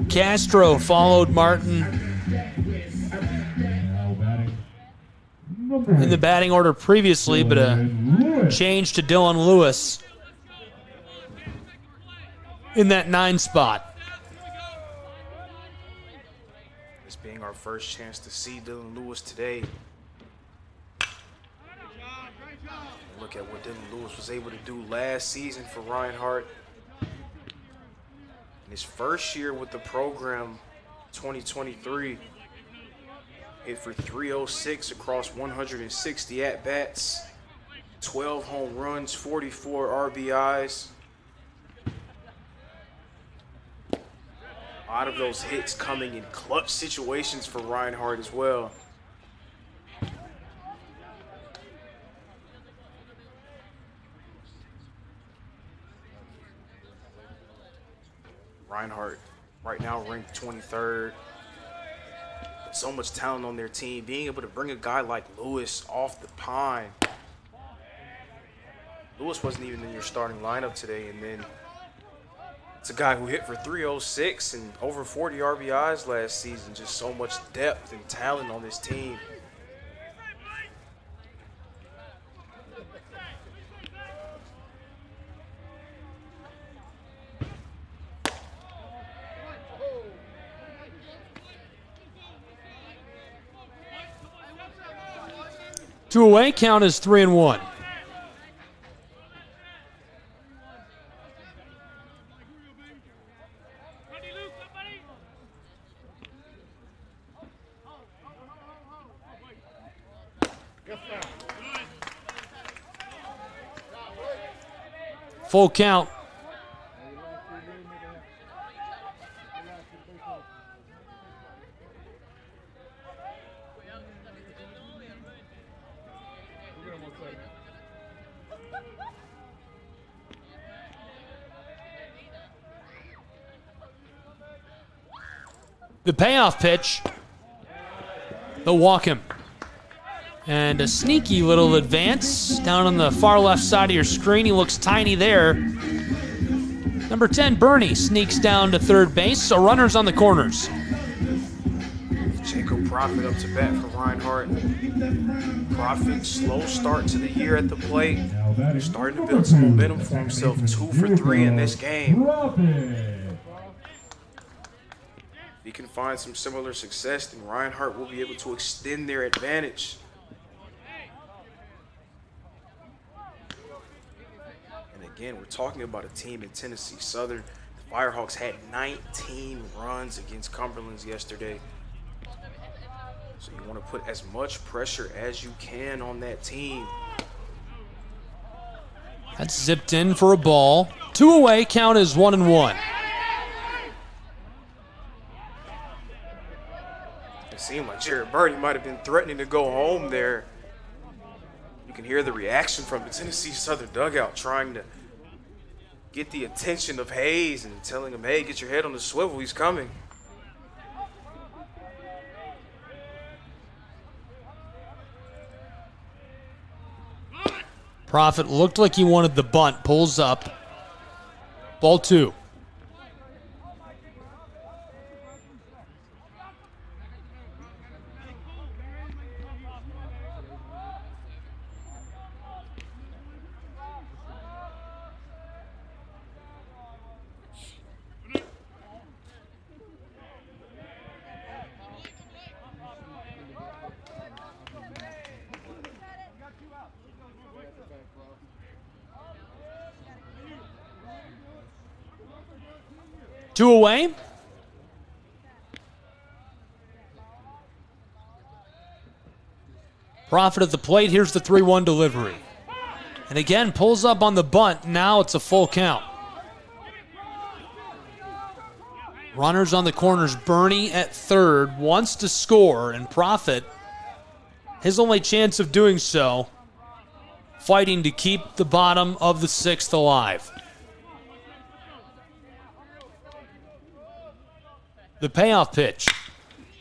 Castro followed Martin in the batting order previously, but a change to Dylan Lewis in that 9 spot. This being our first chance to see Dylan Lewis today. Look at what Dylan Lewis was able to do last season for Reinhardt. In his first year with the program, 2023, hit for 306 across 160 at-bats, 12 home runs, 44 RBIs. A lot of those hits coming in clutch situations for Reinhardt as well. Reinhardt right now ranked 23rd. So much talent on their team. Being able to bring a guy like Lewis off the pine. Lewis wasn't even in your starting lineup today, and then it's a guy who hit for 306 and over 40 RBIs last season. Just so much depth and talent on this team. Two away, count is 3-1. Full count. The payoff pitch. They'll walk him. And a sneaky little advance down on the far left side of your screen. He looks tiny there. Number 10, Bernie, sneaks down to third base, so runners on the corners. Jacob Profit up to bat for Reinhardt. Profit, slow start to the year at the plate. Starting to build some momentum for himself. 2 for 3 in this game. If he can find some similar success, then Reinhardt will be able to extend their advantage. Again, we're talking about a team in Tennessee Southern. The Firehawks had 19 runs against Cumberland's yesterday. So you want to put as much pressure as you can on that team. That's zipped in for a ball. 2 away, count is 1-1. It seemed like Jared Birdie might have been threatening to go home there. You can hear the reaction from the Tennessee Southern dugout trying to get the attention of Hayes and telling him, hey, get your head on the swivel, he's coming. Prophet looked like he wanted the bunt, pulls up. Ball 2. Two away. Prophet at the plate. Here's the 3-1 delivery. And again, pulls up on the bunt. Now it's a full count. Runners on the corners. Bernie at third wants to score, and Prophet, his only chance of doing so, fighting to keep the bottom of the 6th alive. The payoff pitch.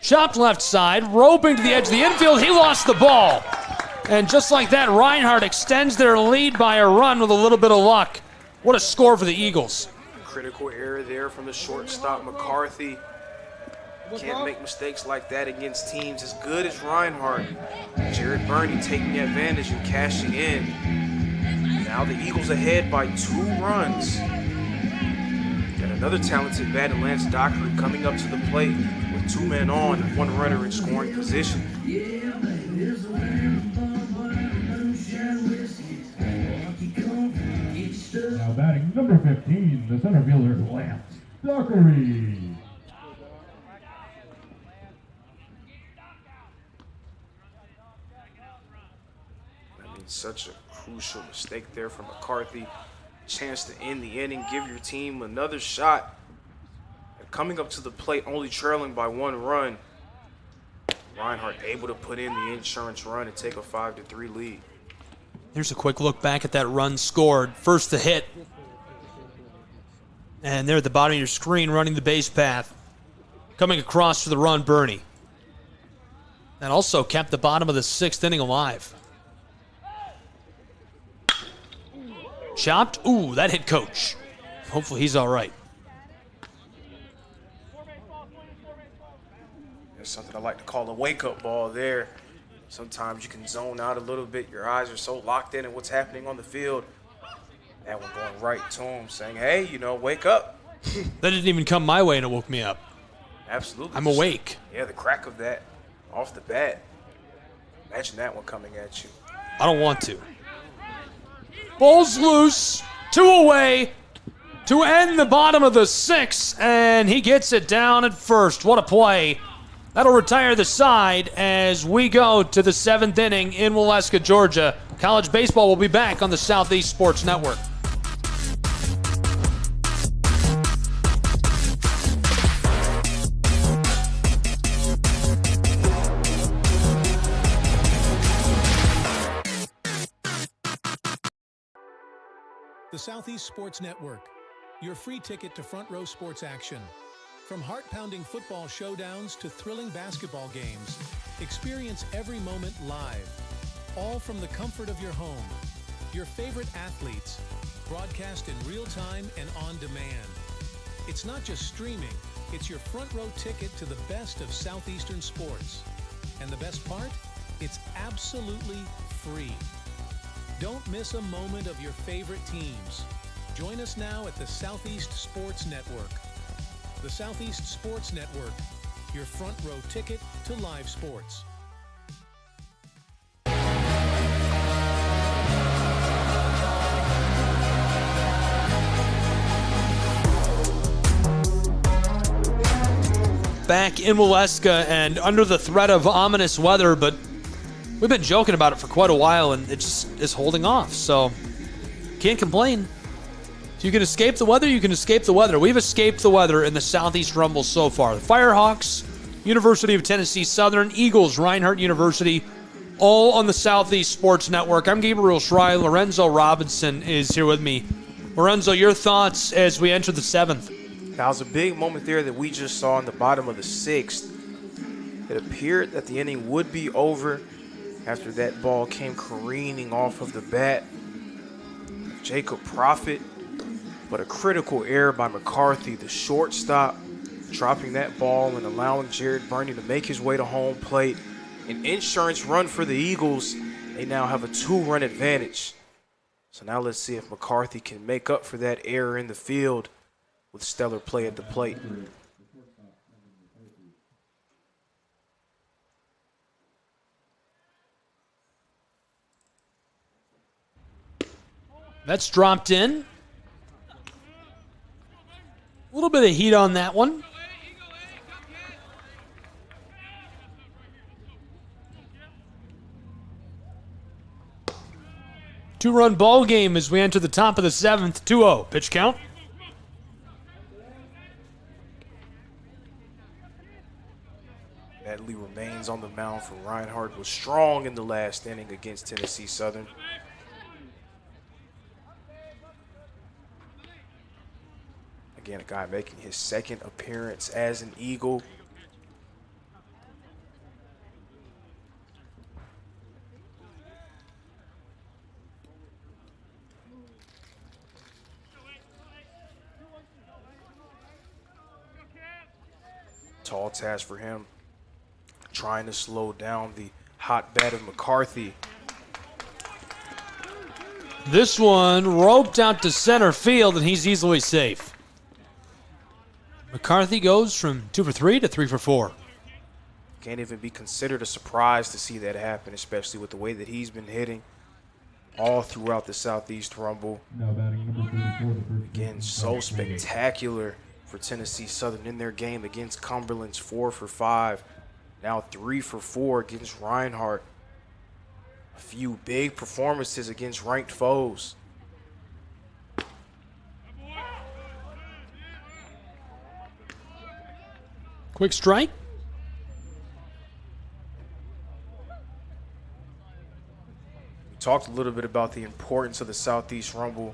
Chopped left side, roping to the edge of the infield. He lost the ball. And just like that, Reinhardt extends their lead by a run with a little bit of luck. What a score for the Eagles. Critical error there from the shortstop, McCarthy. Can't make mistakes like that against teams as good as Reinhardt. Jared Burney taking advantage and cashing in. Now the Eagles ahead by 2 runs. Got another talented bat in Lance Dockery coming up to the plate with 2 men on and 1 runner in scoring position. Now batting number 15, the center fielder, Lance Dockery. I mean, such a crucial mistake there from McCarthy. Chance to end the inning, give your team another shot. And coming up to the plate, only trailing by 1 run. Reinhardt able to put in the insurance run and take a 5-3 lead. Here's a quick look back at that run scored. First the hit. And there at the bottom of your screen, running the base path. Coming across for the run, Bernie. That also kept the bottom of the 6th inning alive. Chopped. Ooh, that hit Coach. Hopefully he's all right. There's something I like to call a wake-up ball there. Sometimes you can zone out a little bit. Your eyes are so locked in on what's happening on the field. That one going right to him, saying, hey, wake up. That didn't even come my way, and it woke me up. Absolutely. I'm awake. Yeah, the crack of that off the bat. Imagine that one coming at you. I don't want to. Ball's loose. 2 away to end the bottom of the 6th, and he gets it down at first. What a play. That'll retire the side as we go to the 7th inning in Waleska, Georgia. College baseball will be back on the Southeast Sports Network. The Southeast Sports Network, your free ticket to front row sports action. From heart-pounding football showdowns to thrilling basketball games, experience every moment live, all from the comfort of your home. Your favorite athletes, broadcast in real time and on demand. It's not just streaming, it's your front row ticket to the best of Southeastern sports. And the best part? It's absolutely free. Don't miss a moment of your favorite teams. Join us now at the Southeast Sports Network. The Southeast Sports Network, your front row ticket to live sports. back in Waleska and under the threat of ominous weather, but we've been joking about it for quite a while, and it just is holding off. So can't complain. If you can escape the weather, you can escape the weather. We've escaped the weather in the Southeast Rumble so far. The Firehawks, University of Tennessee Southern, Eagles, Reinhardt University, all on the Southeast Sports Network. I'm Gabriel Schrei. Lorenzo Robinson is here with me. Lorenzo, your thoughts as we enter the 7th? That was a big moment there that we just saw in the bottom of the 6th. It appeared that the inning would be over after that ball came careening off of the bat of Jacob Prophet, but a critical error by McCarthy, the shortstop, dropping that ball and allowing Jared Burney to make his way to home plate. An insurance run for the Eagles. They now have a 2-run advantage. So now let's see if McCarthy can make up for that error in the field with stellar play at the plate. That's dropped in. A little bit of heat on that one. Two-run ball game as we enter the top of the 7th. 2-0. Pitch count. Badley remains on the mound for Reinhardt. Was strong in the last inning against Tennessee Southern. Again, a guy making his 2nd appearance as an Eagle. Tall task for him, trying to slow down the hot bat of McCarthy. This one roped out to center field, and he's easily safe. McCarthy goes from 2 for 3 to 3 for 4. Can't even be considered a surprise to see that happen, especially with the way that he's been hitting all throughout the Southeast Rumble. Now batting number 34, the first. Again, so spectacular for Tennessee Southern in their game against Cumberland's 4 for 5. Now 3 for 4 against Reinhardt. A few big performances against ranked foes. Quick strike. We talked a little bit about the importance of the Southeast Rumble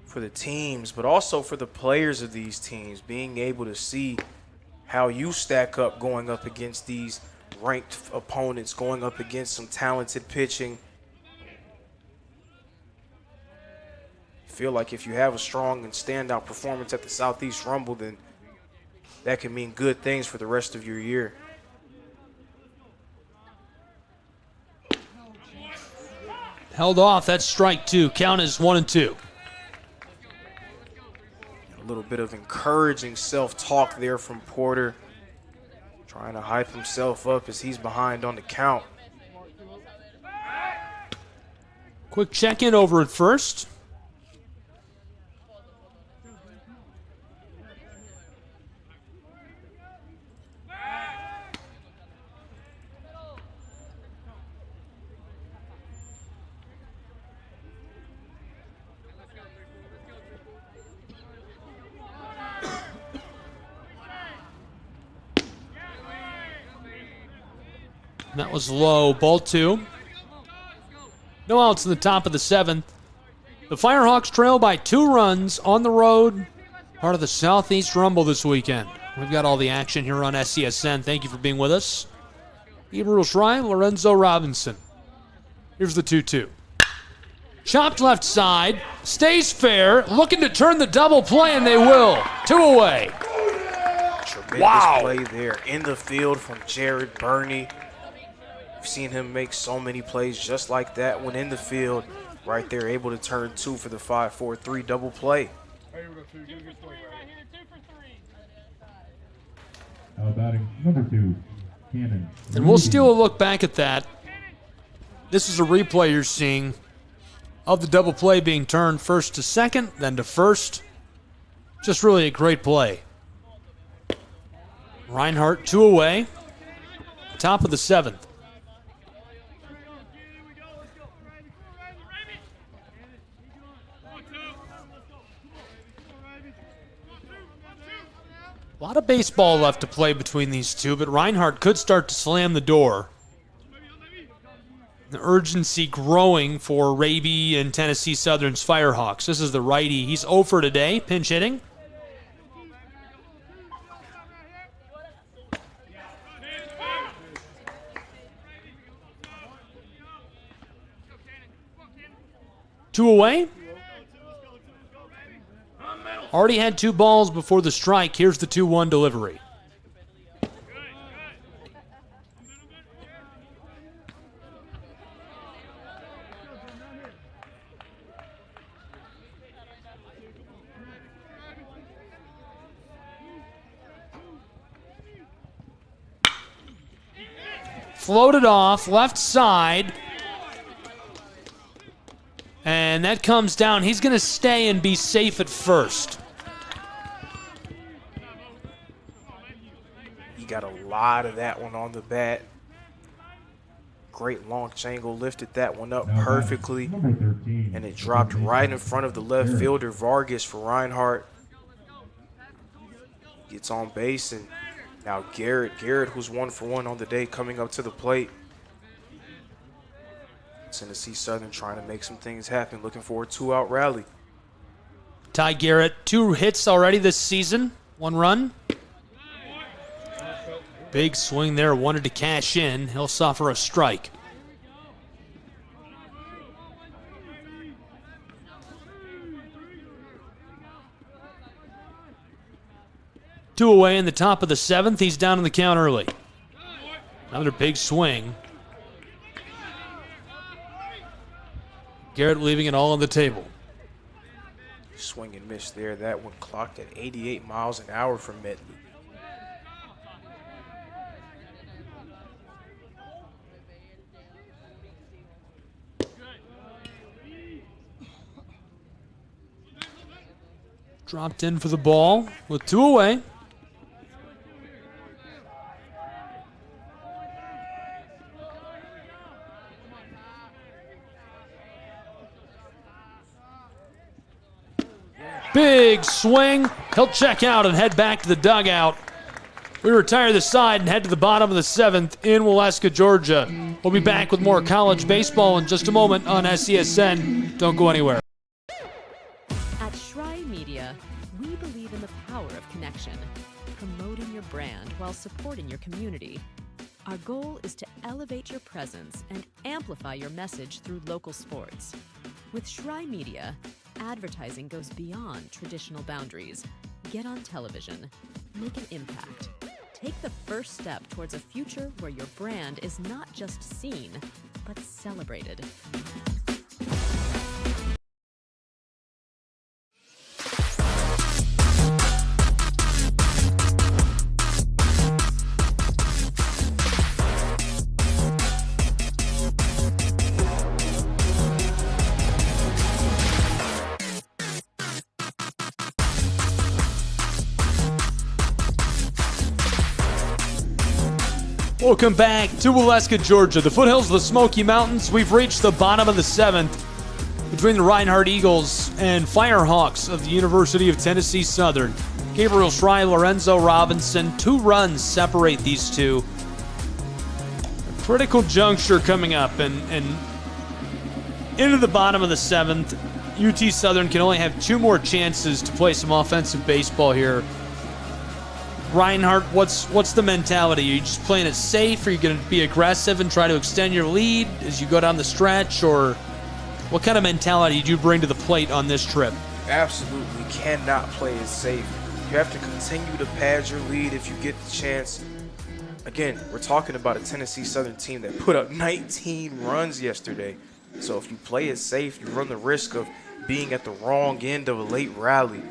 for the teams, but also for the players of these teams, being able to see how you stack up going up against these ranked opponents, going up against some talented pitching. I feel like if you have a strong and standout performance at the Southeast Rumble, then that can mean good things for the rest of your year. Held off. That's strike 2. Count is 1-2. A little bit of encouraging self-talk there from Porter, trying to hype himself up as he's behind on the count. Quick check-in over at first. That was low. Ball 2. No outs in the top of the 7th. The Firehawks trail by 2 runs on the road. Part of the Southeast Rumble this weekend. We've got all the action here on SCSN. Thank you for being with us. Gabriel Schrei, Lorenzo Robinson. Here's the 2-2. Chopped left side. Stays fair. Looking to turn the double play, and they will. 2 away. Tremendous play there in the field from Jared Burney. We've seen him make so many plays just like that one in the field. Right there, able to turn 2 for the 5-4-3 double play. Batting number 2, Cannon. And we'll steal a look back at that. This is a replay you're seeing of the double play being turned first to second, then to first. Just really a great play. Reinhardt 2 away. Top of the 7th. A lot of baseball left to play between these two, but Reinhardt could start to slam the door. The urgency growing for Raby and Tennessee Southern's Firehawks. This is the righty. He's 0 for today, pinch hitting. Two away. Already had 2 balls before the strike. Here's the 2-1 delivery. Floated off, left side. And that comes down. He's going to stay and be safe at first. He got a lot of that one on the bat. Great launch angle, lifted that one up perfectly. And it dropped right in front of the left fielder, Vargas, for Reinhardt. Gets on base, and now Garrett, who's 1 for 1 on the day, coming up to the plate. Tennessee Southern trying to make some things happen, looking for a 2-out rally. Ty Garrett, 2 hits already this season, 1 run. Big swing there, wanted to cash in. He'll suffer a strike. Two away in the top of the 7th. He's down in the count early. Another big swing. Garrett leaving it all on the table. Swing and miss there. That one clocked at 88 miles an hour from Medley. Dropped in for the ball with 2 away. Big swing. He'll check out and head back to the dugout. We retire the side and head to the bottom of the 7th in Waleska, Georgia. We'll be back with more college baseball in just a moment on SESN. Don't go anywhere. At Shry Media, we believe in the power of connection, promoting your brand while supporting your community. Our goal is to elevate your presence and amplify your message through local sports. With Shry Media, advertising goes beyond traditional boundaries. Get on television. Make an impact. Take the first step towards a future where your brand is not just seen, but celebrated. Welcome back to Waleska, Georgia. The foothills of the Smoky Mountains. We've reached the bottom of the 7th between the Reinhardt Eagles and Firehawks of the University of Tennessee Southern. Gabriel Shry, Lorenzo Robinson. 2 runs separate these two. A critical juncture coming up, and into the bottom of the 7th. UT Southern can only have 2 more chances to play some offensive baseball here. Reinhardt, what's the mentality? Are you just playing it safe? Are you going to be aggressive and try to extend your lead as you go down the stretch? Or what kind of mentality do you bring to the plate on this trip? Absolutely cannot play it safe. You have to continue to pad your lead if you get the chance. Again, we're talking about a Tennessee Southern team that put up 19 runs yesterday. So if you play it safe, you run the risk of being at the wrong end of a late rally.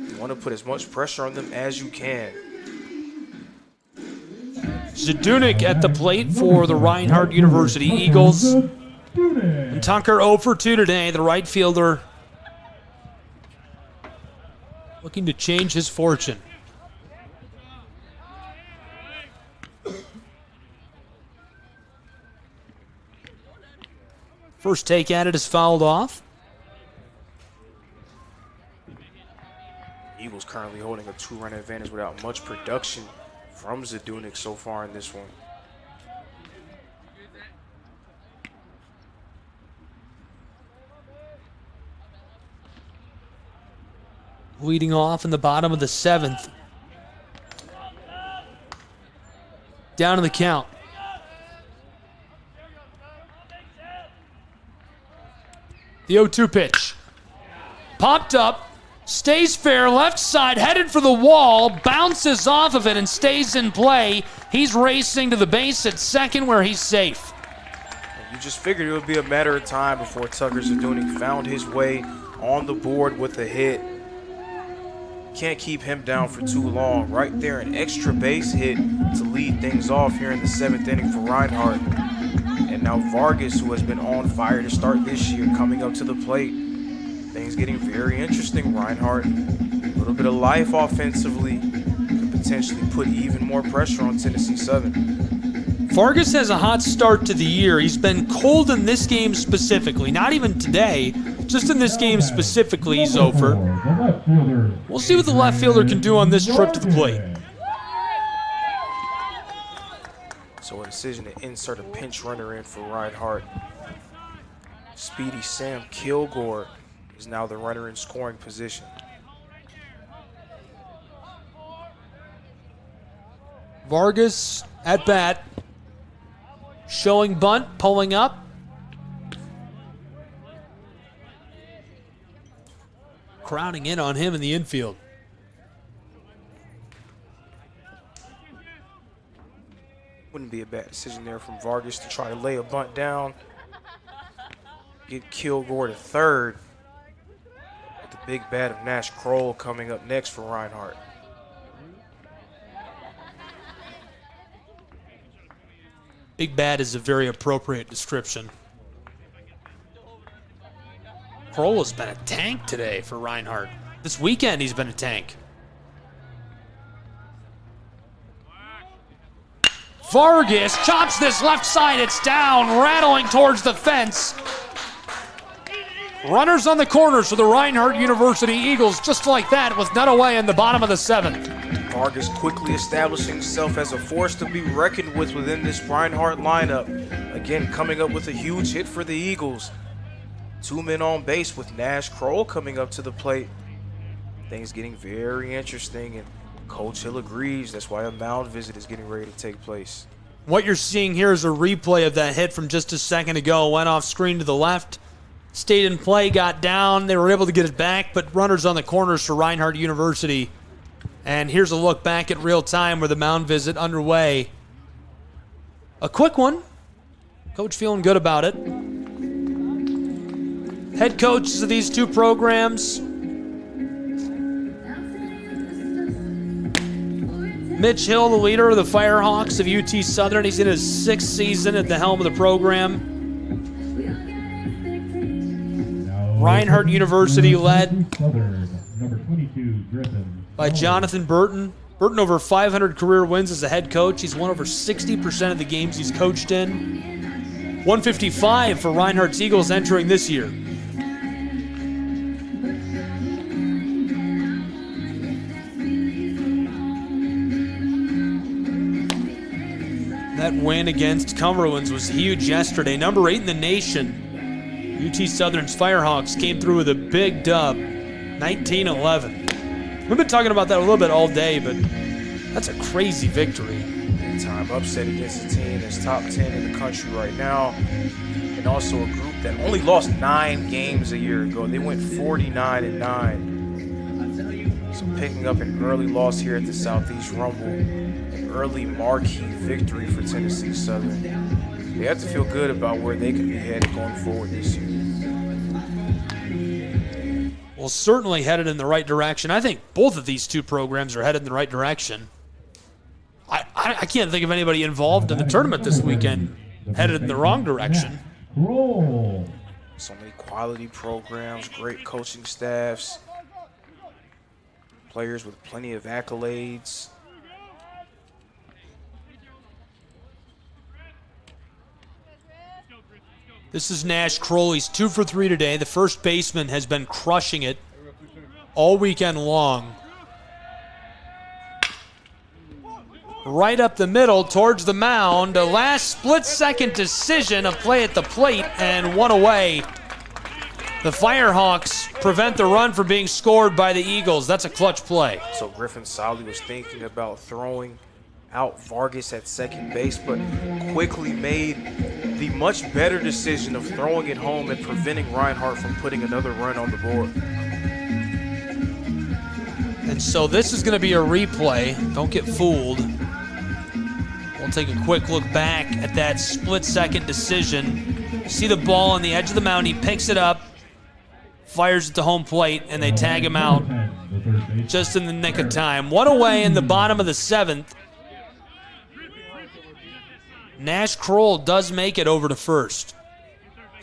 You want to put as much pressure on them as you can. Zadunik at the plate for the Reinhardt University Eagles. And Tucker 0 for 2 today, the right fielder. Looking to change his fortune. First take at it is fouled off. Eagles currently holding a 2-run advantage without much production from Zadunik so far in this one. Leading off in the bottom of the 7th. Down in the count. The 0-2 pitch. Popped up. Stays fair. Left side. Headed for the wall. Bounces off of it and stays in play. He's racing to the base at second where he's safe. You just figured it would be a matter of time before Tucker Zadunik found his way on the board with a hit. Can't keep him down for too long. Right there, an extra base hit to lead things off here in the 7th inning for Reinhardt. And now Vargas, who has been on fire to start this year, coming up to the plate. Things getting very interesting. Reinhardt, a little bit of life offensively, could potentially put even more pressure on Tennessee Southern. Vargas has a hot start to the year. He's been cold in this game specifically. Not even today. Just in this game specifically, he's over. We'll see what the left fielder can do on this trip to the plate. So a decision to insert a pinch runner in for Reinhardt. Speedy Sam Kilgore is now the runner in scoring position. Vargas at bat. Showing bunt, pulling up. Crowding in on him in the infield. Wouldn't be a bad decision there from Vargas to try to lay a bunt down. Get Kilgore to third. With the big bat of Nash Kroll coming up next for Reinhardt. Big bat is a very appropriate description. Kroll has been a tank today for Reinhardt. This weekend he's been a tank. Vargas chops this left side. It's down, rattling towards the fence. Runners on the corners for the Reinhardt University Eagles, just like that, with none away in the bottom of the 7th. Vargas quickly establishing himself as a force to be reckoned with within this Reinhardt lineup. Again, coming up with a huge hit for the Eagles. 2 men on base with Nash Kroll coming up to the plate. Things getting very interesting, and Coach Hill agrees. That's why a mound visit is getting ready to take place. What you're seeing here is a replay of that hit from just a second ago. Went off screen to the left, stayed in play, got down. They were able to get it back, but runners on the corners for Reinhardt University. And here's a look back at real time where the mound visit underway. A quick one. Coach feeling good about it. Head coaches of these two programs. Mitch Hill, the leader of the Firehawks of UT Southern. He's in his 6th season at the helm of the program. Reinhardt University led by Jonathan Burton. Burton over 500 career wins as a head coach. He's won over 60% of the games he's coached in. 155 for Reinhardt's Eagles entering this year. That win against Cumberland's was huge yesterday. Number 8 in the nation. UT Southern's Firehawks came through with a big dub, 19-11. We've been talking about that a little bit all day, but that's a crazy victory. Big time upset against a team that's top 10 in the country right now, and also a group that only lost 9 games a year ago. They went 49-9. So picking up an early loss here at the Southeast Rumble, an early marquee victory for Tennessee Southern. They have to feel good about where they could be headed going forward this year. Well, certainly headed in the right direction. I think both of these two programs are headed in the right direction. I can't think of anybody involved in the tournament this weekend headed in the wrong direction. So many quality programs, great coaching staffs, players with plenty of accolades. This is Nash Kroll. He's 2 for 3 today. The first baseman has been crushing it all weekend long. Right up the middle towards the mound. A last split-second decision of play at the plate and one away. The Firehawks prevent the run from being scored by the Eagles. That's a clutch play. So Griffin Solly was thinking about throwing out Vargas at second base, but quickly made the much better decision of throwing it home and preventing Reinhardt from putting another run on the board. And so this is going to be a replay. Don't get fooled. We'll take a quick look back at that split-second decision. See the ball on the edge of the mound. He picks it up, fires it to home plate, and they tag him out just in the nick of time. One away in the bottom of the 7th. Nash Kroll does make it over to first.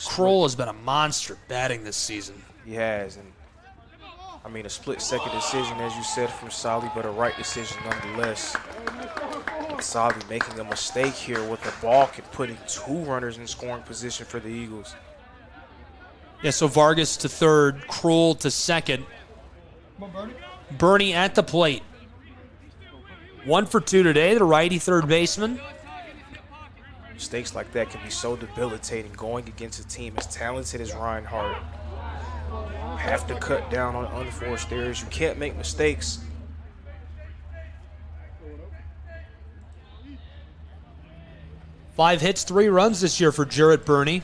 Kroll has been a monster batting this season. He has, and I mean a split-second decision, as you said, from Solly, but a right decision nonetheless. And Solly making a mistake here with the balk and putting 2 runners in scoring position for the Eagles. Yeah, so Vargas to third, Kroll to second. Bernie at the plate. 1 for 2 today, the righty third baseman. Mistakes like that can be so debilitating going against a team as talented as Reinhardt. You have to cut down on unforced errors. You can't make mistakes. Five hits, 3 runs this year for Jarrett Burney.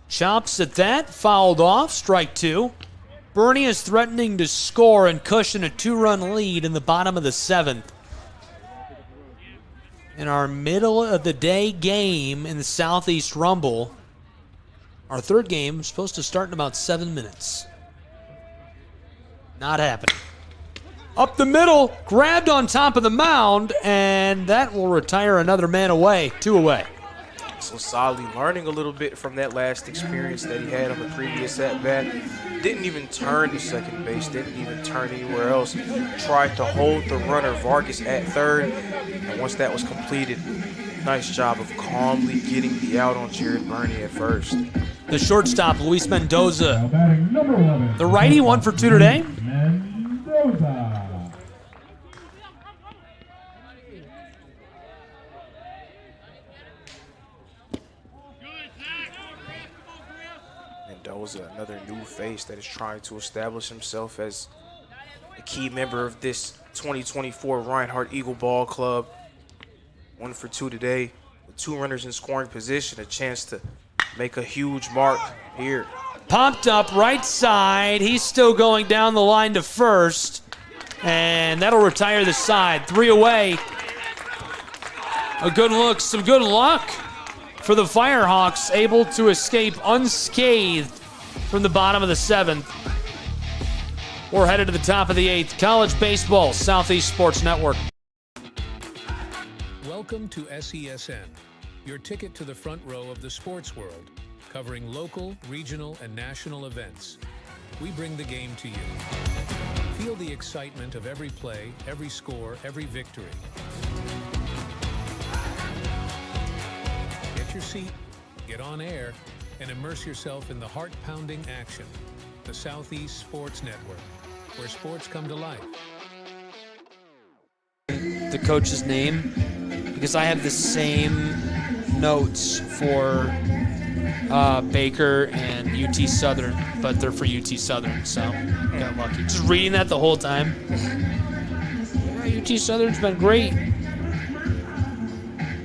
Chops at that, fouled off, strike 2. Burney is threatening to score and cushion a 2-run lead in the bottom of the 7th. In our middle-of-the-day game in the Southeast Rumble, our third game is supposed to start in about 7 minutes. Not happening. Up the middle, grabbed on top of the mound, and that will retire another man away, 2 away. So Solly learning a little bit from that last experience that he had on the previous at-bat. Didn't even turn to second base, didn't even turn anywhere else. Tried to hold the runner Vargas at third, and once that was completed, nice job of calmly getting the out on Jarrett Burney at first. The shortstop, Luis Mendoza. The righty, 1 for 2 today. Mendoza, another new face that is trying to establish himself as a key member of this 2024 Reinhardt Eagle Ball Club. 1 for 2 today, with 2 runners in scoring position, a chance to make a huge mark here. Popped up right side. He's still going down the line to first, and that'll retire the side. 3 away. A good look, some good luck for the Firehawks, able to escape unscathed from the bottom of the 7th. We're headed to the top of the 8th. College baseball, Southeast Sports Network. Welcome to SESN, your ticket to the front row of the sports world, covering local, regional, and national events. We bring the game to you. Feel the excitement of every play, every score, every victory. Get your seat, get on air, and immerse yourself in the heart-pounding action. The Southeast Sports Network, where sports come to life. The coach's name, because I have the same notes for Baker and UT Southern, but they're for UT Southern, so got lucky. Just reading that the whole time. Yeah, UT Southern's been great.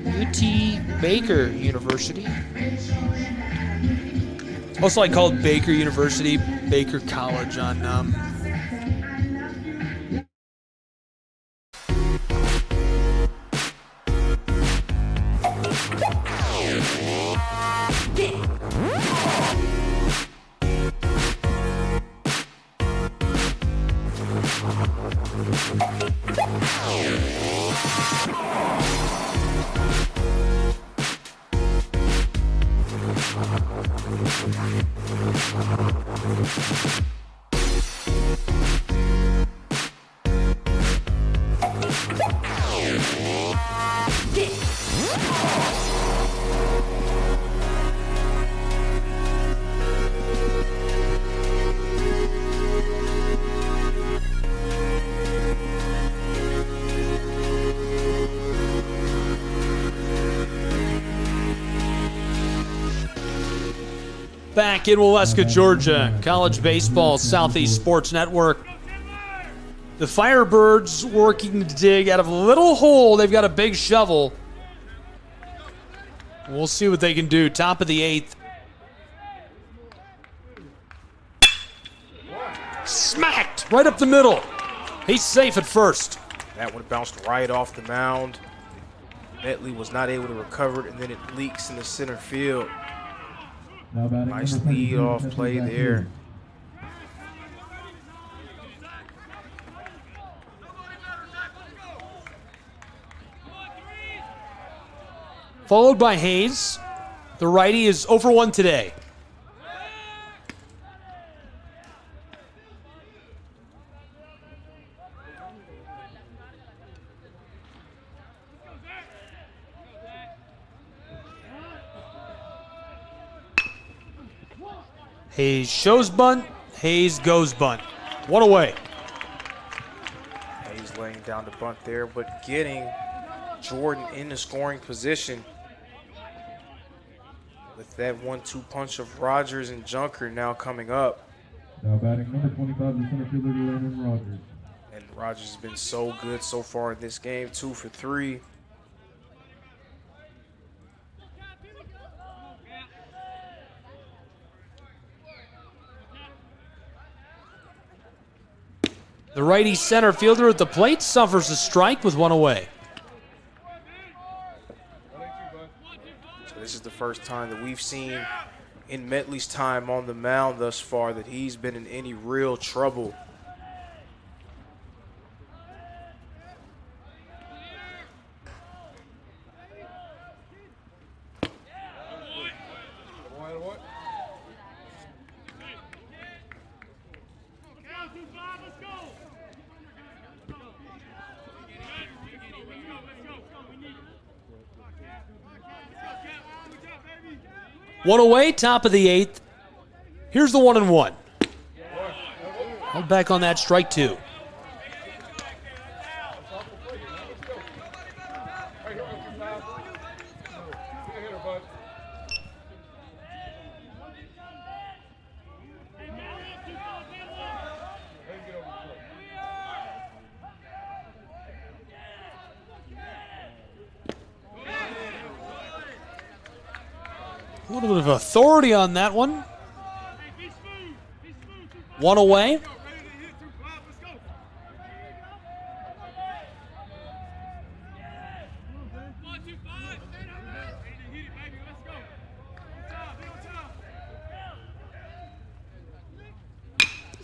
UT Baker University. Also, I called Baker University Baker College on Back in Waleska, Georgia, college baseball, Southeast Sports Network. The Firebirds working to dig out of a little hole. They've got a big shovel. We'll see what they can do. Top of the 8th. Smacked right up the middle. He's safe at first. That one bounced right off the mound. Metley was not able to recover it, and then it leaks in the center field. Nice lead-off play there. Followed by Hayes. The righty is 0 for 1 today. Hayes shows bunt. Hayes goes bunt. 1 away. Hayes laying down the bunt there, but getting Jordan in the scoring position with that 1-2 punch of Rogers and Junker now coming up. Now batting number 25, the center fielder, Landon Rogers. And Rogers has been so good so far in this game, 2 for 3. The righty center fielder at the plate suffers a strike with 1 away. So this is the first time that we've seen in Metley's time on the mound thus far that he's been in any real trouble. One away, top of the 8th. Here's the 1-1. Held back on that, strike 2. A little bit of authority on that one. 1 away.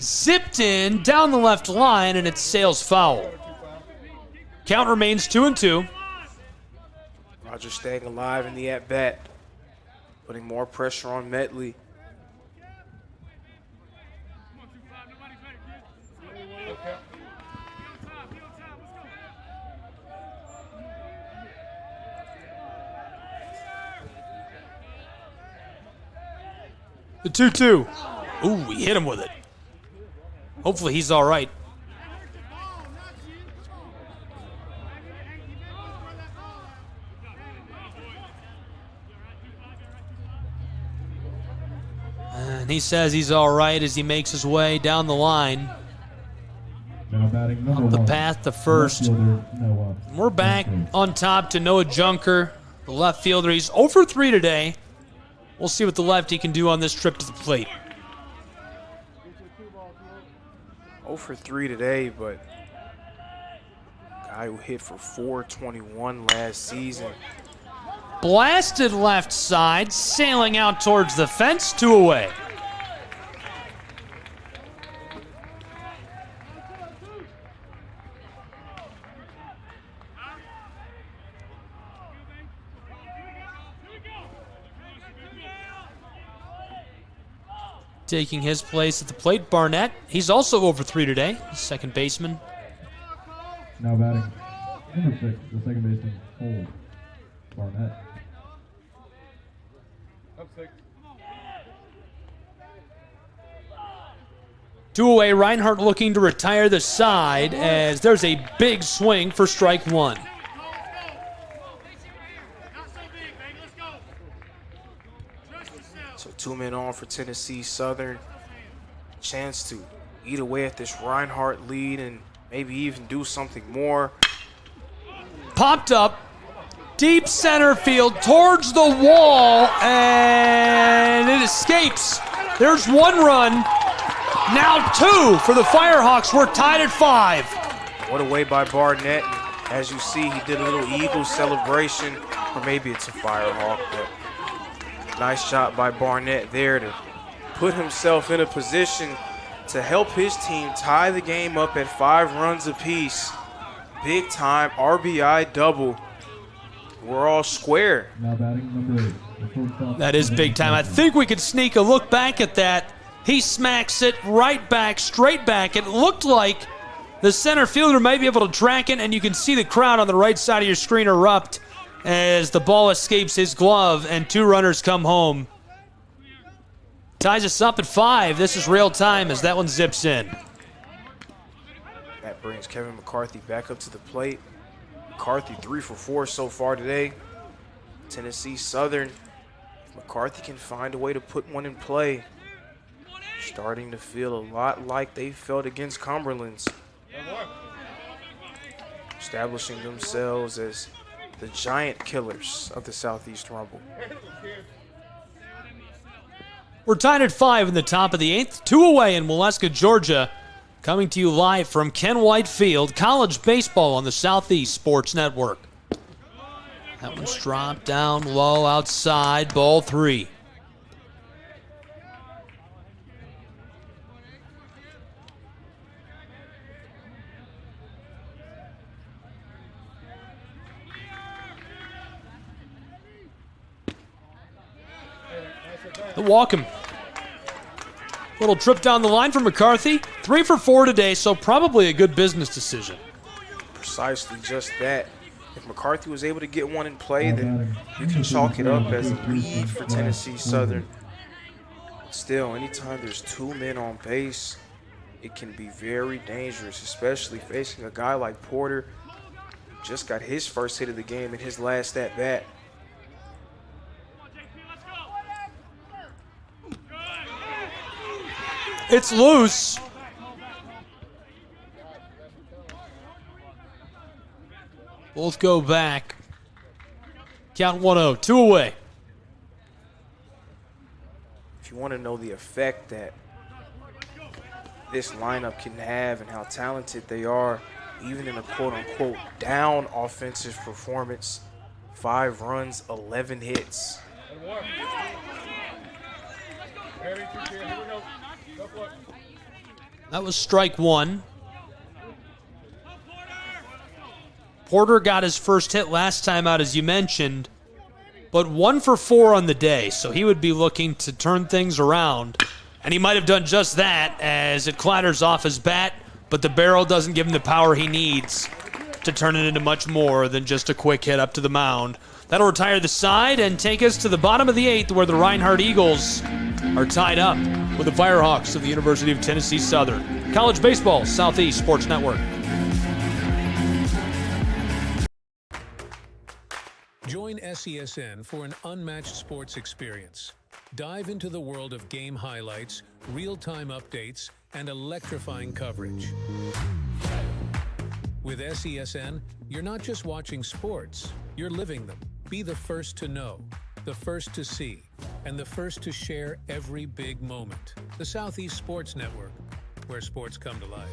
Zipped in down the left line, and it sails foul. Count remains 2-2. Rogers staying alive in the at-bat, putting more pressure on Metley. The 2-2. Ooh, he hit him with it. Hopefully he's all right. And he says he's all right as he makes his way down the line. Now batting number Up the 1, path to first. Noah. We're back on top to Noah Junker, the left fielder. He's 0 for 3 today. We'll see what the lefty can do on this trip to the plate. 0 for 3 today, but guy who hit for .421 last season. Blasted left side, sailing out towards the fence, 2 away. Taking his place at the plate, Barnett. He's also 0 for 3 today, second baseman. Now batting number 6, the second baseman, Cole Barnett. Up 6. 2 away, Reinhardt looking to retire the side as there's a big swing for strike 1. So 2 men on for Tennessee Southern. Chance to eat away at this Reinhardt lead and maybe even do something more. Popped up, deep center field towards the wall, and it escapes. There's 1 run, now 2 for the Firehawks. We're tied at 5. What a way by Barnett. And as you see, he did a little Eagle celebration, or maybe it's a Firehawk, but nice shot by Barnett there to put himself in a position to help his team tie the game up at 5 runs apiece. Big time RBI double. We're all square. Now batting number 8. That is big time. I think we could sneak a look back at that. He smacks it right back, straight back. It looked like the center fielder might be able to track it, and you can see the crowd on the right side of your screen erupt as the ball escapes his glove and 2 runners come home. Ties us up at 5. This is real time as that one zips in. That brings Kevin McCarthy back up to the plate. McCarthy 3 for 4 so far today. Tennessee Southern, if McCarthy can find a way to put one in play, starting to feel a lot like they felt against Cumberland's. Establishing themselves as the giant killers of the Southeast Rumble. We're tied at 5 in the top of the 8th. 2 away in Waleska, Georgia. Coming to you live from Ken White Field, college baseball on the Southeast Sports Network. That one's dropped down low outside, ball 3. They'll walk him. Little trip down the line for McCarthy. 3 for 4 today, so probably a good business decision. Precisely just that. If McCarthy was able to get one in play, then you can chalk it up as a lead for Tennessee Southern. Still, anytime there's 2 men on base, it can be very dangerous, especially facing a guy like Porter, who just got his first hit of the game in his last at-bat. It's loose. Both go back. Count 1-0, 2 away. If you want to know the effect that this lineup can have and how talented they are, even in a quote-unquote down offensive performance, 5 runs, 11 hits. That was strike 1. Porter got his first hit last time out, as you mentioned, but 1 for 4 on the day, so he would be looking to turn things around. And he might have done just that as it clatters off his bat, but the barrel doesn't give him the power he needs to turn it into much more than just a quick hit up to the mound. That'll retire the side and take us to the bottom of the 8th, where the Reinhardt Eagles are tied up with the Firehawks of the University of Tennessee Southern. College baseball, Southeast Sports Network. Join SESN for an unmatched sports experience. Dive into the world of game highlights, real-time updates, and electrifying coverage. With SESN, you're not just watching sports, you're living them. Be the first to know, the first to see, and the first to share every big moment. The Southeast Sports Network, where sports come to life.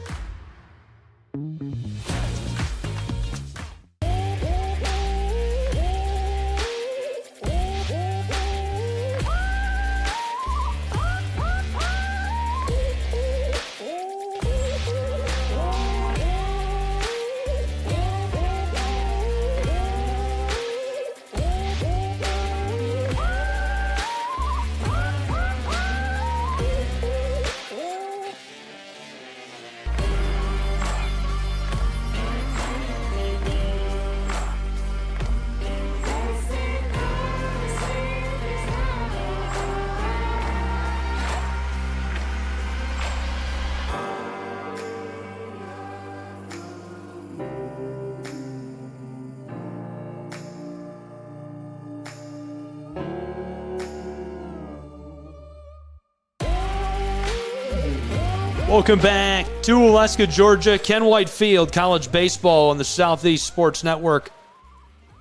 Welcome back to Waleska, Georgia. Ken White Field, college baseball on the Southeast Sports Network.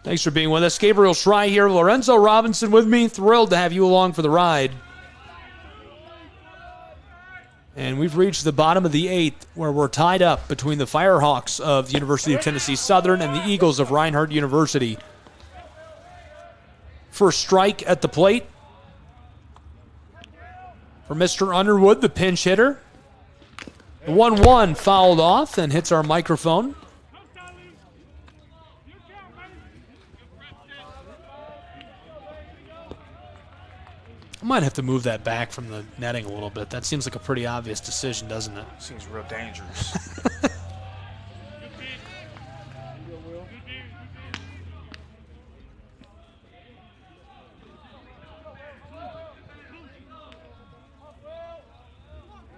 Thanks for being with us. Gabriel Schrei here. Lorenzo Robinson with me. Thrilled to have you along for the ride. And we've reached the bottom of the 8th, where we're tied up between the Firehawks of the University of Tennessee Southern and the Eagles of Reinhardt University. First strike at the plate for Mr. Underwood, the pinch hitter. The 1-1 fouled off and hits our microphone. I might have to move that back from the netting a little bit. That seems like a pretty obvious decision, doesn't it? Seems real dangerous.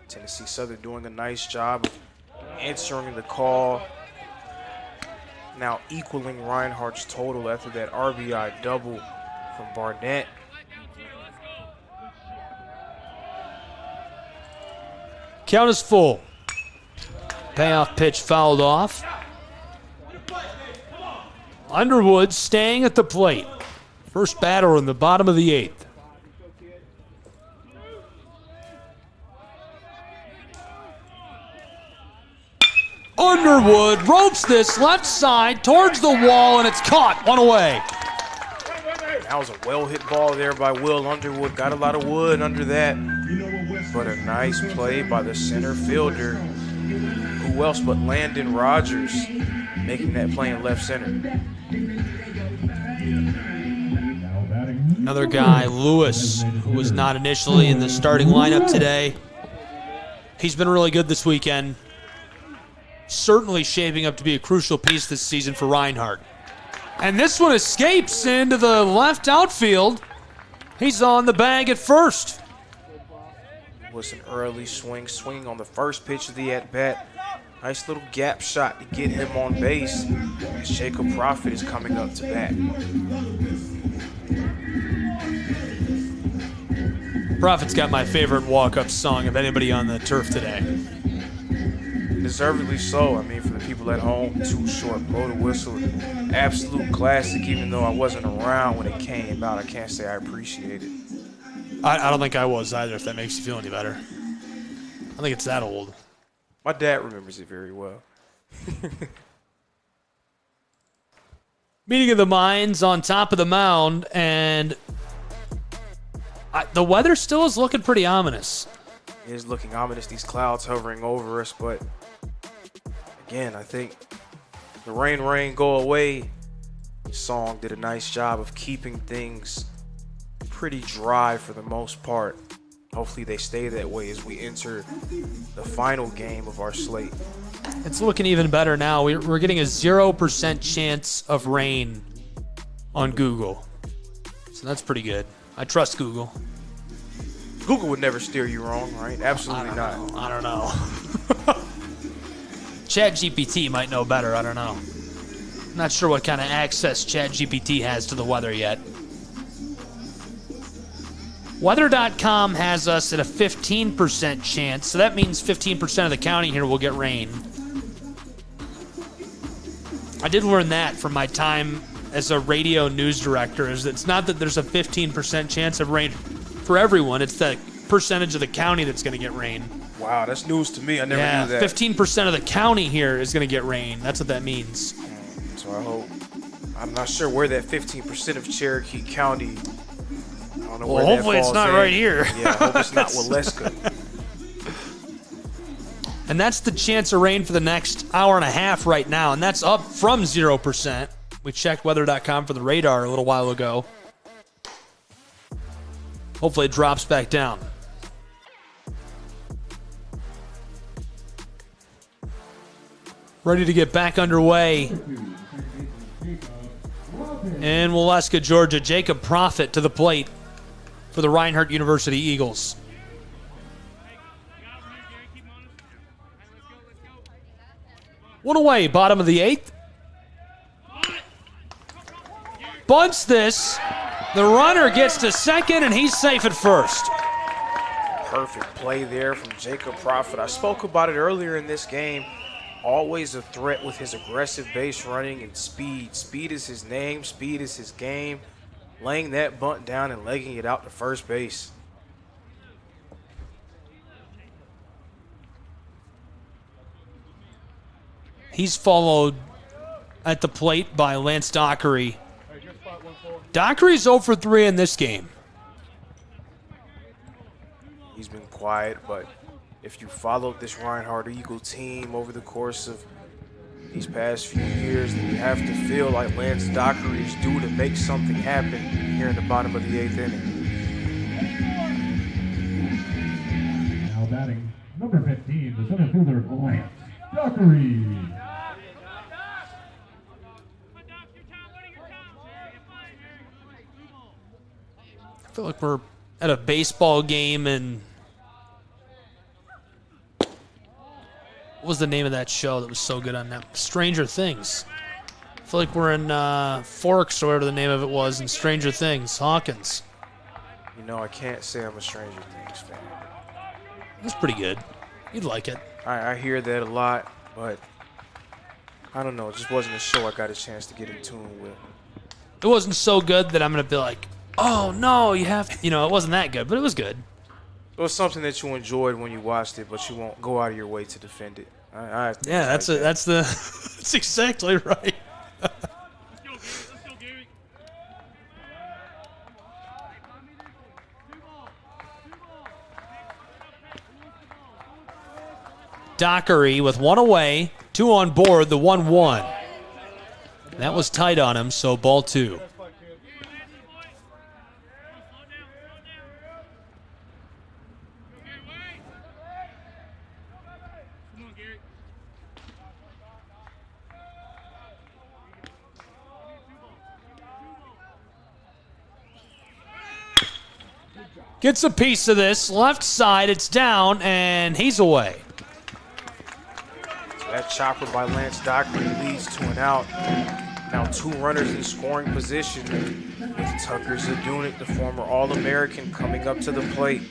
Tennessee Southern doing a nice job of answering the call. Now equaling Reinhardt's total after that RBI double from Barnett. Count is full. Payoff pitch fouled off. Underwood staying at the plate. First batter in the bottom of the 8th. Underwood ropes this left side towards the wall, and it's caught. One away. That was a well-hit ball there by Will Underwood. Got a lot of wood under that. But a nice play by the center fielder. Who else but Landon Rogers making that play in left center. Another guy, Lewis, who was not initially in the starting lineup today. He's been really good this weekend. Certainly shaping up to be a crucial piece this season for Reinhardt. And this one escapes into the left outfield. He's on the bag at first. Was an early swing on the first pitch of the at-bat. Nice little gap shot to get him on base as Jacob Prophet is coming up to bat. Prophet's got my favorite walk-up song of anybody on the turf today. Deservedly so. I mean, for the people at home, Too Short, Blow the Whistle, absolute classic. Even though I wasn't around when it came out, I can't say I appreciate it. I don't think I was either, if that makes you feel any better. I think it's that old. My dad remembers it very well. Meeting of the minds on top of the mound, and the weather still is looking pretty ominous. It is looking ominous, these clouds hovering over us, but again, I think the rain, go away song did a nice job of keeping things pretty dry for the most part. Hopefully they stay that way as we enter the final game of our slate. It's looking even better now. We're getting a 0% chance of rain on Google. So that's pretty good. I trust Google. Google would never steer you wrong, right? Absolutely not. I don't know. ChatGPT might know better. I don't know. I'm not sure what kind of access ChatGPT has to the weather yet. Weather.com has us at a 15% chance, so that means 15% of the county here will get rain. I did learn that from my time as a radio news director, is it's not that there's a 15% chance of rain for everyone, it's the percentage of the county that's going to get rain. Wow, that's news to me. I never knew that. 15% of the county here is going to get rain. That's what that means. So I hope. I'm not sure where that 15% of Cherokee County. I don't know where hopefully that it's not in. right here. Yeah, I hope it's not Waleska. And that's the chance of rain for the next hour and a half right now, and that's up from 0%. We checked weather.com for the radar a little while ago. Hopefully it drops back down. Ready to get back underway in Waleska, Georgia. Jacob Prophet to the plate for the Reinhardt University Eagles. One away, bottom of the 8th. Bunts this. The runner gets to second, and he's safe at first. Perfect play there from Jacob Prophet. I spoke about it earlier in this game. Always a threat with his aggressive base running and speed. Speed is his name. Speed is his game. Laying that bunt down and legging it out to first base. He's followed at the plate by Lance Dockery. Dockery's 0 for 3 in this game. He's been quiet, but if you followed this Reinhardt Eagle team over the course of these past few years, then you have to feel like Lance Dockery is due to make something happen here in the bottom of the 8th inning. Now batting number 15, the center fielder, Lance Dockery. I feel like we're at a baseball game and what was the name of that show that was so good on that? Stranger Things. I feel like we're in Forks or whatever the name of it was in Stranger Things. Hawkins. You know, I can't say I'm a Stranger Things fan. It was pretty good. You'd like it. I hear that a lot, but I don't know. It just wasn't a show I got a chance to get in tune with. It wasn't so good that I'm going to be like, oh, no, you have to. You know, it wasn't that good, but it was good. It was something that you enjoyed when you watched it, but you won't go out of your way to defend it. Yeah, that's exactly right. Dockery with 1 away, 2 on board, the 1-1. That was tight on him, so ball 2. Gets a piece of this. Left side, it's down, and he's away. So that chopper by Lance Dockery leads to an out. Now 2 runners in scoring position with Tucker Zadunik, the former All-American, coming up to the plate.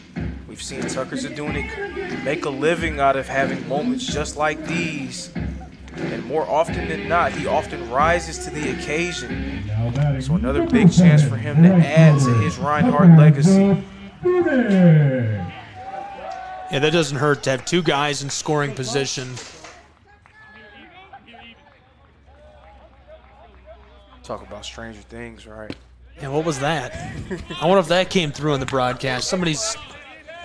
We've seen Tucker Zadunik make a living out of having moments just like these. And more often than not, he often rises to the occasion. So another big chance for him to add to his Reinhardt legacy. Yeah, that doesn't hurt to have 2 guys in scoring position. Talk about Stranger Things, right? Yeah, what was that? I wonder if that came through on the broadcast. It's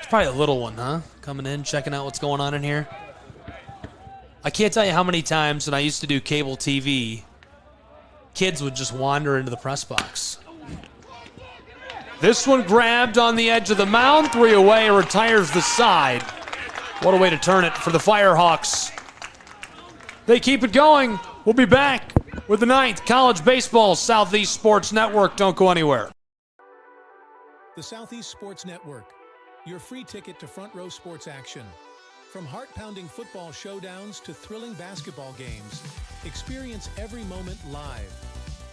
probably a little one, huh? Coming in, checking out what's going on in here. I can't tell you how many times when I used to do cable TV, kids would just wander into the press box. This one grabbed on the edge of the mound. 3 away, retires the side. What a way to turn it for the Firehawks. They keep it going. We'll be back with the 9th College Baseball Southeast Sports Network. Don't go anywhere. The Southeast Sports Network, your free ticket to front row sports action. From heart-pounding football showdowns to thrilling basketball games, experience every moment live,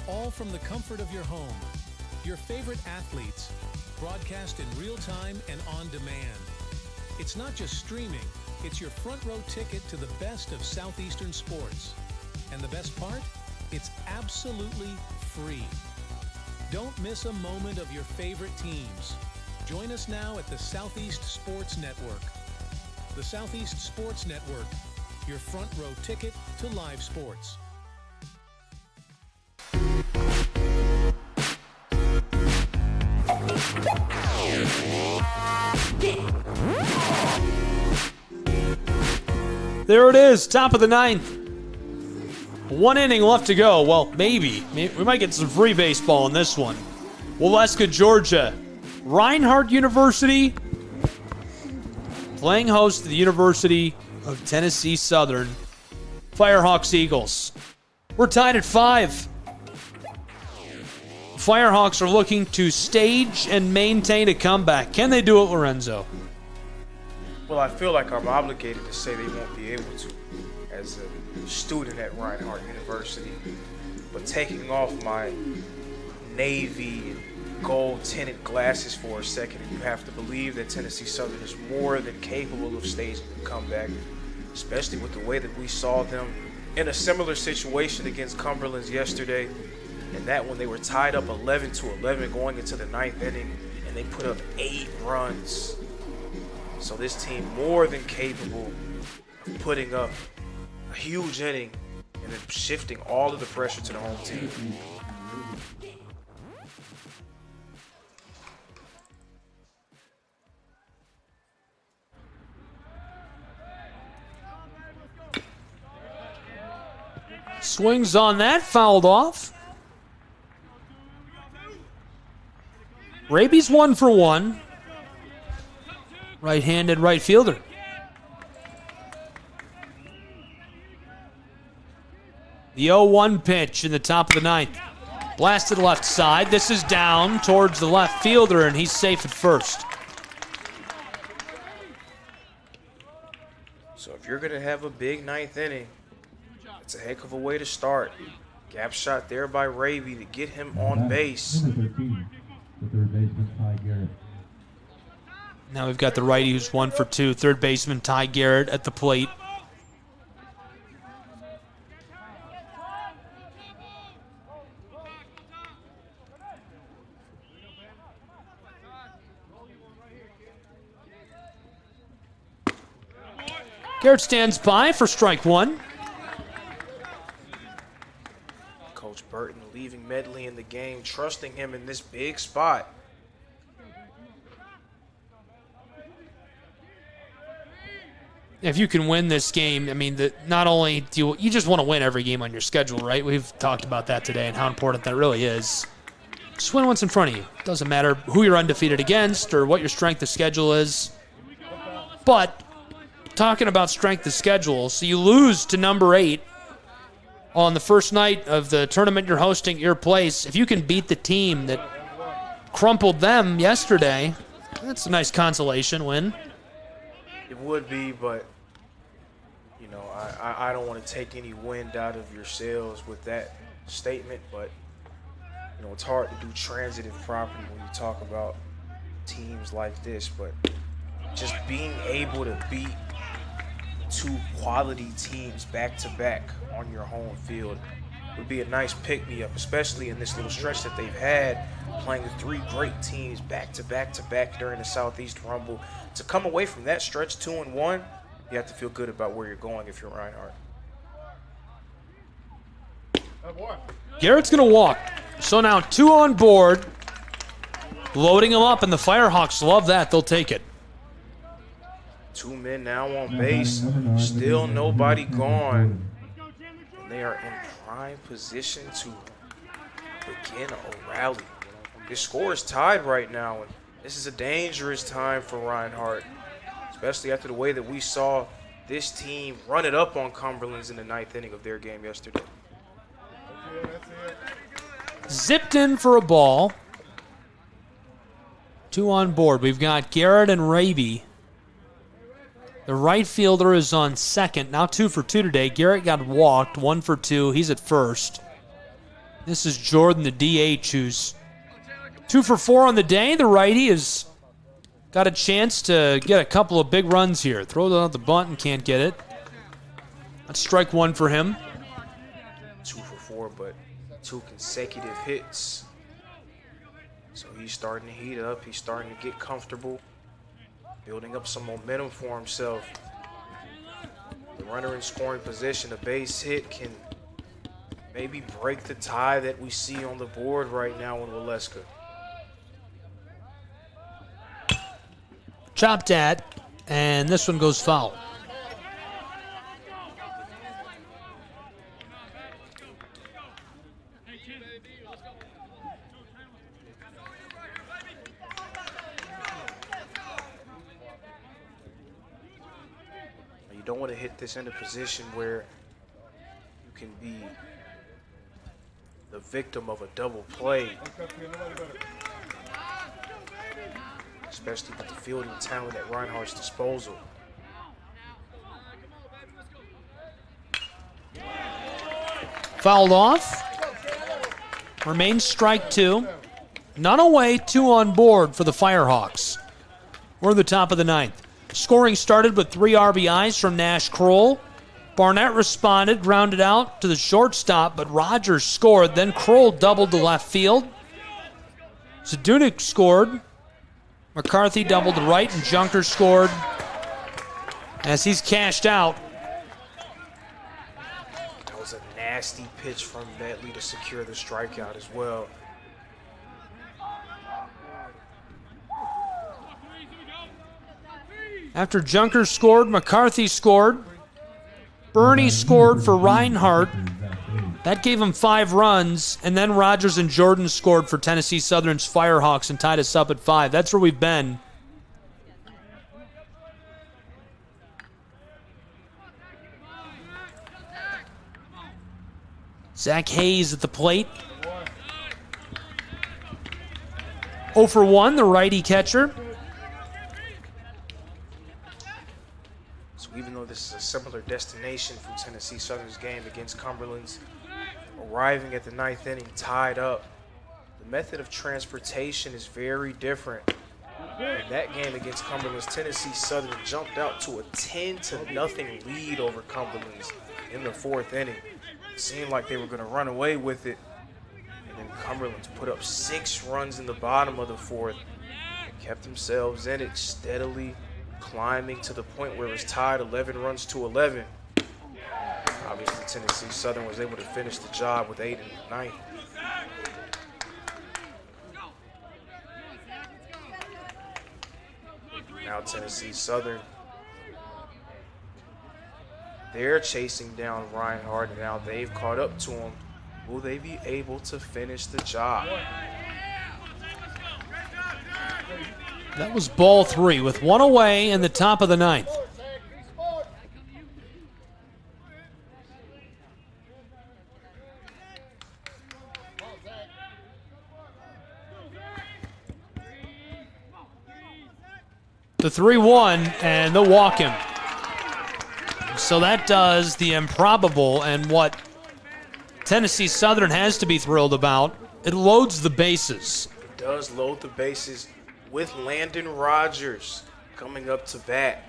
all from the comfort of your home. Your favorite athletes, broadcast in real time and on demand. It's not just streaming, it's your front row ticket to the best of Southeastern sports. And the best part? It's absolutely free. Don't miss a moment of your favorite teams. Join us now at the Southeast Sports Network. The Southeast Sports Network, your front row ticket to live sports. There it is, top of the 9th. 1 inning left to go. Well, maybe. We might get some free baseball in this one. Waleska, Georgia. Reinhardt University playing host to the University of Tennessee Southern. Firehawks Eagles. We're tied at 5. Firehawks are looking to stage and maintain a comeback. Can they do it, Lorenzo? Well, I feel like I'm obligated to say they won't be able to as a student at Reinhardt University. But taking off my Navy and gold-tinted glasses for a second, and you have to believe that Tennessee Southern is more than capable of staging a comeback, especially with the way that we saw them in a similar situation against Cumberland's yesterday, and that when they were tied up 11-11 going into the 9th inning, and they put up 8 runs. So this team more than capable of putting up a huge inning and then shifting all of the pressure to the home team. Swings on that, fouled off. Raby's 1 for 1. Right-handed right fielder. The 0-1 pitch in the top of the 9th. Blasted left side. This is down towards the left fielder, and he's safe at first. So if you're going to have a big 9th inning, it's a heck of a way to start. Gap shot there by Raby to get him on base. Number 13, the third baseman, Ty Garrett. Now we've got the righty who's 1 for 2. Third baseman Ty Garrett at the plate. Garrett stands by for strike 1. Coach Burton leaving Medley in the game, trusting him in this big spot. If you can win this game, I mean, not only do you just want to win every game on your schedule, right? We've talked about that today and how important that really is. Just win what's in front of you. Doesn't matter who you're undefeated against or what your strength of schedule is. But talking about strength of schedule, so you lose to number 8 on the first night of the tournament you're hosting at your place. If you can beat the team that crumpled them yesterday, that's a nice consolation win. It would be, but, you know, I don't want to take any wind out of your sails with that statement, but, you know, it's hard to do transitive property when you talk about teams like this, but just being able to beat 2 quality teams back-to-back on your home field would be a nice pick-me-up, especially in this little stretch that they've had playing 3 great teams back-to-back-to-back during the Southeast Rumble. To come away from that stretch 2-1, you have to feel good about where you're going if you're Reinhardt. Garrett's going to walk. So now 2 on board. Loading him up, and the Firehawks love that. They'll take it. 2 men now on base. Still nobody gone. And they are in prime position to begin a rally. This score is tied right now, and this is a dangerous time for Reinhardt, especially after the way that we saw this team run it up on Cumberland's in the 9th inning of their game yesterday. Zipped in for a ball. 2 on board. We've got Garrett and Raby. The right fielder is on second. Now 2 for 2 today. Garrett got walked. 1 for 2. He's at first. This is Jordan, the DH, who's 2 for 4 on the day. The righty has got a chance to get a couple of big runs here. Throws out the bunt and can't get it. That's strike 1 for him. 2 for 4, but 2 consecutive hits. So he's starting to heat up. He's starting to get comfortable, building up some momentum for himself. The runner in scoring position, a base hit can maybe break the tie that we see on the board right now in Waleska. Chopped at, and this one goes foul. You don't want to hit this in a position where you can be the victim of a double play, especially with the fielding talent at Reinhardt's disposal. Fouled off. Remains strike 2. None away, 2 on board for the Firehawks. We're in the top of the 9th. Scoring started with 3 RBIs from Nash Kroll. Barnett responded, grounded out to the shortstop, but Rogers scored. Then Kroll doubled to left field. Zadunik scored. McCarthy doubled to right, and Junker scored as he's cashed out. That was a nasty pitch from Bentley to secure the strikeout as well. After Junker scored, McCarthy scored. Bernie scored for Reinhardt. That gave him 5 runs, and then Rogers and Jordan scored for Tennessee Southern's Firehawks and tied us up at 5. That's where we've been. Zach Hayes at the plate. 0 for 1, the righty catcher. So even though this is a similar destination from Tennessee Southern's game against Cumberland's, arriving at the 9th inning tied up, the method of transportation is very different. In that game against Cumberland's, Tennessee Southern jumped out to a 10-0 lead over Cumberland's in the 4th inning. It seemed like they were going to run away with it, and then Cumberland's put up 6 runs in the bottom of the 4th and kept themselves in it, steadily climbing to the point where it was tied 11 runs to 11. Obviously, Tennessee Southern was able to finish the job with 8 in the 9th. Now Tennessee Southern, they're chasing down Reinhardt, and now they've caught up to him. Will they be able to finish the job? That was ball 3 with 1 away in the top of the 9th. The 3-1, and they'll walk him. So that does the improbable, and what Tennessee Southern has to be thrilled about, it loads the bases. It does load the bases with Landon Rogers coming up to bat.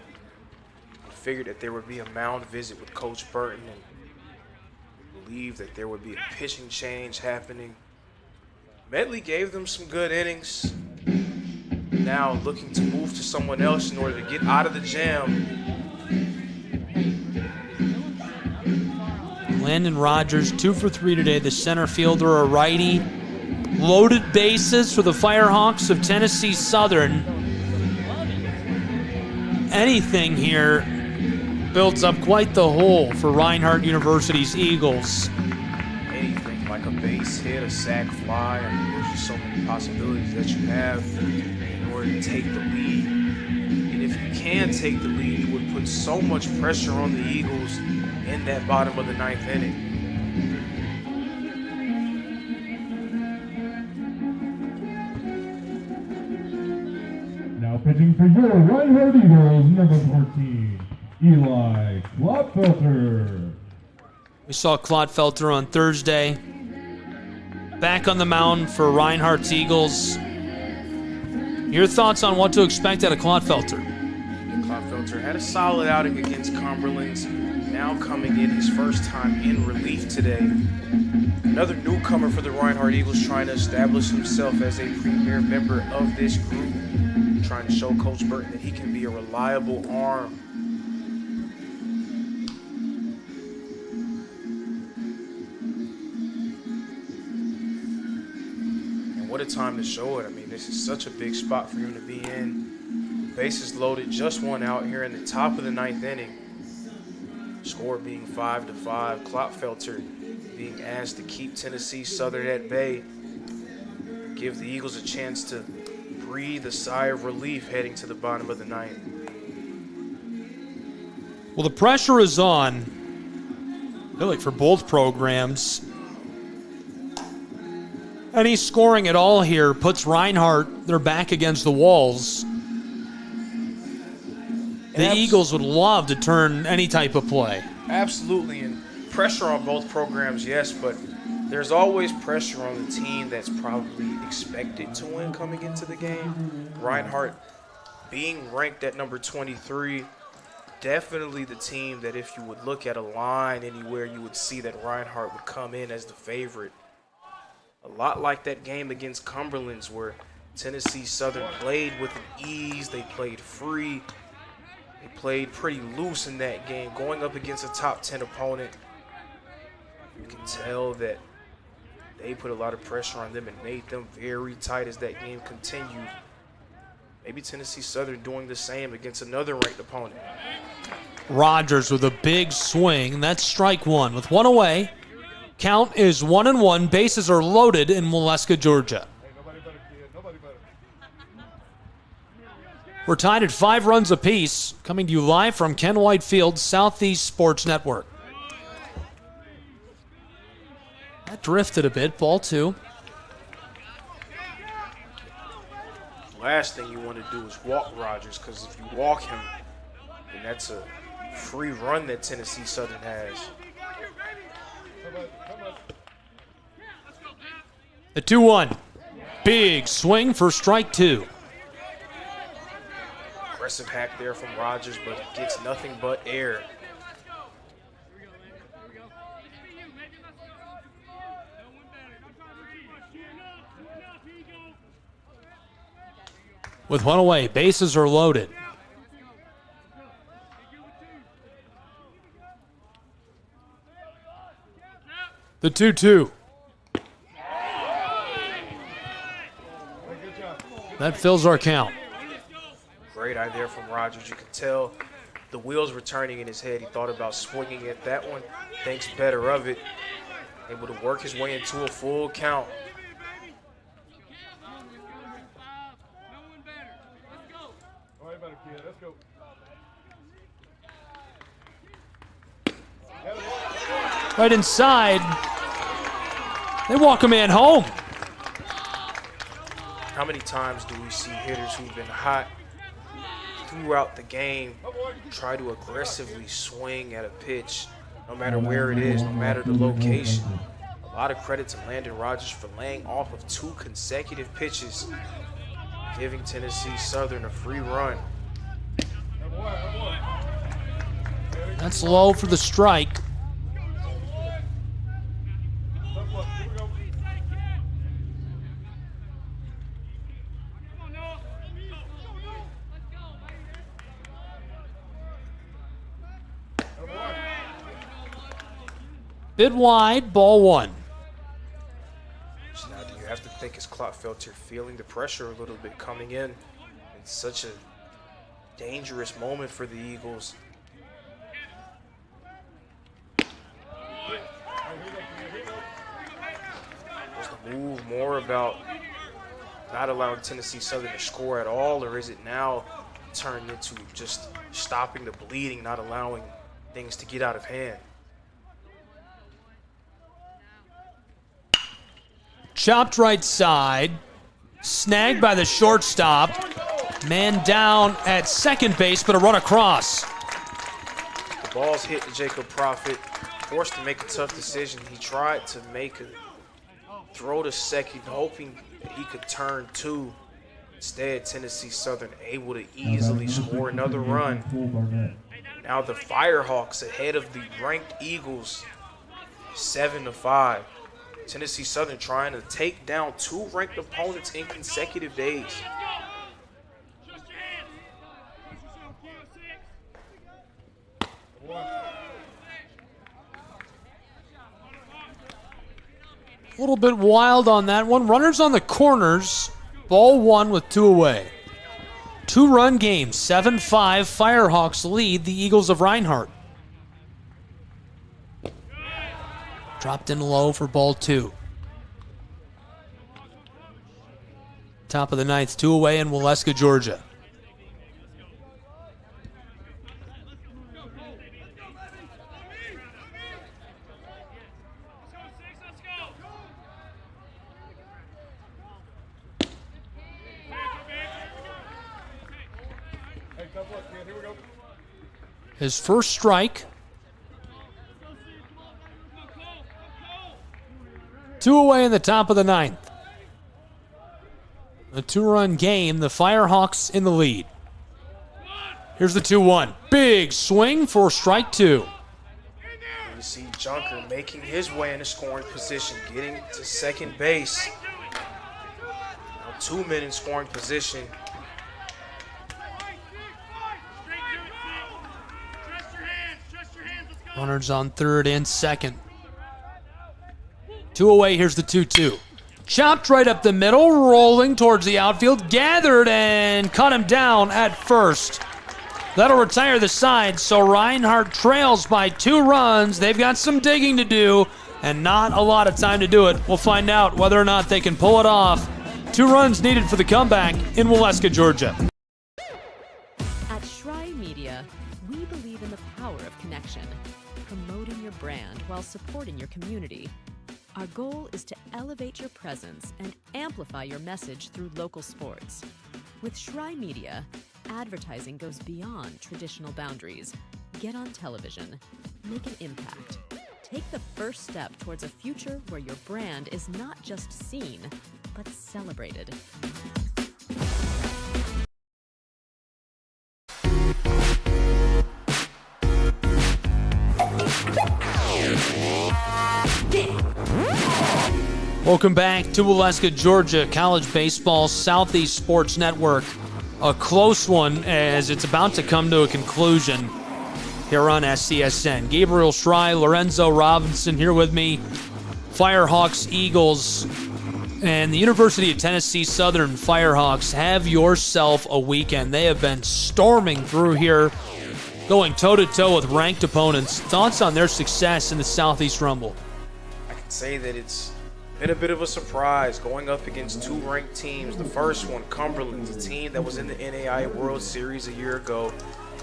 I figured that there would be a mound visit with Coach Burton and believed that there would be a pitching change happening. Medley gave them some good innings. Now looking to move to someone else in order to get out of the jam. Landon Rogers, 2 for 3 today, the center fielder, a righty. Loaded bases for the Firehawks of Tennessee Southern. Anything here builds up quite the hole for Reinhardt University's Eagles. Anything like a base hit, a sac fly, I mean, there's just so many possibilities that you have in order to take the lead. And if you can take the lead, you would put so much pressure on the Eagles in that bottom of the 9th inning. Now pitching for your Reinhardt Eagles, number 14, Eli Klotfelter. We saw Klotfelter on Thursday. Back on the mound for Reinhardt's Eagles. Your thoughts on what to expect out of Klotfelter? Klotfelter had a solid outing against Cumberland's. Now coming in his first time in relief today. Another newcomer for the Reinhardt Eagles, trying to establish himself as a premier member of this group. Trying to show Coach Burton that he can be a reliable arm. And what a time to show it. I mean, this is such a big spot for him to be in. Bases loaded, just 1 out here in the top of the 9th inning. Score being 5-5. Klotfelter being asked to keep Tennessee Southern at bay. Give the Eagles a chance to breathe a sigh of relief heading to the bottom of the 9th. Well, the pressure is on, I feel like, for both programs. Any scoring at all here puts Reinhardt, they're back against the walls. The Eagles would love to turn any type of play. Absolutely, and pressure on both programs, yes, but there's always pressure on the team that's probably expected to win coming into the game. Reinhardt being ranked at number 23, definitely the team that if you would look at a line anywhere, you would see that Reinhardt would come in as the favorite. A lot like that game against Cumberland's where Tennessee Southern played with an ease, they played free, they played pretty loose in that game, going up against a top 10 opponent. You can tell that they put a lot of pressure on them and made them very tight as that game continued. Maybe Tennessee Southern doing the same against another ranked opponent. Rogers with a big swing. That's strike one. With one away, count is 1-1. Bases are loaded in Waleska, Georgia. We're tied at 5 runs apiece. Coming to you live from Ken White Field, Southeast Sports Network. That drifted a bit. Ball 2. Last thing you want to do is walk Rogers, because if you walk him, then that's a free run that Tennessee Southern has. The 2-1. Big swing for strike 2. Aggressive hack there from Rogers, but it gets nothing but air. With one away, bases are loaded. The 2-2. That fills our count. Great eye there from Rogers. You could tell the wheels were turning in his head. He thought about swinging at that one. Thinks better of it. Able to work his way into a full count. Right inside. They walk a man home. How many times do we see hitters who've been hot throughout the game try to aggressively swing at a pitch, no matter where it is, no matter the location? A lot of credit to Landon Rogers for laying off of 2 consecutive pitches, giving Tennessee Southern a free run. That's low for the strike. Bit wide, ball 1. So now do you have to think is Clotfelter feeling the pressure a little bit coming in? It's such a dangerous moment for the Eagles. Was the move more about not allowing Tennessee Southern to score at all, or is it now turned into just stopping the bleeding, not allowing things to get out of hand? Chopped right side. Snagged by the shortstop. Man down at second base, but a run across. The ball's hit to Jacob Prophet. Forced to make a tough decision. He tried to make a throw to second, hoping that he could turn 2. Instead, Tennessee Southern able to easily score another run. Now the Firehawks ahead of the ranked Eagles, 7-5. Tennessee Southern trying to take down 2 ranked opponents in consecutive days. A little bit wild on that one. Runners on the corners. Ball 1 with 2 away. 2-run game. 7-5. Firehawks lead the Eagles of Reinhardt. Dropped in low for ball 2. Top of the 9th, 2 away in Waleska, Georgia. His first strike. 2 away in the top of the 9th. A 2-run game. The Firehawks in the lead. Here's the 2-1. Big swing for strike 2. You see Junker making his way in a scoring position, getting to second base. Now 2 men in scoring position. Runners on third and second. 2 away. Here's the 2-2. Chopped right up the middle, rolling towards the outfield. Gathered and cut him down at first. That'll retire the side, so Reinhardt trails by 2 runs. They've got some digging to do and not a lot of time to do it. We'll find out whether or not they can pull it off. 2 runs needed for the comeback in Waleska, Georgia. At Schrei Media, we believe in the power of connection, promoting your brand while supporting your community. Our goal is to elevate your presence and amplify your message through local sports. With Schrei Media, advertising goes beyond traditional boundaries. Get on television. Make an impact. Take the first step towards a future where your brand is not just seen, but celebrated. Welcome back to Waleska, Georgia, College Baseball Southeast Sports Network. A close one as it's about to come to a conclusion here on SCSN. Gabriel Schrei, Lorenzo Robinson here with me. Firehawks, Eagles, and the University of Tennessee Southern Firehawks. Have yourself a weekend. They have been storming through here, going toe-to-toe with ranked opponents. Thoughts on their success in the Southeast Rumble? I can say that it's been a bit of a surprise going up against 2 ranked teams. The first one, Cumberland, a team that was in the NAIA World Series a year ago,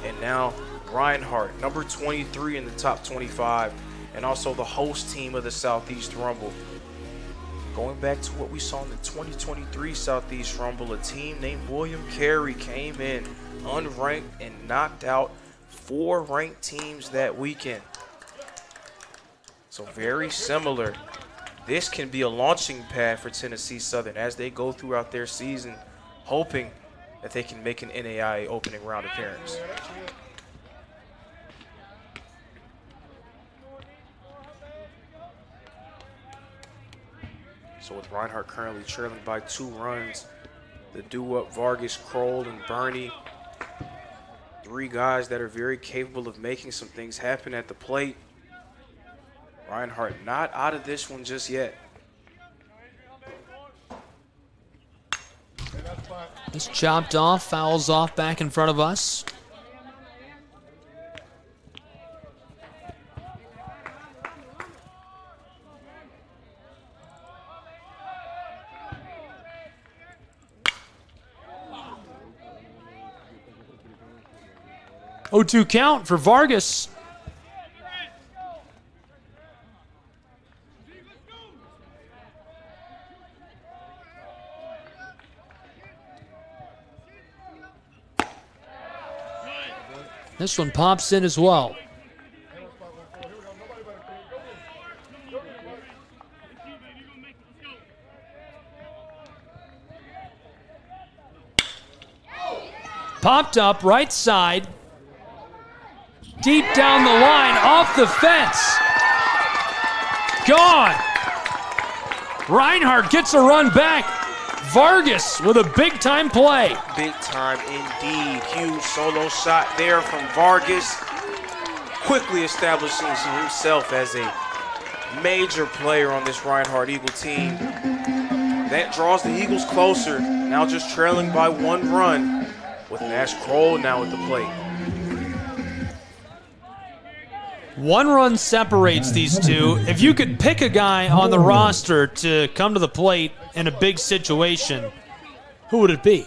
and now Reinhardt, number 23 in the top 25, and also the host team of the Southeast Rumble. Going back to what we saw in the 2023 Southeast Rumble, a team named William Carey came in unranked and knocked out 4 ranked teams that weekend. So very similar. This can be a launching pad for Tennessee Southern as they go throughout their season, hoping that they can make an NAIA opening round appearance. So with Reinhardt currently trailing by 2 runs, the due-up Vargas, Kroll, and Bernie, 3 guys that are very capable of making some things happen at the plate. Reinhardt not out of this one just yet. It's chopped off, fouls off back in front of us. (0-2) count for Vargas. This one pops in as well. Popped up right side. Deep down the line, off the fence. Gone. Reinhardt gets a run back. Vargas with a big-time play. Big time indeed. Huge solo shot there from Vargas. Quickly establishing himself as a major player on this Reinhardt Eagle team. That draws the Eagles closer, now just trailing by 1 run, with Nash Kroll now at the plate. 1 run separates these two. If you could pick a guy on the roster to come to the plate in a big situation, who would it be?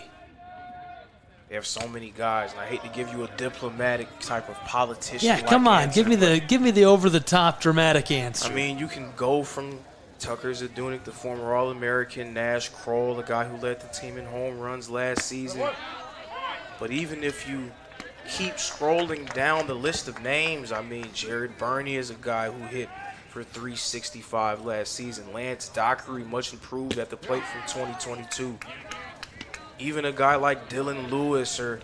They have so many guys, and I hate to give you a diplomatic type of politician. Yeah, come on, give me the over-the-top dramatic answer. I mean, you can go from Tucker Zadunic, the former All-American, Nash Kroll, the guy who led the team in home runs last season. But even if you keep scrolling down the list of names, I mean, Jared Burney is a guy who hit for 365 last season. Lance Dockery, much improved at the plate from 2022. even a guy like Dylan Lewis, or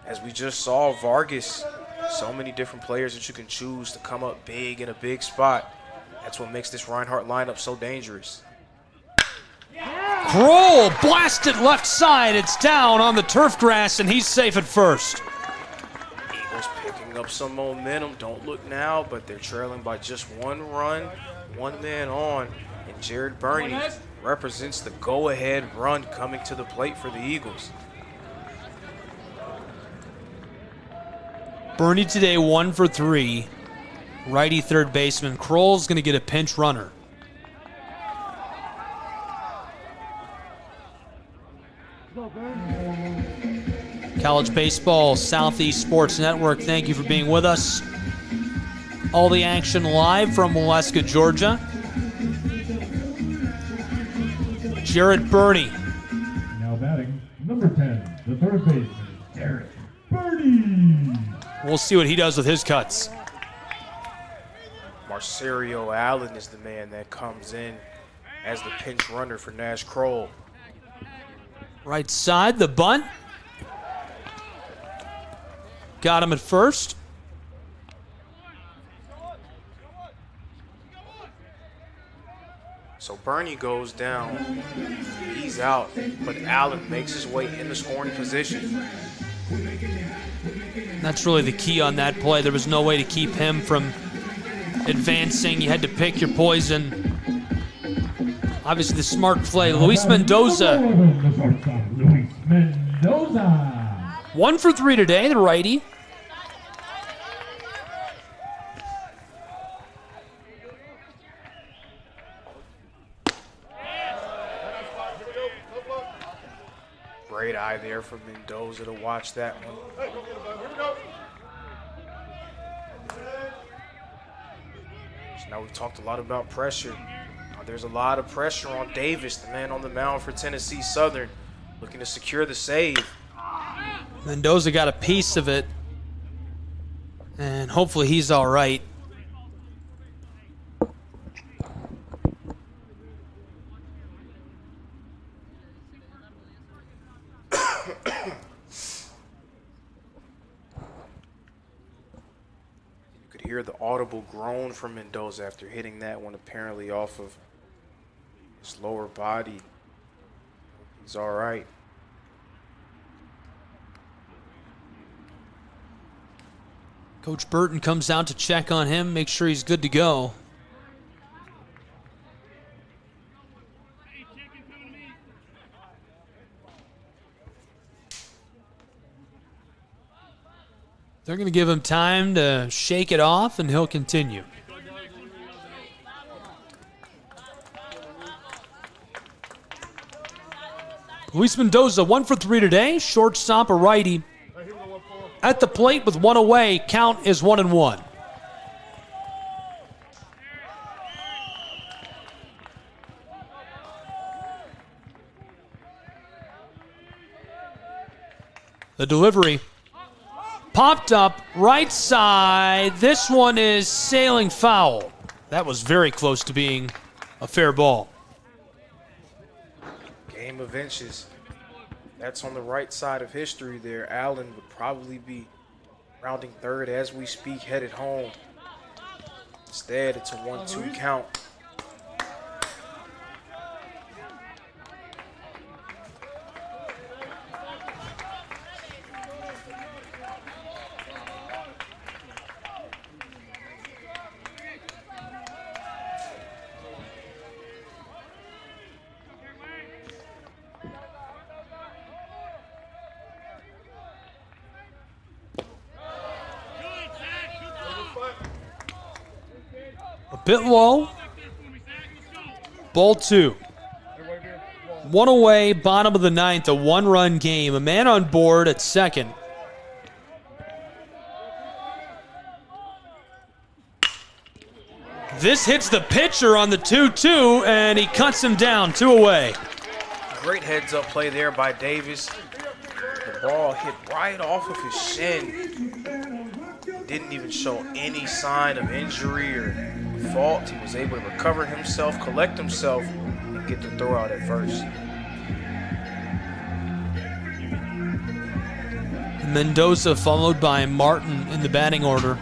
as we just saw, Vargas. So many different players that you can choose to come up big in a big spot. That's what makes this Reinhardt lineup so dangerous. Kroll blasted left side. It's down on the turf grass, and he's safe at first. Eagles picking up some momentum. Don't look now, but they're trailing by just 1 run, 1 man on. And Jared Burney represents the go-ahead run coming to the plate for the Eagles. Burney today 1 for 3. Righty third baseman. Kroll's going to get a pinch runner. College Baseball Southeast Sports Network, thank you for being with us. All the action live from Waleska, Georgia. Jared Burney. Now batting, number 10, the third baseman, Jared Burney. We'll see what he does with his cuts. Marcerio Allen is the man that comes in as the pinch runner for Nash Kroll. Right side, the bunt. Got him at first. So Burney goes down. He's out, but Allen makes his way in the scoring position. That's really the key on that play. There was no way to keep him from advancing. You had to pick your poison. Obviously, the smart play. Luis Mendoza. Luis Mendoza. 1 for 3 today, the righty. Great eye there for Mendoza to watch that one. So now we've talked a lot about pressure. Now there's a lot of pressure on Davis, the man on the mound for Tennessee Southern, looking to secure the save. Mendoza got a piece of it, and hopefully he's all right. Hear the audible groan from Mendoza after hitting that one, apparently off of his lower body. He's all right. Coach Burton comes out to check on him, make sure he's good to go. They're going to give him time to shake it off, and he'll continue. Luis Mendoza, 1 for 3 today. Shortstop, a righty. At the plate with 1 away. Count is 1-1. The delivery. Popped up right side. This one is sailing foul. That was very close to being a fair ball. Game of inches. That's on the right side of history there. Allen would probably be rounding third as we speak, headed home. Instead, it's a 1-2 count. Bit low. Ball 2. 1 away, bottom of the 9th, a 1-run game. A man on board at second. This hits the pitcher on the 2-2, and he cuts him down, 2 away. Great heads-up play there by Davis. The ball hit right off of his shin. Didn't even show any sign of injury or fault. He was able to recover himself, collect himself, and get the throw out at first. Mendoza followed by Martin in the batting order.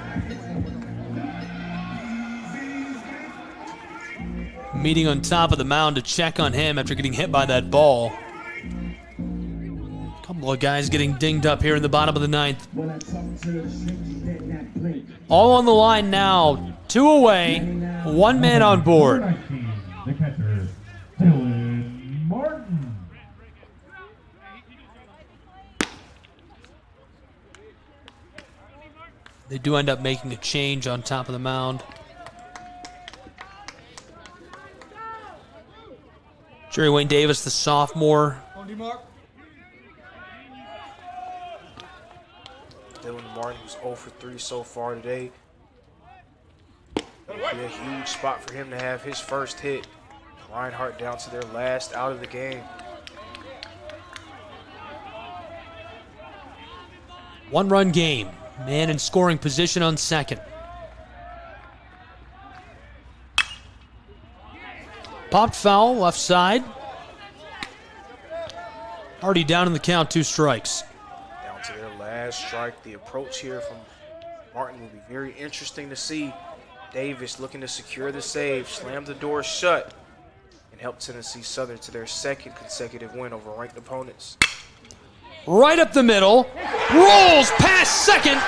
Meeting on top of the mound to check on him after getting hit by that ball. A couple of guys getting dinged up here in the bottom of the ninth. All on the line now. 2 away, 1 man on board. The catcher, Dylan Martin. They do end up making a change on top of the mound. Jerry Wayne Davis, the sophomore. Dylan Martin, who's 0 for 3 so far today. It'll be a huge spot for him to have his first hit. Reinhardt down to their last out of the game. 1-run game. Man in scoring position on second. Popped foul, left side. Already down in the count, 2 strikes. Down to their last strike. The approach here from Martin will be very interesting to see. Davis looking to secure the save, slam the door shut, and help Tennessee Southern to their 2nd consecutive win over ranked opponents. Right up the middle, rolls past second.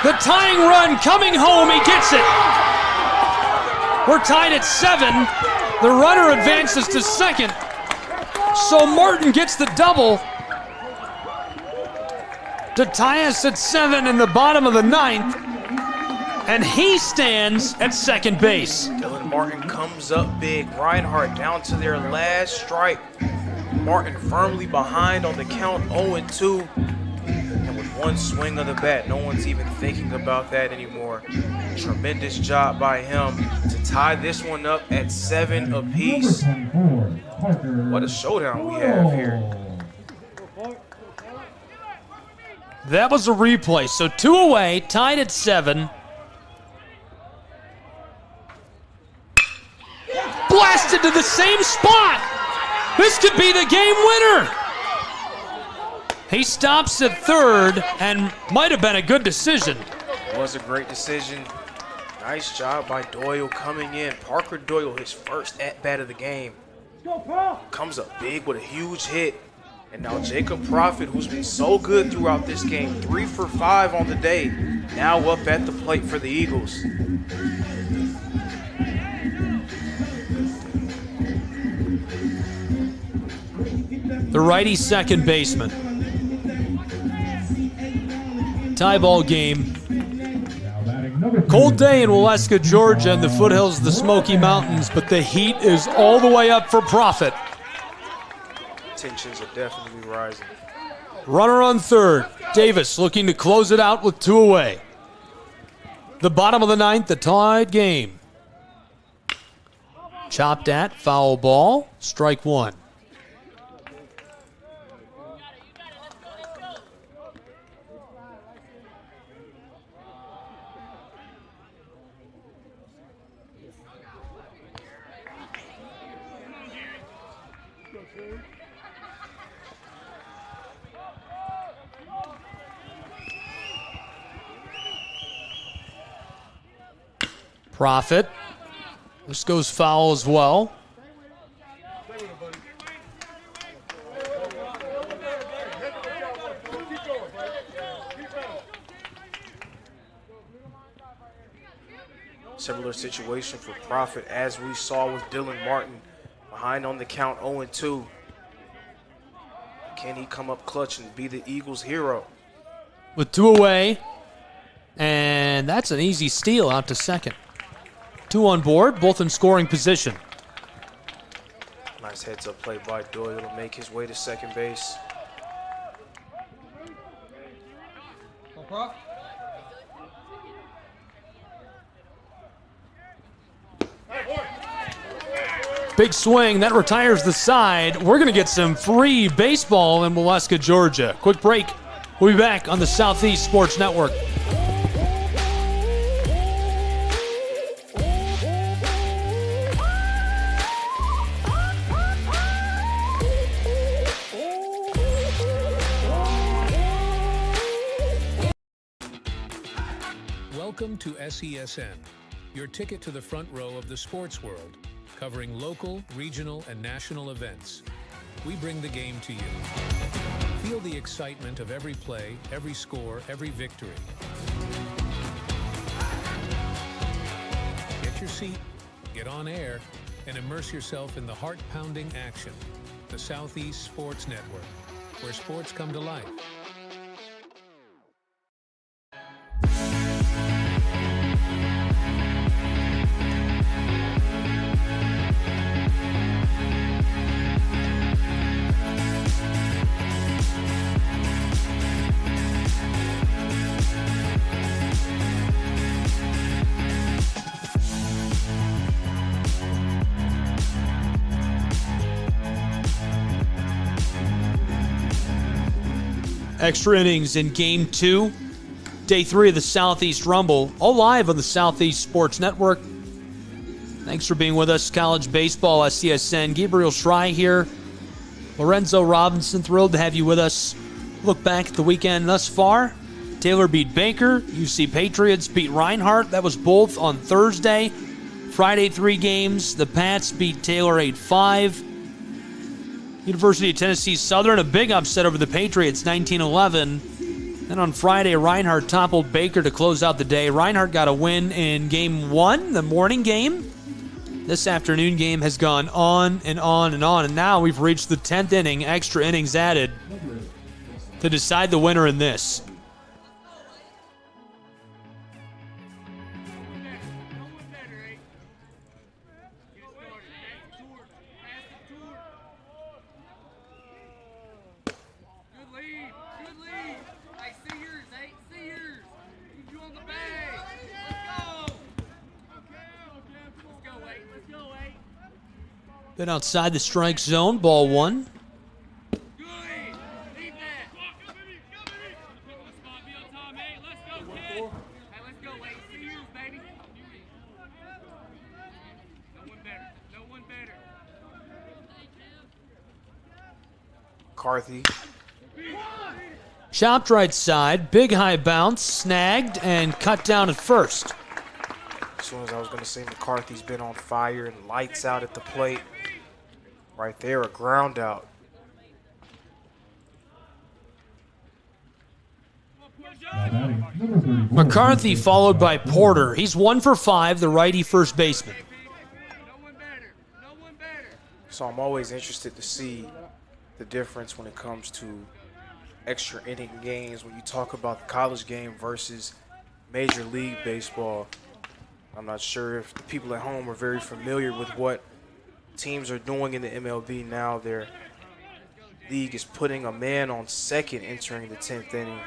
The tying run coming home, he gets it. We're tied at 7. The runner advances to second. So Martin gets the double to tie us at 7 in the bottom of the 9th. And he stands at second base. Dylan Martin comes up big. Reinhardt down to their last strike. Martin firmly behind on the count, 0-2. And with 1 swing of the bat, no one's even thinking about that anymore. Tremendous job by him to tie this one up at 7 apiece. What a showdown we have here. That was a replay. So 2 away, tied at 7. Blasted to the same spot. This could be the game winner. He stops at third and might have been a good decision. It was a great decision. Nice job by Doyle coming in. Parker Doyle, his first at-bat of the game. Comes up big with a huge hit. And now Jacob Prophet, who's been so good throughout this game, 3 for 5 on the day, now up at the plate for the Eagles. The righty second baseman. Tie ball game. Cold day in Waleska, Georgia, in the foothills of the Smoky Mountains, but the heat is all the way up for Prophet. Tensions are definitely rising. Runner on third. Davis looking to close it out with 2 away. The bottom of the 9th, the tied game. Chopped at, foul ball, strike 1. Prophet. This goes foul as well. Similar situation for Prophet as we saw with Dylan Martin. Behind on the count, 0-2. Can he come up clutch and be the Eagles' hero? With 2 away. And that's an easy steal out to second. 2 on board, both in scoring position. Nice heads-up play by Doyle to make his way to second base. Big swing, that retires the side. We're going to get some free baseball in Waleska, Georgia. Quick break. We'll be back on the Southeast Sports Network. Welcome to SESN, your ticket to the front row of the sports world, covering local, regional, and national events. We bring the game to you. Feel the excitement of every play, every score, every victory. Get your seat, get on air, and immerse yourself in the heart-pounding action. The Southeast Sports Network, where sports come to life. Extra innings in Game 2, Day 3 of the Southeast Rumble, all live on the Southeast Sports Network. Thanks for being with us. College Baseball, SCSN. Gabriel Schrei here. Lorenzo Robinson, thrilled to have you with us. Look back at the weekend thus far. Taylor beat Baker. UC Patriots beat Reinhardt. That was both on Thursday. Friday, 3 games. The Pats beat Taylor 8-5. University of Tennessee Southern, a big upset over the Patriots, 19-11. Then on Friday, Reinhardt toppled Baker to close out the day. Reinhardt got a win in Game 1, the morning game. This afternoon game has gone on and on and on, and now we've reached the 10th inning, extra innings added to decide the winner in this. Been outside the strike zone, ball 1. McCarthy. Chopped right side, big high bounce, snagged, and cut down at first. As soon as I was going to say McCarthy's been on fire and lights out at the plate. Right there, a ground out. McCarthy followed by Porter. He's 1 for 5, the righty first baseman. So I'm always interested to see the difference when it comes to extra inning games when you talk about the college game versus Major League Baseball. I'm not sure if the people at home are very familiar with what teams are doing in the MLB now. Their league is putting a man on second entering the 10th inning.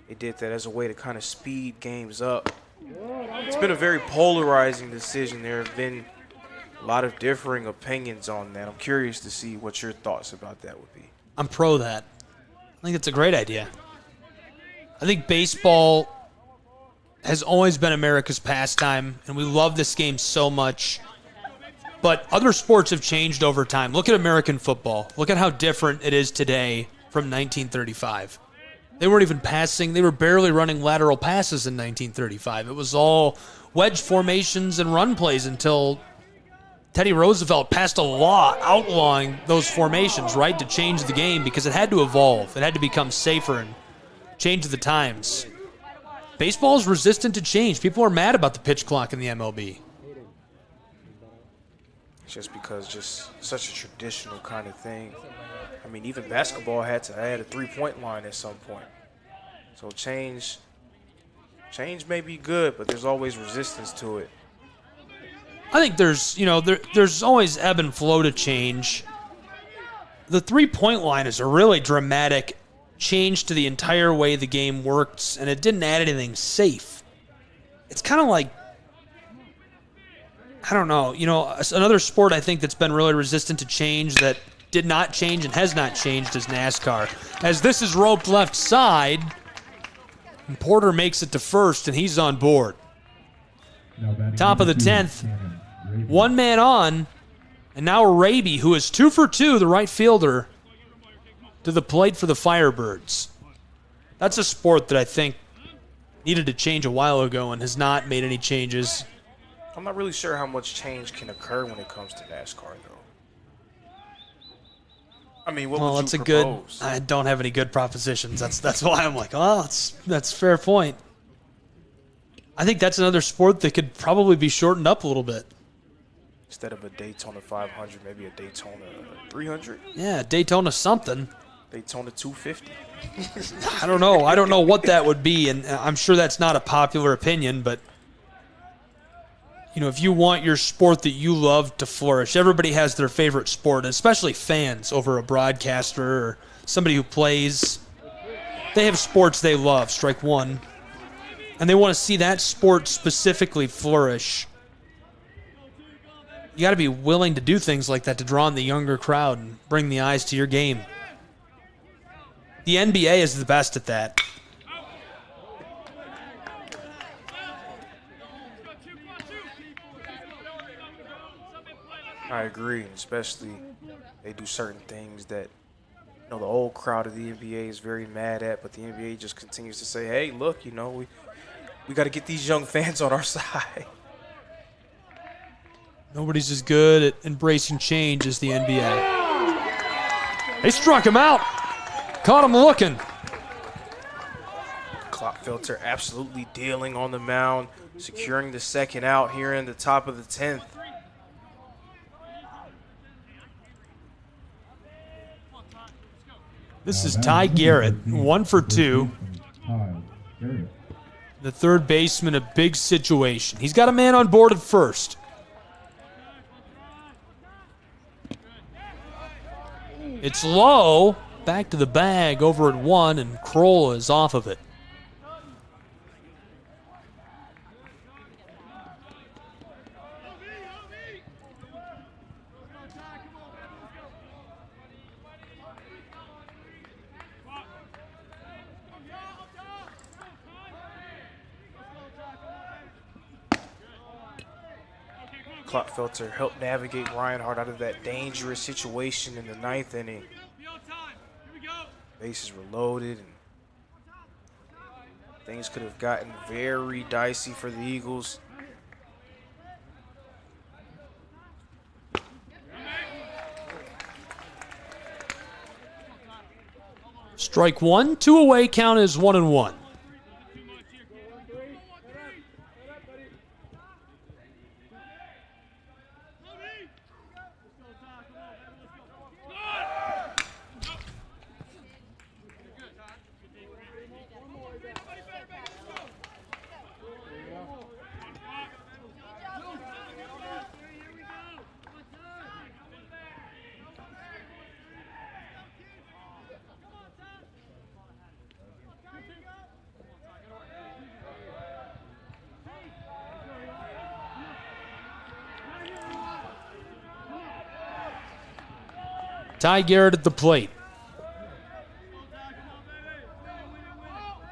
They did that as a way to kind of speed games up. It's been a very polarizing decision. There have been a lot of differing opinions on that. I'm curious to see what your thoughts about that would be. I'm pro that. I think it's a great idea. I think baseball has always been America's pastime, and we love this game so much. But other sports have changed over time. Look at American football. Look at how different it is today from 1935. They weren't even passing. They were barely running lateral passes in 1935. It was all wedge formations and run plays until Teddy Roosevelt passed a law outlawing those formations, right, to change the game because it had to evolve. It had to become safer and change the times. Baseball is resistant to change. People are mad about the pitch clock in the MLB. Just because just such a traditional kind of thing. I mean, even basketball had to add a three-point line at some point. So change may be good, but there's always resistance to it. I think there's always ebb and flow to change. The three-point line is a really dramatic change to the entire way the game works, and it didn't add anything safe. It's kind of like, I don't know, another sport I think that's been really resistant to change that did not change and has not changed is NASCAR. As this is roped left side, and Porter makes it to first, and he's on board. Top of the 10th, one man on, and now Raby, who is 2 for 2, the right fielder, to the plate for the Firebirds. That's a sport that I think needed to change a while ago and has not made any changes. I'm not really sure how much change can occur when it comes to NASCAR, though. I mean, what would you propose? I don't have any good propositions. That's why I'm like, oh, that's a fair point. I think that's another sport that could probably be shortened up a little bit. Instead of a Daytona 500, maybe a Daytona 300? Yeah, Daytona something. Daytona 250. I don't know. I don't know what that would be, and I'm sure that's not a popular opinion, but you know, if you want your sport that you love to flourish, everybody has their favorite sport, especially fans over a broadcaster or somebody who plays. They have sports they love, strike one, and they want to see that sport specifically flourish. You got to be willing to do things like that to draw in the younger crowd and bring the eyes to your game. The NBA is the best at that. I agree, especially they do certain things that, you know, the old crowd of the NBA is very mad at, but the NBA just continues to say, hey, look, you know, we got to get these young fans on our side. Nobody's as good at embracing change as the NBA. They struck him out. Caught him looking. Clopfelter absolutely dealing on the mound, securing the second out here in the top of the 10th. This is Ty Garrett, 1 for 2. The third baseman, a big situation. He's got a man on board at first. It's low. Back to the bag over at 1, and Kroll is off of it. Clopfelter helped navigate Reinhardt out of that dangerous situation in the 9th inning. Bases were loaded, and things could have gotten very dicey for the Eagles. Strike 1, 2 away, count is 1-1. Ty Garrett at the plate.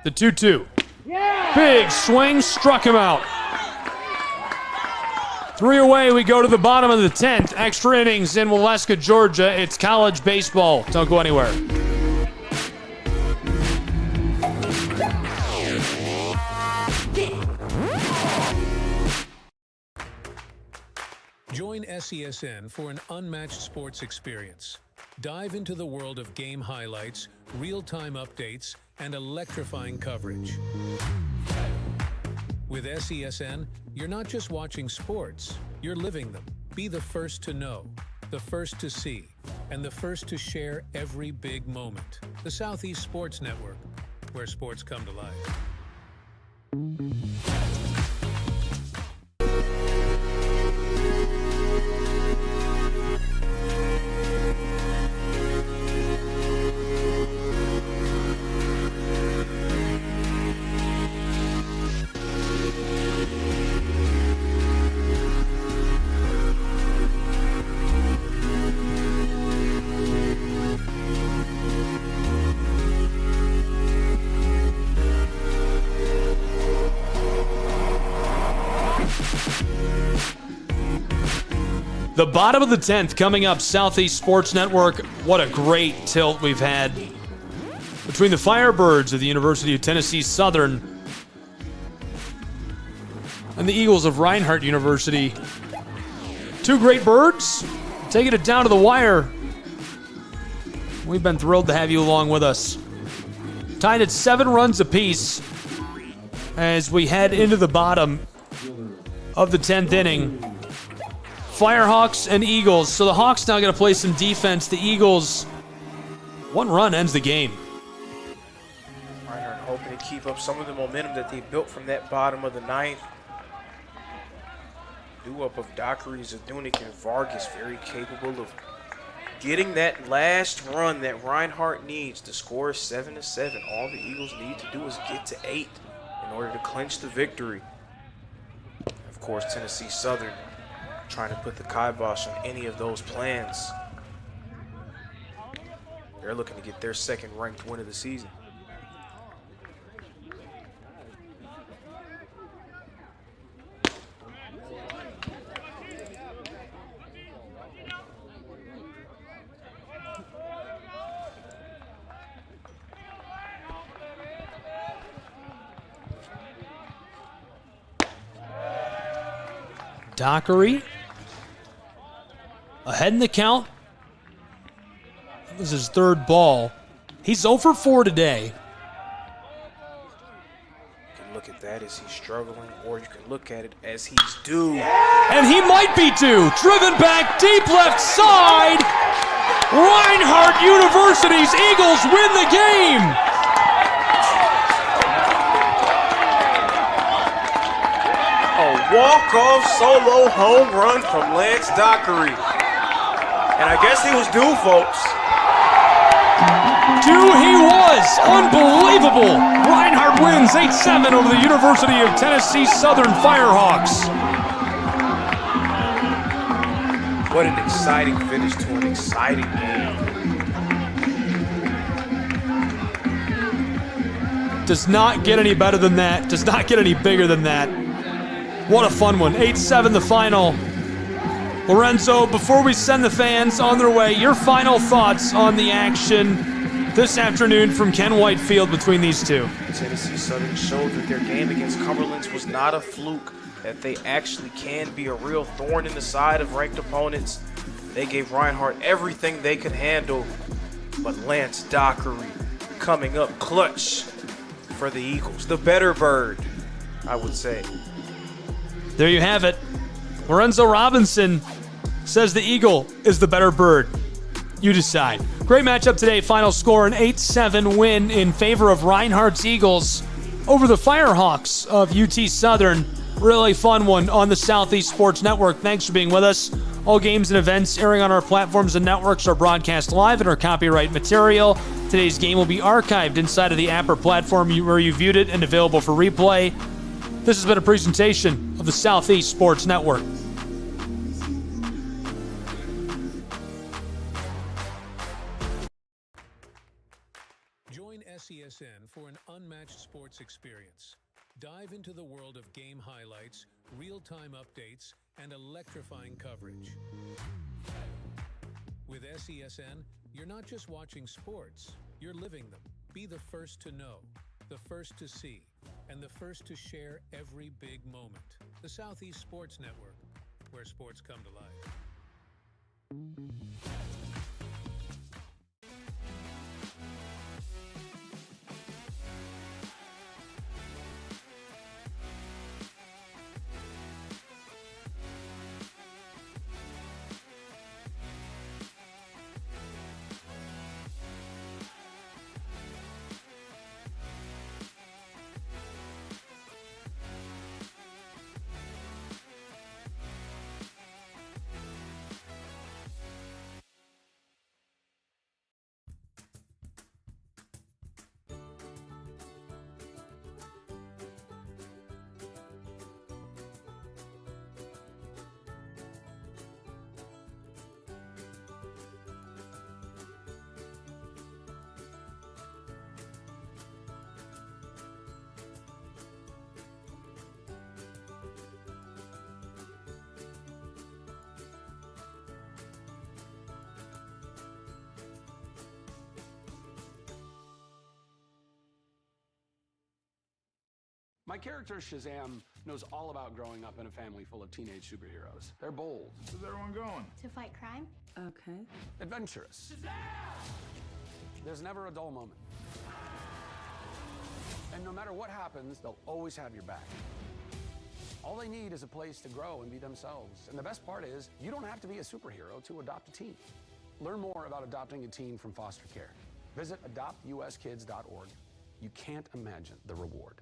The 2-2. Big swing, struck him out. 3 away, we go to the bottom of the 10th. Extra innings in Waleska, Georgia. It's college baseball. Don't go anywhere. Join SESN for an unmatched sports experience. Dive into the world of game highlights, real-time updates, and electrifying coverage. With SESN, you're not just watching sports, you're living them. Be the first to know, the first to see, and the first to share every big moment. The Southeast Sports Network, where sports come to life. The bottom of the 10th coming up, Southeast Sports Network. What a great tilt we've had between the Firebirds of the University of Tennessee Southern and the Eagles of Reinhardt University. Two great birds, taking it down to the wire. We've been thrilled to have you along with us. Tied at 7 runs apiece as we head into the bottom of the 10th inning. Firehawks and Eagles. So the Hawks now got to play some defense. The Eagles, 1 run ends the game. Reinhardt hoping to keep up some of the momentum that they built from that bottom of the 9th. Due up of Dockery, Zadunik, and Vargas, very capable of getting that last run that Reinhardt needs to score 7-7. All the Eagles need to do is get to 8 in order to clinch the victory. Of course, Tennessee Southern trying to put the kibosh on any of those plans. They're looking to get their 2nd ranked win of the season. Dockery ahead in the count. This is his 3rd ball. He's 0 for 4 today. You can look at that as he's struggling, or you can look at it as he's due. And he might be due. Driven back deep left side. Reinhardt University's Eagles win the game. Walk-off solo home run from Lance Dockery. And I guess he was due, folks. Due he was. Unbelievable. Reinhardt wins 8-7 over the University of Tennessee Southern Firehawks. What an exciting finish to an exciting game. Does not get any better than that. Does not get any bigger than that. What a fun one. 8-7 the final. Lorenzo, before we send the fans on their way, your final thoughts on the action this afternoon from Ken Whitefield between these two. Tennessee Southern showed that their game against Cumberland's was not a fluke, that they actually can be a real thorn in the side of ranked opponents. They gave Reinhardt everything they could handle, but Lance Dockery coming up clutch for the Eagles. The better bird, I would say. There you have it. Lorenzo Robinson says the Eagle is the better bird. You decide. Great matchup today. Final score, an 8-7 win in favor of Reinhardt's Eagles over the Firehawks of UT Southern. Really fun one on the Southeast Sports Network. Thanks for being with us. All games and events airing on our platforms and networks are broadcast live and are copyright material. Today's game will be archived inside of the app or platform where you viewed it and available for replay. This has been a presentation of the Southeast Sports Network. Join SESN for an unmatched sports experience. Dive into the world of game highlights, real-time updates, and electrifying coverage. With SESN, you're not just watching sports, you're living them. Be the first to know, the first to see, and the first to share every big moment. The Southeast Sports Network, where sports come to life. My character Shazam knows all about growing up in a family full of teenage superheroes. They're bold. Where's everyone going? To fight crime? Okay. Adventurous. There's never a dull moment. And no matter what happens, they'll always have your back. All they need is a place to grow and be themselves. And the best part is, you don't have to be a superhero to adopt a teen. Learn more about adopting a teen from foster care. Visit adoptuskids.org. You can't imagine the reward.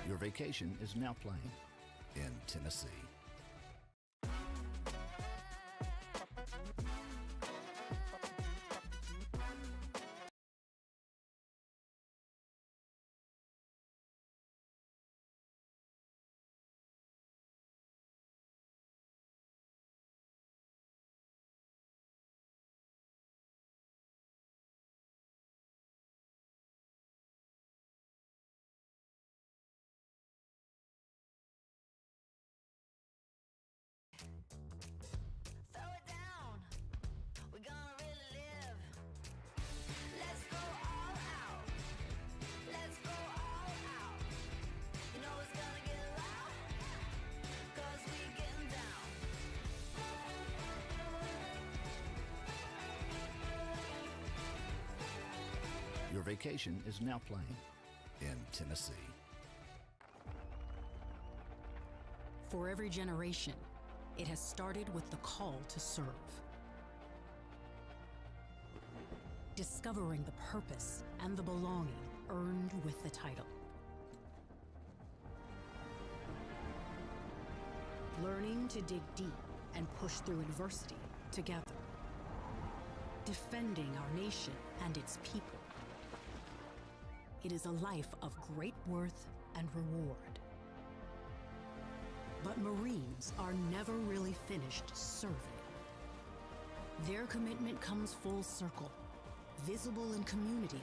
Your vacation is now playing in Tennessee. Your vacation is now playing in Tennessee. For every generation, it has started with the call to serve. Discovering the purpose and the belonging earned with the title. Learning to dig deep and push through adversity together. Defending our nation and its people. It is a life of great worth and reward. But Marines are never really finished serving. Their commitment comes full circle, visible in communities